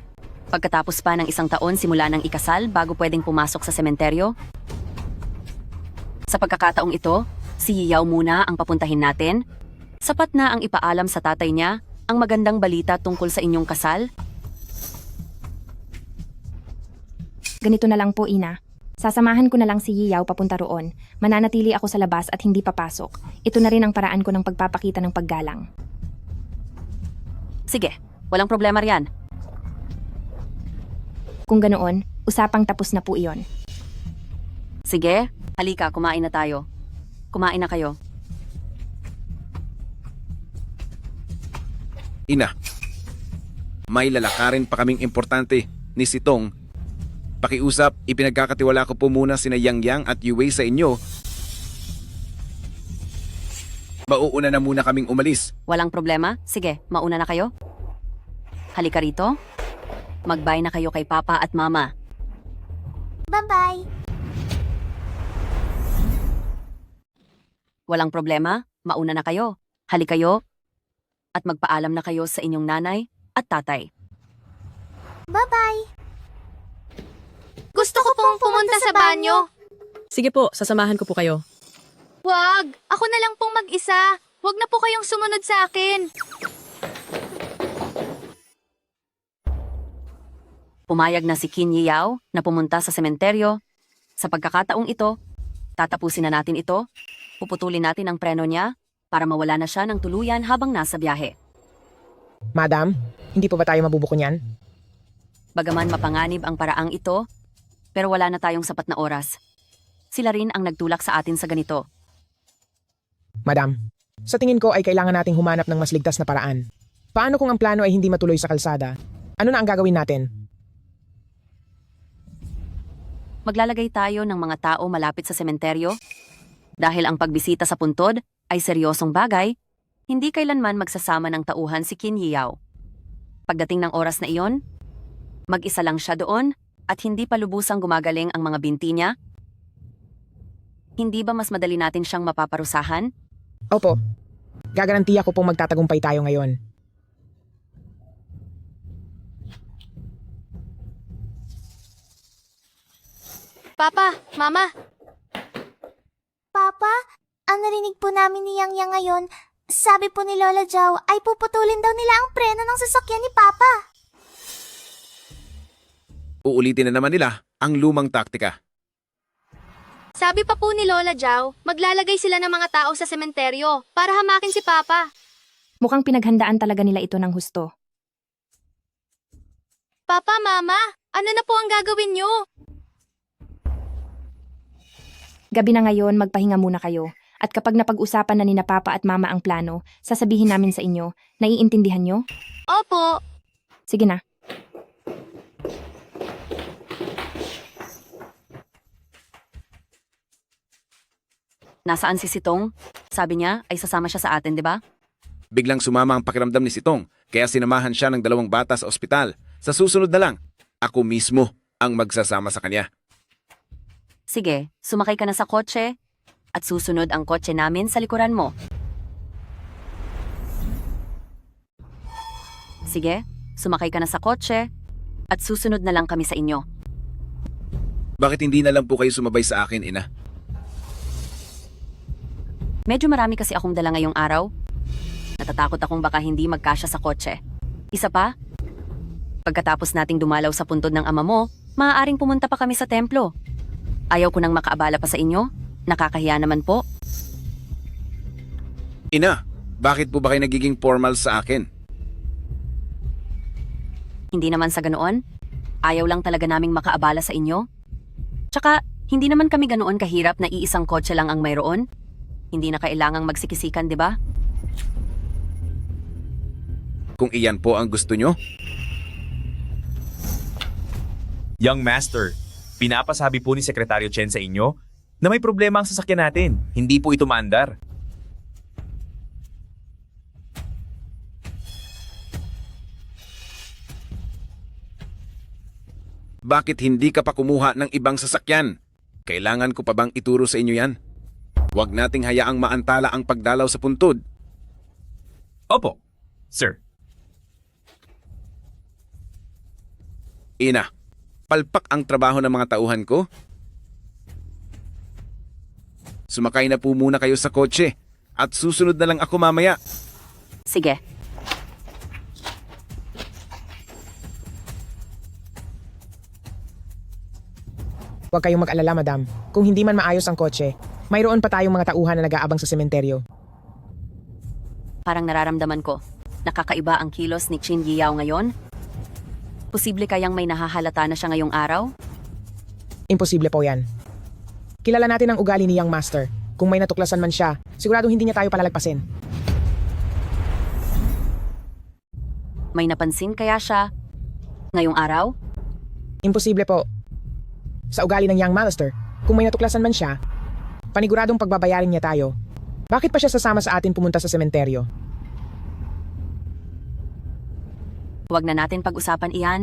Pagkatapos pa ng isang taon simula ng ikasal bago pwedeng pumasok sa sementeryo. Sa pagkakataong ito, si Yao muna ang papuntahin natin. Sapat na ang ipaalam sa tatay niya ang magandang balita tungkol sa inyong kasal. Ganito na lang po, Ina. Sasamahan ko na lang si Yao papunta roon. Mananatili ako sa labas at hindi papasok. Ito na rin ang paraan ko ng pagpapakita ng paggalang. Sige, walang problema riyan. Kung ganoon, usapang tapos na po iyon. Sige, halika, kumain na tayo. Kumain na kayo. Ina, may lalakarin pa kaming importante ni Sitong. Pakiusap, ipinagkakatiwala ko po muna sina Yang Yang at Yue sa inyo. Mauuna na muna kaming umalis. Walang problema. Sige, mauna na kayo. Halika rito. Mag-bye na kayo kay Papa at Mama. Bye-bye. Walang problema. Mauna na kayo. Halika kayo. At magpaalam na kayo sa inyong nanay at tatay. Bye-bye. Gusto ko pong pumunta sa banyo. Sige po, sasamahan ko po kayo. Wag! Ako na lang pong mag-isa. Wag na po kayong sumunod sa akin. Pumayag na si Qin Yao na pumunta sa sementeryo. Sa pagkakataong ito, tatapusin na natin ito Puputulin natin ang preno niya para mawala na siya ng tuluyan habang nasa biyahe. Madam, hindi po ba tayo mabubuko niyan? Bagaman mapanganib ang paraang ito, pero wala na tayong sapat na oras. Sila rin ang nagtulak sa atin sa ganito. Madam, sa tingin ko ay kailangan nating humanap ng mas ligtas na paraan. Paano kung ang plano ay hindi matuloy sa kalsada? Ano na ang gagawin natin? Maglalagay tayo ng mga tao malapit sa sementeryo. Dahil ang pagbisita sa puntod ay seryosong bagay, hindi kailanman magsasama ng tauhan si Qin Yiyao. Pagdating ng oras na iyon, mag-isa lang siya doon at hindi pa lubusang gumagaling ang mga binti niya. Hindi ba mas madali natin siyang mapaparusahan? Opo. Gagarantiya ko pong magtatagumpay tayo ngayon. Papa, Mama, Papa, ang narinig po namin ni Yang Yang ngayon, sabi po ni Lola Jow ay puputulin daw nila ang preno ng sasakyan ni Papa. Uulitin na naman nila ang lumang taktika. sabi pa po ni Lola Jow, maglalagay sila ng mga tao sa sementeryo para hamakin si Papa. Mukhang pinaghandaan talaga nila ito ng husto. Papa, Mama, ano na po ang gagawin niyo? Gabi na ngayon, magpahinga muna kayo. At kapag napag-usapan na ni na Papa at Mama ang plano, sasabihin namin sa inyo, naiintindihan nyo? Opo. Sige na. Nasaan si Sitong? Sabi niya ay sasama siya sa atin, di ba? Biglang sumama ang pakiramdam ni Sitong, kaya sinamahan siya ng 2 bata sa ospital. Sa susunod na lang, ako mismo ang magsasama sa kanya. Sige, sumakay ka na sa kotse at susunod ang kotse namin sa likuran mo. Sige, sumakay ka na sa kotse at susunod na lang kami sa inyo. Bakit hindi na lang po kayo sumabay sa akin, Ina? Medyo marami kasi akong dala ngayong araw. Natatakot akong baka hindi magkasya sa kotse. Isa pa, pagkatapos nating dumalaw sa puntod ng ama mo, maaaring pumunta pa kami sa templo. Ayaw ko nang makaabala pa sa inyo. Nakakahiya naman po. Ina, bakit po ba kayo nagiging formal sa akin? Hindi naman sa ganoon. Ayaw lang talaga naming makaabala sa inyo. Tsaka, hindi naman kami ganoon kahirap na iisang kotse lang ang mayroon. Hindi na kailangang magsikisikan, di ba? Kung iyan po ang gusto nyo? Young Master, pinapasabi po ni Sekretaryo Chen sa inyo na may problema ang sasakyan natin. Hindi po ito maandar. Bakit hindi ka pa kumuha ng ibang sasakyan? Kailangan ko pa bang ituro sa inyo yan? Huwag nating hayaang maantala ang pagdalaw sa puntod. Opo, sir. Ina, palpak ang trabaho ng mga tauhan ko. Sumakay na po muna kayo sa kotse at susunod na lang ako mamaya. Sige. Huwag kayong mag-alala, madam. Kung hindi man maayos ang kotse, mayroon pa tayong mga tauhan na nag-aabang sa sementeryo. Parang nararamdaman ko. Nakakaiba ang kilos ni Qin Yiyao ngayon. Posible kayang may nahahalata na siya ngayong araw? Imposible po yan. Kilala natin ang ugali ni Young Master. Kung may natuklasan man siya, siguradong hindi niya tayo palalagpasin. May napansin kaya siya ngayong araw? Imposible po. Sa ugali ng Young Master, kung may natuklasan man siya, paniguradong pagbabayarin niya tayo. Bakit pa siya sasama sa atin pumunta sa sementeryo? Huwag na natin pag-usapan iyan.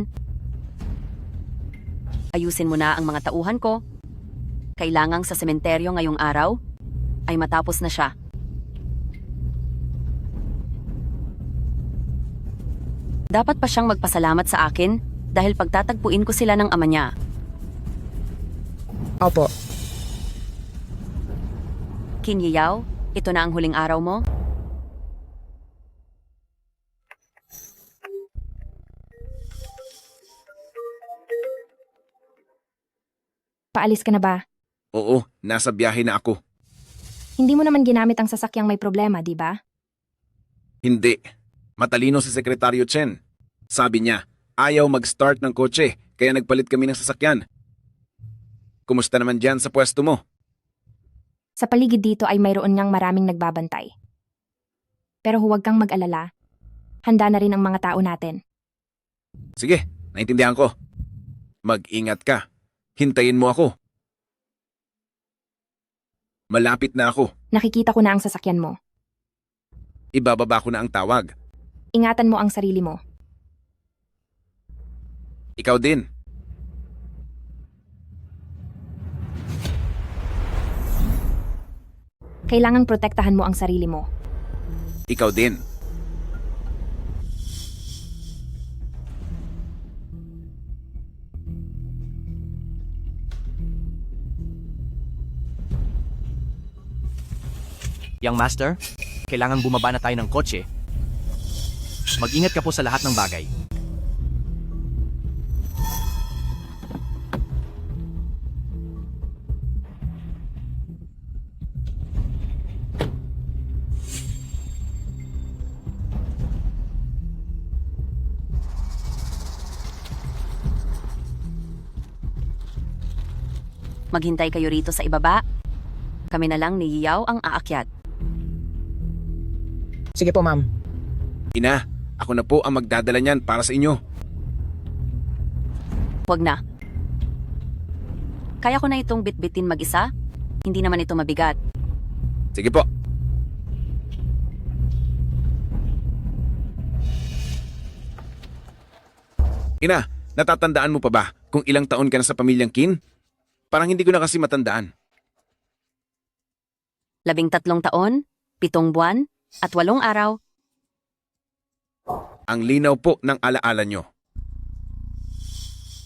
Ayusin mo na ang mga tauhan ko. Kailangang sa sementeryo ngayong araw ay matapos na siya. Dapat pa siyang magpasalamat sa akin dahil pagtatagpuin ko sila ng ama niya. Opo. Qin Yiyao, ito na ang huling araw mo? Paalis ka na ba? Oo, nasa biyahe na ako. Hindi mo naman ginamit ang sasakyang may problema, di ba? Hindi. Matalino si Sekretaryo Chen. Sabi niya, ayaw mag-start ng kotse, kaya nagpalit kami ng sasakyan. Kumusta naman dyan sa pwesto mo? Sa paligid dito ay mayroon ngang maraming nagbabantay. Pero huwag kang mag-alala. Handa na rin ang mga tao natin. Sige, naintindihan ko. Mag-ingat ka. Hintayin mo ako. Malapit na ako. Nakikita ko na ang sasakyan mo. Ibababa ko na ang tawag. Ingatan mo ang sarili mo. Ikaw din. Kailangang protektahan mo ang sarili mo. Ikaw din. Young Master, kailangan bumaba na tayo ng kotse. Mag-ingat ka po sa lahat ng bagay. Maghintay kayo rito sa ibaba. Kami na lang ni Yaw ang aakyat. Sige po, ma'am. Ina, ako na po ang magdadala niyan para sa inyo. Huwag na. Kaya ko na itong bitbitin mag-isa. Hindi naman ito mabigat. Sige po. Ina, natatandaan mo pa ba kung ilang taon ka na sa pamilyang Qin? Parang hindi ko na kasi matandaan. 13 taon, 7 buwan, at 8 araw. Ang linaw po ng alaala nyo.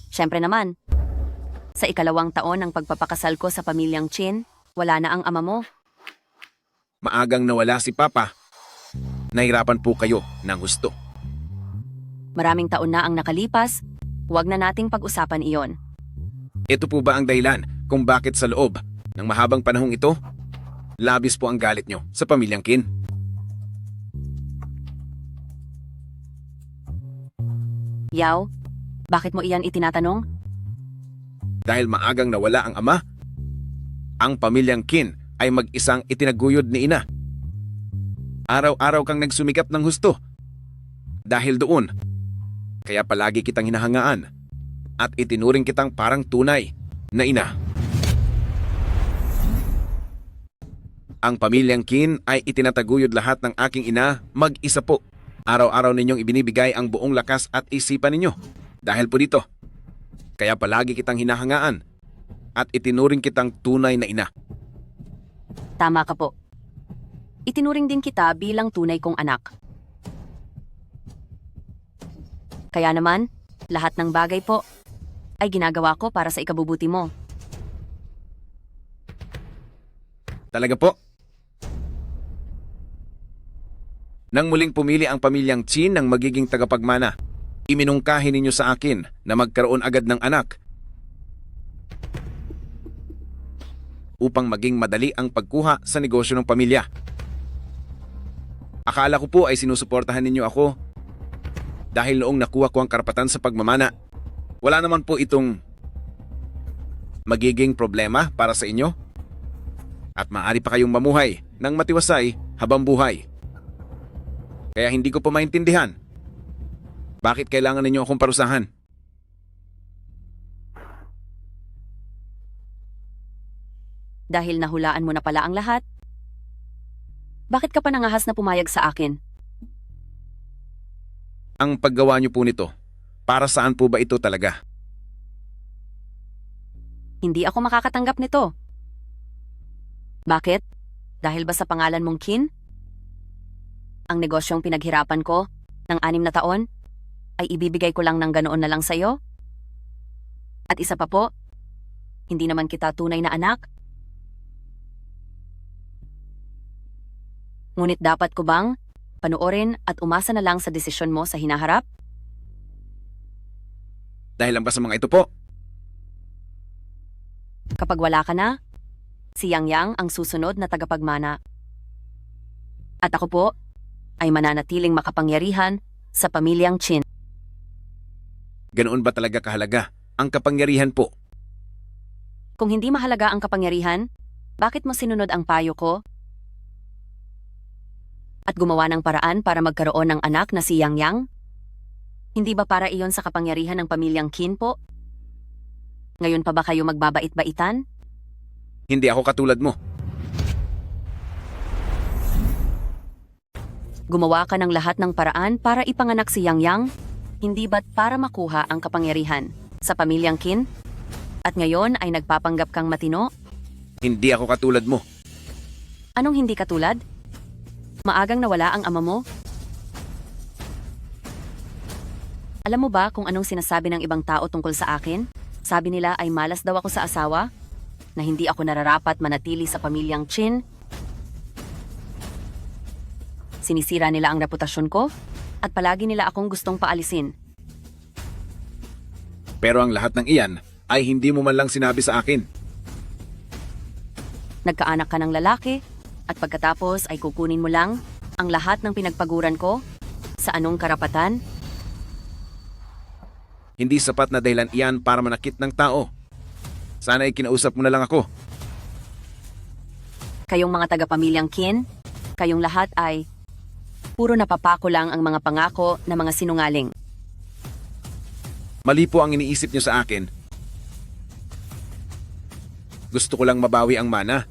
Siyempre naman. Sa 2 taon ng pagpapakasal ko sa pamilyang Chin, wala na ang ama mo. Maagang nawala si Papa. Nahirapan po kayo ng gusto. Maraming taon na ang nakalipas, huwag na nating pag-usapan iyon. Ito po ba ang dahilan kung bakit sa loob ng mahabang panahong ito, labis po ang galit nyo sa pamilyang Qin? Yaw, bakit mo iyan itinatanong? Dahil maagang nawala ang ama, ang pamilyang Qin ay mag-isang itinaguyod ni Ina. Araw-araw kang nagsumikap ng husto. Dahil doon, kaya palagi kitang hinahangaan at itinuring kitang parang tunay na ina. Ang pamilyang Qin ay itinataguyod lahat ng aking ina mag-isa po. Araw-araw ninyong ibinibigay ang buong lakas at isipan ninyo. Dahil po dito, kaya palagi kitang hinahangaan at itinuring kitang tunay na ina. Tama ka po. Itinuring din kita bilang tunay kong anak. Kaya naman, lahat ng bagay po ay ginagawa ko para sa ikabubuti mo. Talaga po? Nang muling pumili ang pamilyang Qin ng magiging tagapagmana, iminungkahi ninyo sa akin na magkaroon agad ng anak upang maging madali ang pagkuha sa negosyo ng pamilya. Akala ko po ay sinusuportahan ninyo ako dahil noong nakuha ko ang karapatan sa pagmamana, wala naman po itong magiging problema para sa inyo at maaari pa kayong mamuhay ng matiwasay habang buhay. Kaya hindi ko pa maintindihan bakit kailangan ninyo akong parusahan. Dahil nahulaan mo na pala ang lahat, bakit ka pa nangahas na pumayag sa akin? Ang paggawa niyo po nito, para saan po ba ito talaga? Hindi ako makakatanggap nito. Bakit? Dahil ba sa pangalan mong Qin? Ang negosyong pinaghirapan ko ng 6 na taon ay ibibigay ko lang ng ganoon na lang sa'yo? At isa pa po, hindi naman kita tunay na anak? Ngunit dapat ko bang panoorin at umasa na lang sa desisyon mo sa hinaharap? Dahil lang ba sa mga ito po? Kapag wala ka na, Si Yang Yang ang susunod na tagapagmana. At ako po ay mananatiling makapangyarihan sa pamilyang Chin. Ganoon ba talaga kahalaga ang kapangyarihan po? Kung hindi mahalaga ang kapangyarihan, bakit mo sinunod ang payo ko? At gumawa ng paraan para magkaroon ng anak na si Yang Yang? Hindi ba para iyon sa kapangyarihan ng pamilyang Qin po? Ngayon pa ba kayo magbabait-baitan? Hindi ako katulad mo. Gumawa ka ng lahat ng paraan para ipanganak si Yang Yang? Hindi ba't para makuha ang kapangyarihan sa pamilyang Qin? At ngayon ay nagpapanggap kang matino? Hindi ako katulad mo. Anong hindi katulad? Maagang nawala ang ama mo? Alam mo ba kung anong sinasabi ng ibang tao tungkol sa akin? Sabi nila ay malas daw ako sa asawa, na hindi ako nararapat manatili sa pamilyang Chin. Sinisira nila ang reputasyon ko, at palagi nila akong gustong paalisin. Pero ang lahat ng iyan ay hindi mo man lang sinabi sa akin. Nagkaanak ka ng lalaki, at pagkatapos ay kukunin mo lang ang lahat ng pinagpaguran ko? Sa anong karapatan? Hindi sapat na dahilan iyan para manakit ng tao. Sana ay kinausap mo na lang ako. Kayong mga taga-pamilyang Qin, kayong lahat ay puro napapako lang ang mga pangako na mga sinungaling. Mali po ang iniisip niyo sa akin. Gusto ko lang mabawi ang mana.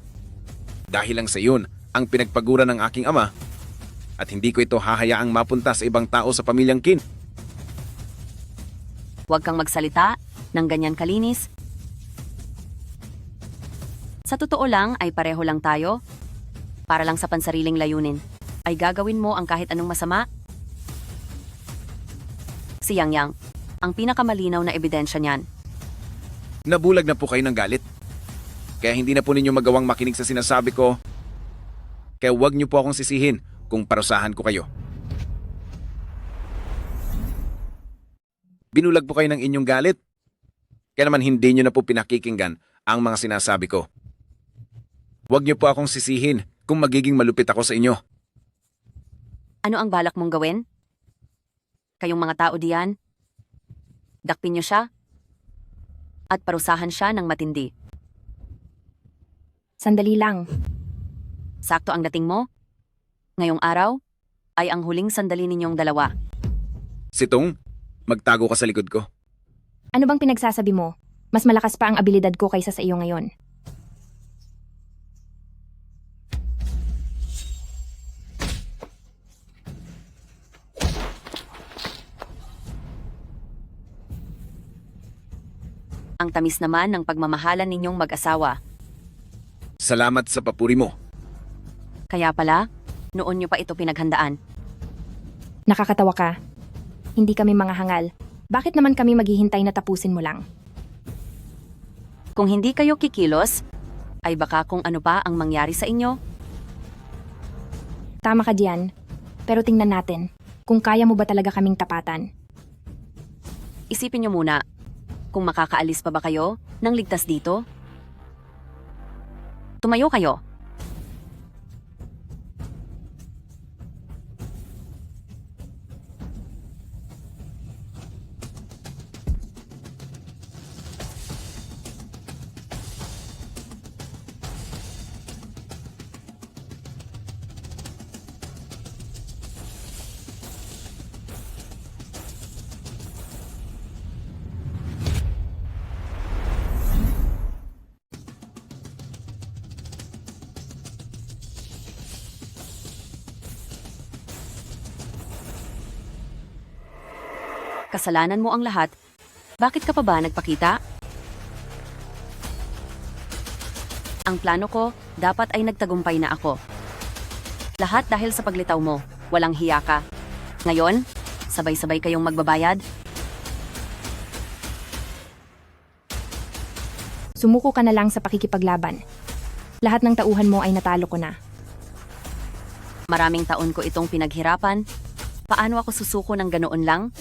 Dahil lang sa iyon ang pinagpaguran ng aking ama at hindi ko ito hahayaang mapunta sa ibang tao sa pamilyang Qin. Huwag kang magsalita ng ganyan kalinis. Sa totoo lang ay pareho lang tayo. Para lang sa pansariling layunin, ay gagawin mo ang kahit anong masama. Si Yang Yang, ang pinakamalinaw na ebidensya niyan. Nabulag na po kayo ng galit. Kaya hindi na po ninyo magawang makinig sa sinasabi ko. Kaya huwag niyo po akong sisihin kung parusahan ko kayo. Binulag po kayo ng inyong galit. Kaya naman hindi niyo na po pinakikinggan ang mga sinasabi ko. Huwag niyo po akong sisihin kung magiging malupit ako sa inyo. Ano ang balak mong gawin? Kayong mga tao diyan, dakpin niyo siya at parusahan siya ng matindi. Sandali lang. Sakto ang dating mo? Ngayong araw ay ang huling sandali ninyong dalawa. Sitong, magtago ka sa likod ko. Ano bang pinagsasabi mo? Mas malakas pa ang abilidad ko kaysa sa iyo ngayon. Ang tamis naman ng pagmamahalan ninyong mag-asawa. Salamat sa papuri mo. Kaya pala, noon nyo pa ito pinaghandaan. Nakakatawa ka. Hindi kami mga hangal. Bakit naman kami maghihintay na tapusin mo lang? Kung hindi kayo kikilos, ay baka kung ano pa ang mangyari sa inyo. Tama ka diyan. Pero tingnan natin kung kaya mo ba talaga kaming tapatan. Isipin nyo muna, kung makakaalis pa ba kayo nang ligtas dito? Tumayo kayo. Kasalanan mo ang lahat. Bakit ka pa ba nagpakita? Ang plano ko, dapat ay nagtagumpay na ako. Lahat dahil sa paglitaw mo, walang hiya ka. Ngayon, sabay-sabay kayong magbabayad. Sumuko ka na lang sa pakikipaglaban. Lahat ng tauhan mo ay natalo ko na. Maraming taon ko itong pinaghirapan. Paano ako susuko ng ganoon lang?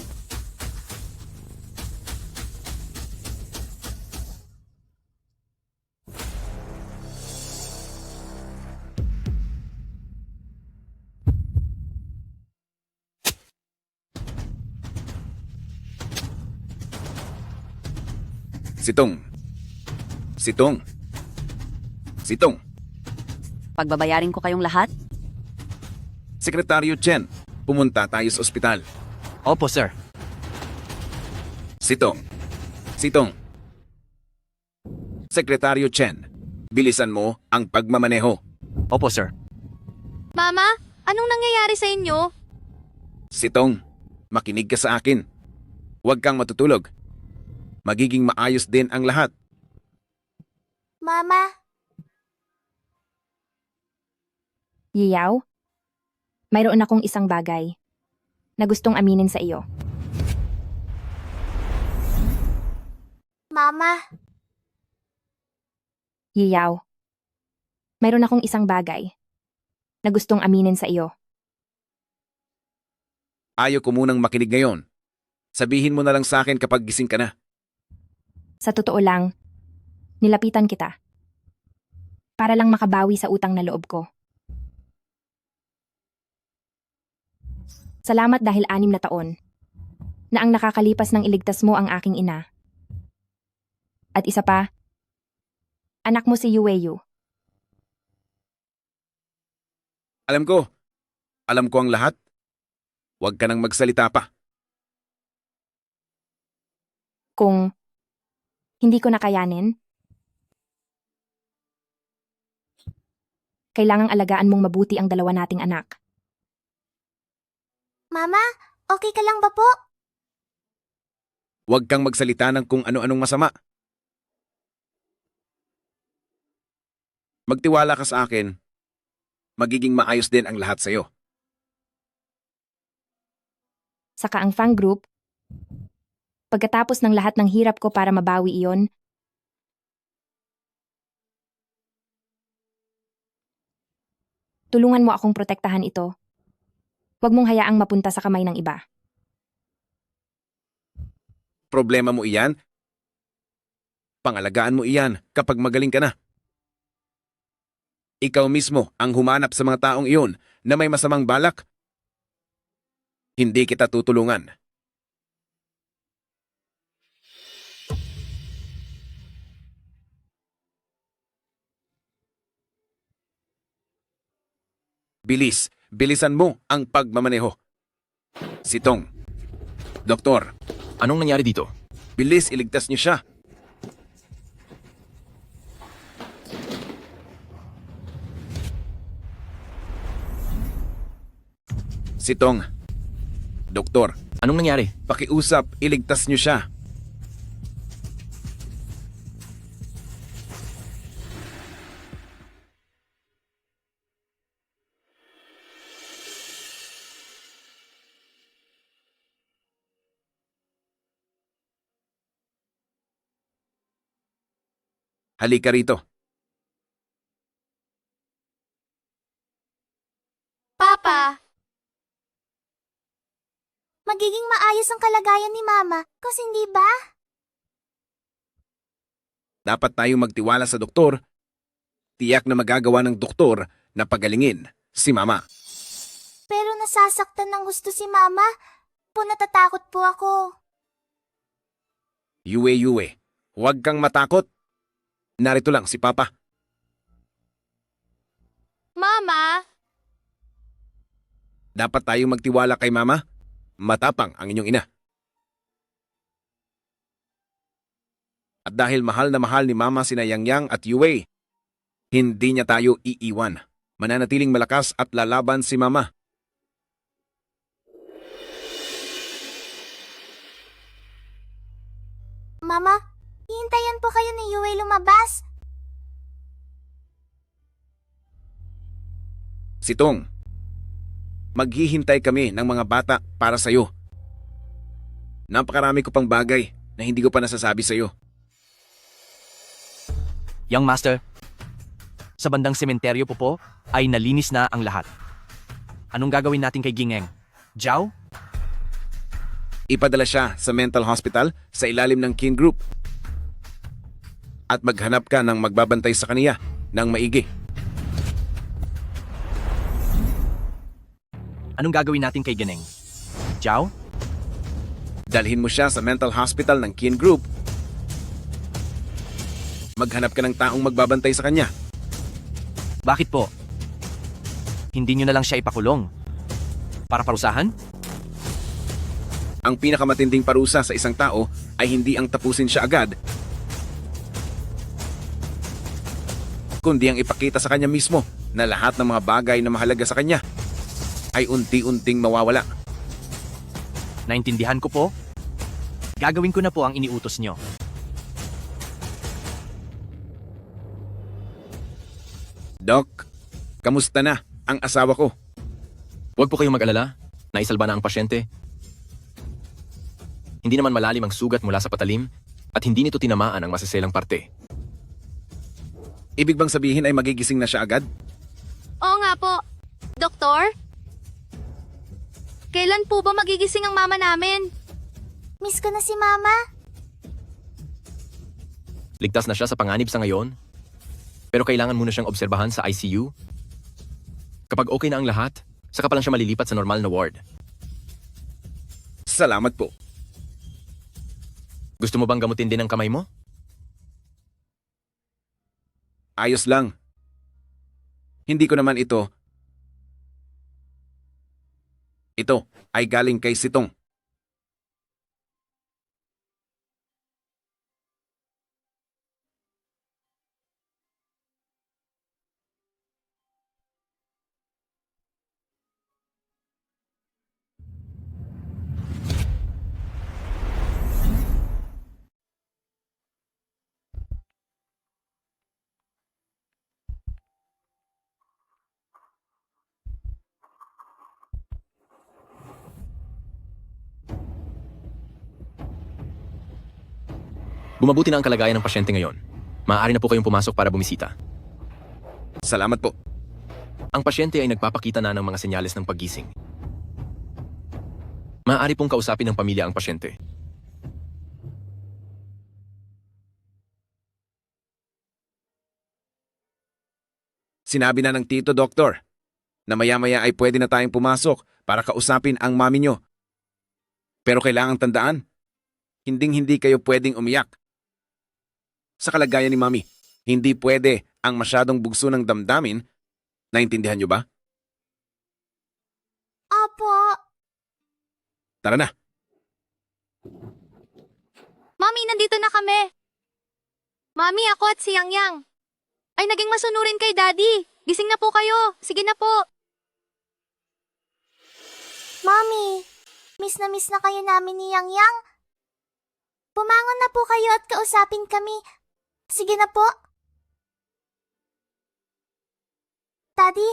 Sitong. Sitong. Sitong. Pagbabayarin ko kayong lahat? Sekretaryo Chen, pumunta tayo sa ospital. Opo, sir. Sitong. Sitong. Sekretaryo Chen, bilisan mo ang pagmamaneho. Opo, sir. Mama, anong nangyayari sa inyo? Sitong, makinig ka sa akin. Huwag kang matutulog. Magiging maayos din ang lahat. Mama, Yiyaw, mayroon akong isang bagay na gustong aminin sa iyo. Mama, Yiyaw, mayroon akong isang bagay na gustong aminin sa iyo. Ayaw ko munang makinig ngayon. Sabihin mo na lang sa akin kapag gising ka na. Sa totoo lang, nilapitan kita para lang makabawi sa utang na loob ko. Salamat dahil 6 na taon na ang nakakalipas ng iligtas mo ang aking ina. At isa pa, anak mo si Yueyu. Alam ko. Alam ko ang lahat. Huwag ka nang magsalita pa. Kung hindi ko nakayanin, kailangang alagaan mong mabuti ang dalawa nating anak. Mama, okay ka lang ba po? Huwag kang magsalita ng kung ano-anong masama. Magtiwala ka sa akin. Magiging maayos din ang lahat sa'yo. Saka ang Fang Group, pagkatapos ng lahat ng hirap ko para mabawi iyon, tulungan mo akong protektahan ito. Huwag mong hayaang mapunta sa kamay ng iba. Problema mo iyan? Pangalagaan mo iyan kapag magaling ka na. Ikaw mismo ang humanap sa mga taong iyon na may masamang balak. Hindi kita tutulungan. Bilisan mo ang pagmamaneho. Sitong. Doktor. Anong nangyari dito? Bilis, iligtas niyo siya. Sitong. Doktor. Anong nangyari? Pakiusap, iligtas niyo siya. Halika rito. Papa! Magiging maayos ang kalagayan ni Mama, kasi hindi ba? Dapat tayong magtiwala sa doktor. Tiyak na magagawa ng doktor na pagalingin si Mama. Pero nasasaktan ng gusto si Mama. Natatakot po ako. Yue, huwag kang matakot. Narito lang si Papa. Mama! Dapat tayong magtiwala kay Mama. Matapang ang inyong ina. At dahil mahal na mahal ni Mama sina Yang at Yue, hindi niya tayo iiwan. Mananatiling malakas at lalaban si Mama. Mama, hihintayan po kayo ni Yue lumabas. Sitong, maghihintay kami ng mga bata para sa'yo. Napakarami ko pang bagay na hindi ko pa nasasabi sa'yo. Young Master, sa bandang sementeryo po ay nalinis na ang lahat. Anong gagawin natin kay Gingeng? Jiao? Ipadala siya sa mental hospital sa ilalim ng Kin Group. At maghanap ka ng magbabantay sa kaniya ng maigi. Anong gagawin natin kay Gineng? Jiao? Dalhin mo siya sa mental hospital ng Kin Group maghanap ka ng taong magbabantay sa kanya. Bakit po? Hindi nyo na lang siya ipakulong. Para parusahan? Ang pinakamatinding parusa sa isang tao ay hindi ang tapusin siya agad, kundi ang ipakita sa kanya mismo na lahat ng mga bagay na mahalaga sa kanya ay unti-unting mawawala. Naintindihan ko po. Gagawin ko na po ang iniutos nyo. Doc, kamusta na ang asawa ko? Huwag po kayong mag-alala. Naisalba na ang pasyente. Hindi naman malalim ang sugat mula sa patalim at hindi nito tinamaan ang masiselang parte. Ibig bang sabihin ay magigising na siya agad? Oo nga po. Doktor? Kailan po ba magigising ang mama namin? Miss ko na si Mama. Ligtas na siya sa panganib sa ngayon, pero kailangan muna siyang obserbahan sa ICU. Kapag okay na ang lahat, saka pa lang siya malilipat sa normal na ward. Salamat po. Gusto mo bang gamutin din ang kamay mo? Ayos lang. Hindi ko naman ito. Ito ay galing kay Sitong. Bumabuti na ang kalagayan ng pasyente ngayon. Maaari na po kayong pumasok para bumisita. Salamat po. Ang pasyente ay nagpapakita na ng mga senyales ng paggising. Maaari pong kausapin ng pamilya ang pasyente. Sinabi na ng tito, doktor, na maya-maya ay pwede na tayong pumasok para kausapin ang mami nyo. Pero kailangang tandaan, hinding-hindi kayo pwedeng umiyak. Sa kalagayan ni mami, hindi pwede ang masyadong bugso ng damdamin. Naintindihan nyo ba? Opo. Tara na. Mami, nandito na kami. Mami, ako at si Yang Yang. Ay, naging masunurin kay Daddy. Gising na po kayo. Sige na po. Mami, miss na kayo namin ni Yang Yang. Pumangon na po kayo at kausapin kami. Sige na po. Daddy,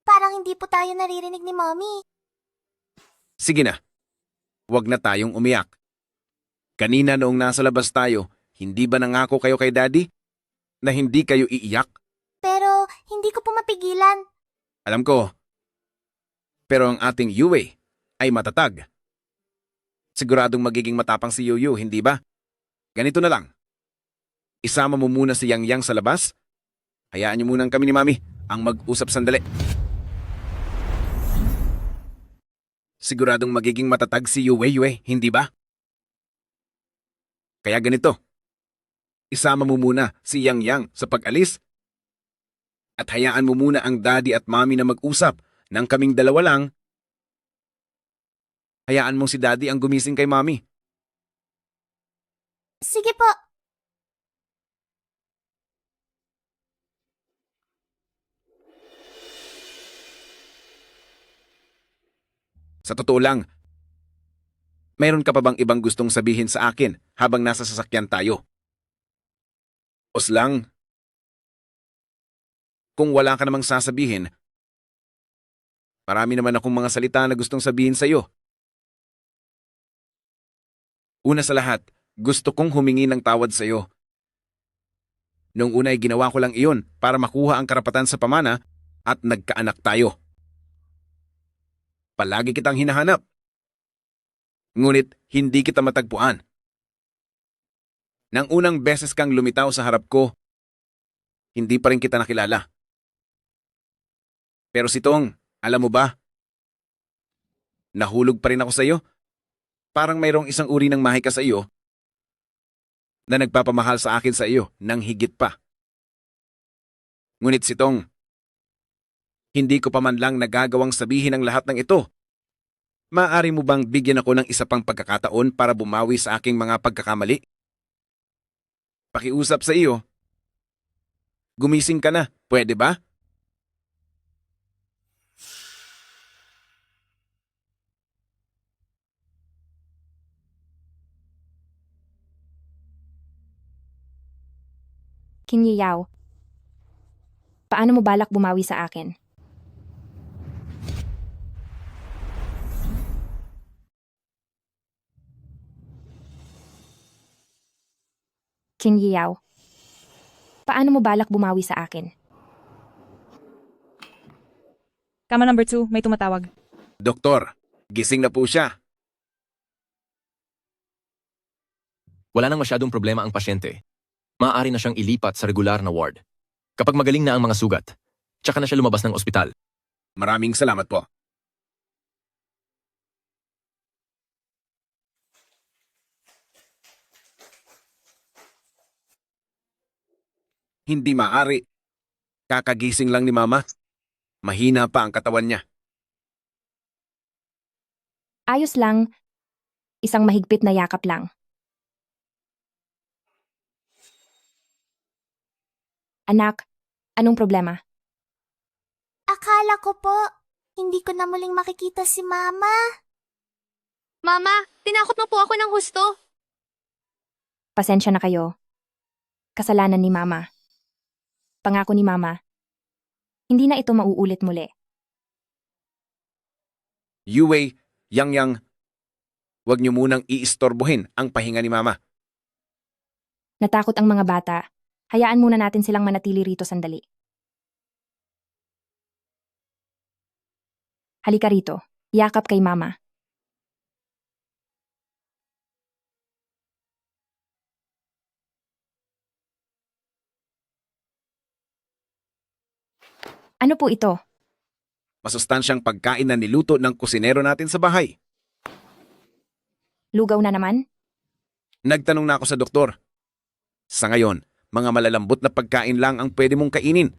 parang hindi po tayo naririnig ni Mommy. Sige na. Huwag na tayong umiyak. Kanina noong nasa labas tayo, hindi ba nangako kayo kay Daddy na hindi kayo iiyak? Pero hindi ko po mapigilan. Alam ko. Pero ang ating Yue ay matatag. Siguradong magiging matapang si Yuyu, hindi ba? Ganito na lang. Isama mo muna si Yang Yang sa labas. Hayaan niyo munang kami ni Mami ang mag-usap sandali. Siguradong magiging matatag si Yue, hindi ba? Kaya ganito. Isama mo muna si Yang Yang sa pag-alis. At hayaan mo muna ang Daddy at Mami na mag-usap nang kaming dalawa lang. Hayaan mong si Daddy ang gumising kay Mami. Sige po. Sa totoo lang, mayroon ka pa bang ibang gustong sabihin sa akin habang nasa sasakyan tayo? Oslang, kung wala ka namang sasabihin, marami naman akong mga salita na gustong sabihin sa iyo. Una sa lahat, gusto kong humingi ng tawad sa iyo. Noong una ay ginawa ko lang iyon para makuha ang karapatan sa pamana at nagkaanak tayo. Palagi kitang hinahanap. Ngunit hindi kita matagpuan. Nang unang beses kang lumitaw sa harap ko, hindi pa rin kita nakilala. Pero si Tong, alam mo ba? Nahulog pa rin ako sa iyo. Parang mayroong isang uri ng mahika sa iyo. na nagpapamahal sa akin sa iyo ng higit pa. Ngunit Sitong, hindi ko pa man lang nagagawang sabihin ang lahat ng ito. Maaari mo bang bigyan ako ng isa pang pagkakataon para bumawi sa aking mga pagkakamali? Pakiusap sa iyo. Gumising ka na, pwede ba? Qin Yao, paano mo balak bumawi sa akin? Qin Yao, paano mo balak bumawi sa akin? Kama number 2, may tumatawag. Doktor, gising na po siya. Wala nang masyadong problema ang pasyente. Maaari na siyang ilipat sa regular na ward. Kapag magaling na ang mga sugat, tsaka na siya lumabas ng ospital. Maraming salamat po. Hindi maaari. Kakagising lang ni Mama. Mahina pa ang katawan niya. Ayos lang, isang mahigpit na yakap lang. Anak, anong problema? Akala ko po, hindi ko na muling makikita si Mama. Mama, tinakot mo po ako ng husto. Pasensya na kayo. Kasalanan ni Mama. Pangako ni Mama, hindi na ito mauulit muli. Yue, Yang, huwag niyo munang iistorbohin ang pahinga ni Mama. Natakot ang mga bata. Hayaan muna natin silang manatili rito sandali. Halika rito. Yakap kay Mama. Ano po ito? Masustansyang pagkain na niluto ng kusinero natin sa bahay. Lugaw na naman? Nagtanong na ako sa doktor. Sa ngayon, mga malalambot na pagkain lang ang pwede mong kainin.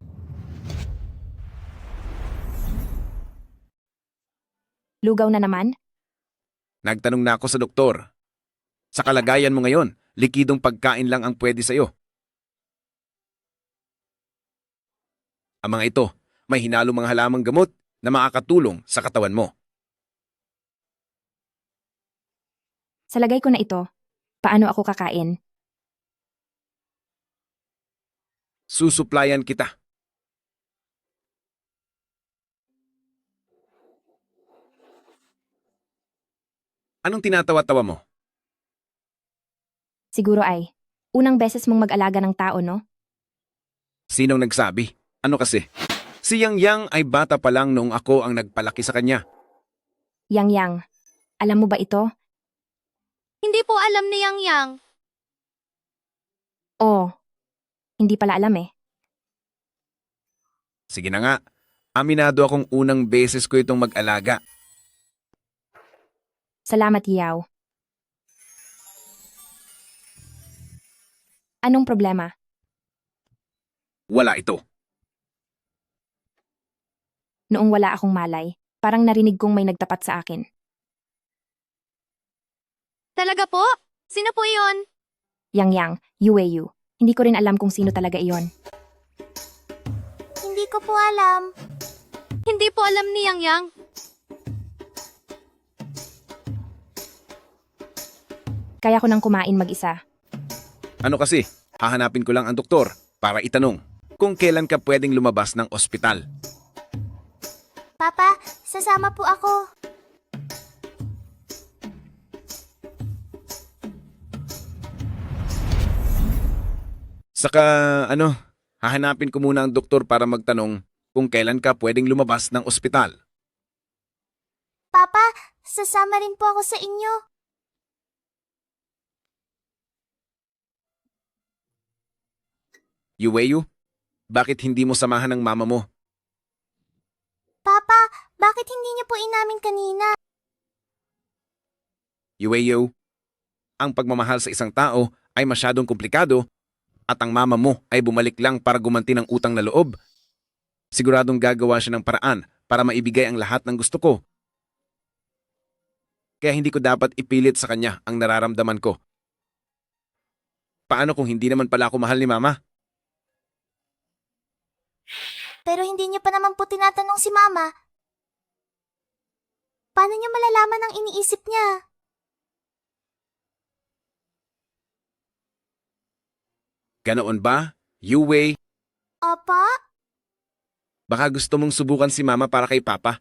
Lugaw na naman? Nagtanong na ako sa doktor. Sa kalagayan mo ngayon, likidong pagkain lang ang pwede sa'yo. Ang mga ito, may hinalong mga halamang gamot na makakatulong sa katawan mo. Sa lagay ko na ito, paano ako kakain? Susuplayan kita. Anong tinatawa-tawa mo? Siguro ay, unang beses mong mag-alaga ng tao, no? Sinong nagsabi? Ano kasi? Si Yang ay bata pa lang noong ako ang nagpalaki sa kanya. Yang, alam mo ba ito? Hindi po alam ni Yang. Oo, hindi pala alam eh. Sige na nga, aminado akong unang beses ko itong mag-alaga. Salamat, Yao. Anong problema? Wala ito. Noong wala akong malay, parang narinig kong may nagtapat sa akin. Talaga po? Sino po iyon? Yang, Yue. Hindi ko rin alam kung sino talaga iyon. Hindi ko po alam. Hindi po alam ni Yang. Kaya ko nang kumain mag-isa. Ano kasi, hahanapin ko lang ang doktor para itanong kung kailan ka pwedeng lumabas ng ospital. Papa, sasama po ako. Saka, hahanapin ko muna ang doktor para magtanong kung kailan ka pwedeng lumabas ng ospital. Papa, sasama rin po ako sa inyo. Yue, bakit hindi mo samahan ng mama mo? Papa, bakit hindi niyo po inamin kanina? Yue, ang pagmamahal sa isang tao ay masyadong komplikado at ang mama mo ay bumalik lang para gumanti ng utang na loob, siguradong gagawa siya ng paraan para maibigay ang lahat ng gusto ko. Kaya hindi ko dapat ipilit sa kanya ang nararamdaman ko. Paano kung hindi naman pala ako mahal ni mama? Pero hindi niyo pa naman po tinatanong si Mama. Paano niyo malalaman ang iniisip niya? Ganoon ba? Yue, Opo? baka gusto mong subukan si mama para kay papa?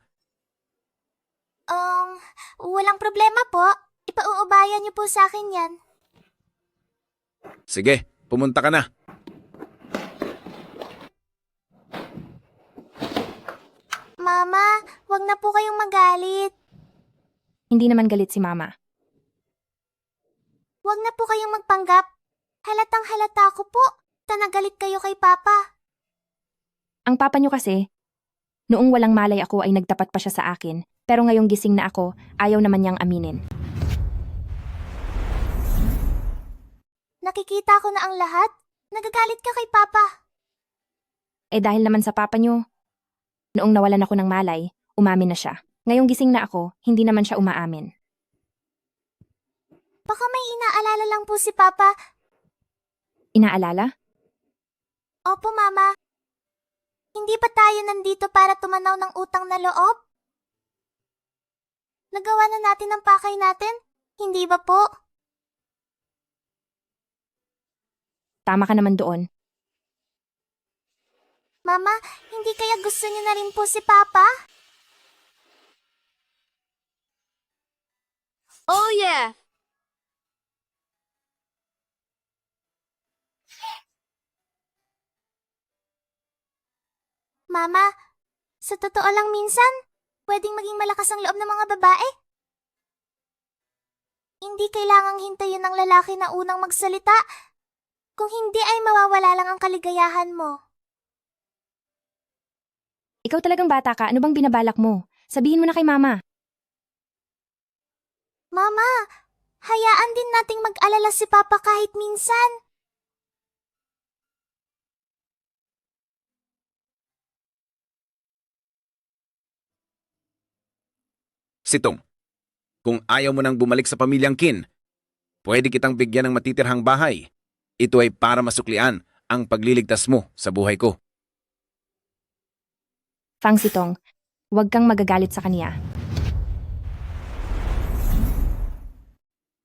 Walang problema po. Ipauubayan niyo po sa akin yan. Sige, pumunta ka na. Mama, wag na po kayong magalit. Hindi naman galit si mama. Wag na po kayong magpanggap. Halatang halata ko po. Tanagalit kayo kay Papa. Ang papa niyo kasi, noong walang malay ako ay nagtapat pa siya sa akin, pero ngayong gising na ako, ayaw naman niyang aminin. Nakikita ko na ang lahat. Nagagalit ka kay Papa. Eh dahil naman sa papa niyo, noong nawalan ako ng malay, umamin na siya. Ngayong gising na ako, hindi naman siya umaamin. Baka may inaalala lang po si Papa. Inaalala? Opo, Mama. Hindi ba tayo nandito para tumanaw ng utang na loob? Nagawa na natin ang pakay natin? Hindi ba po? Tama ka naman doon. Mama, hindi kaya gusto niyo na rin po si Papa? Oh yeah! Mama, sa totoo lang minsan, pwedeng maging malakas ang loob ng mga babae. Hindi kailangang hintayin ng lalaki na unang magsalita. Kung hindi ay mawawala lang ang kaligayahan mo. Ikaw talagang bata ka, ano bang binabalak mo? Sabihin mo na kay mama. Mama, hayaan din nating mag-alala si Papa kahit minsan. Sitong, kung ayaw mo nang bumalik sa pamilyang Kin, pwede kitang bigyan ng matitirhang bahay. Ito ay para masuklian ang pagliligtas mo sa buhay ko. Fang Sitong, huwag kang magagalit sa kaniya.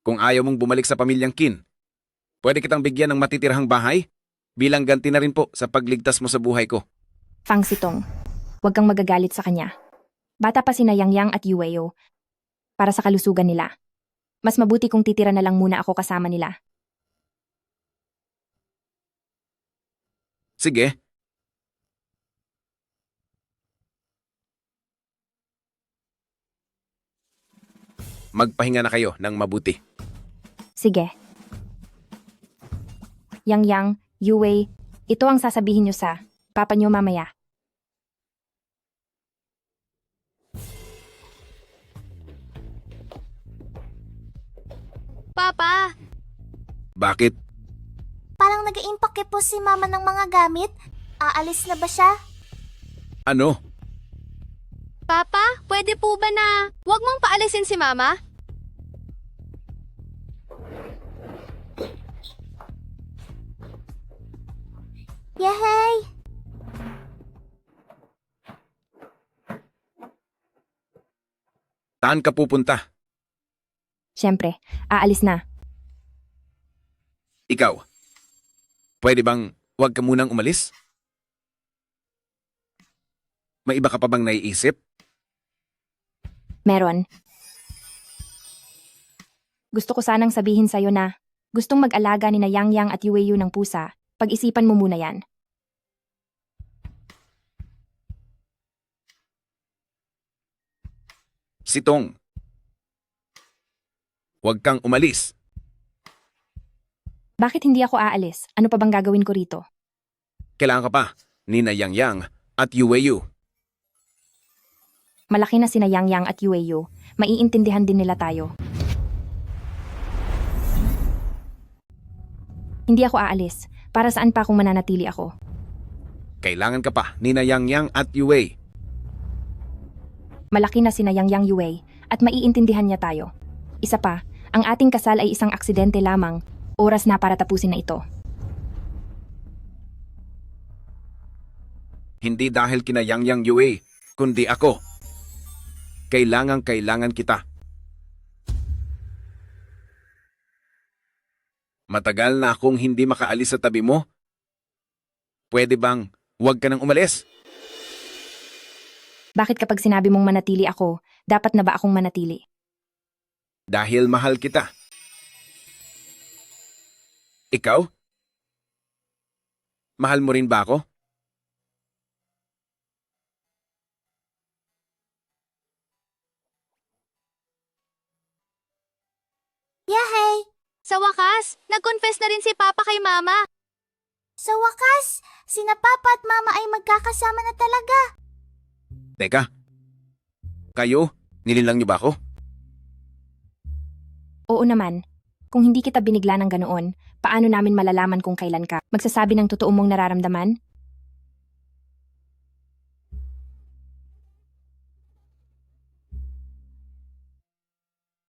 Kung ayaw mong bumalik sa pamilyang Kin, pwede kitang bigyan ng matitirhang bahay bilang ganti na rin po sa pagligtas mo sa buhay ko. Fang Sitong, huwag kang magagalit sa kanya. Bata pa sina Yang Yang at Yueo para sa kalusugan nila. Mas mabuti kung titira na lang muna ako kasama nila. Sige. Magpahinga na kayo ng mabuti. Sige. Yang Yang, Yue, ito ang sasabihin niyo sa papa niyo mamaya. Papa! Bakit? Parang nag-iimpake po si Mama ng mga gamit. Aalis na ba siya? Ano? Papa, pwede po ba na huwag mong paalisin si Mama? Yehey! Saan ka pupunta? Siyempre, aalis na. Ikaw. Pwede bang huwag ka munang umalis? May iba ka pa bang naiisip? Meron. Gusto ko sanang sabihin sa'yo na gustong mag-alaga ni na Yang Yang at Yueyu ng pusa. Pag-isipan mo muna yan. Sitong. Huwag kang umalis. Bakit hindi ako aalis? Ano pa bang gagawin ko rito? Kailangan ka pa ni na Yang Yang at Yueyu. Malaki na sina Yang Yang at Yueyu. Maiintindihan din nila tayo. Hindi ako aalis. Para saan pa kung mananatili ako? Kailangan ka pa ni na Yang Yang at Yue. Malaki na si Yang Yang Yue at maiintindihan niya tayo. Isa pa, ang ating kasal ay isang aksidente lamang. Oras na para tapusin na ito. Hindi dahil kina Yang Yang Yue, kundi ako. Kailangan kita. Matagal na akong hindi makaalis sa tabi mo. Pwede bang huwag ka nang umalis? Bakit kapag sinabi mong manatili ako, dapat na ba akong manatili? Dahil mahal kita. Ikaw? Mahal mo rin ba ako? Yahey! Sa wakas, nag-confess na rin si Papa kay Mama. Sa wakas, sina Papa at Mama ay magkakasama na talaga. Teka. Kayo, nilinlang niyo ba ako? Oo naman. Kung hindi kita binigla ng ganoon, paano namin malalaman kung kailan ka magsasabi ng totoo mong nararamdaman?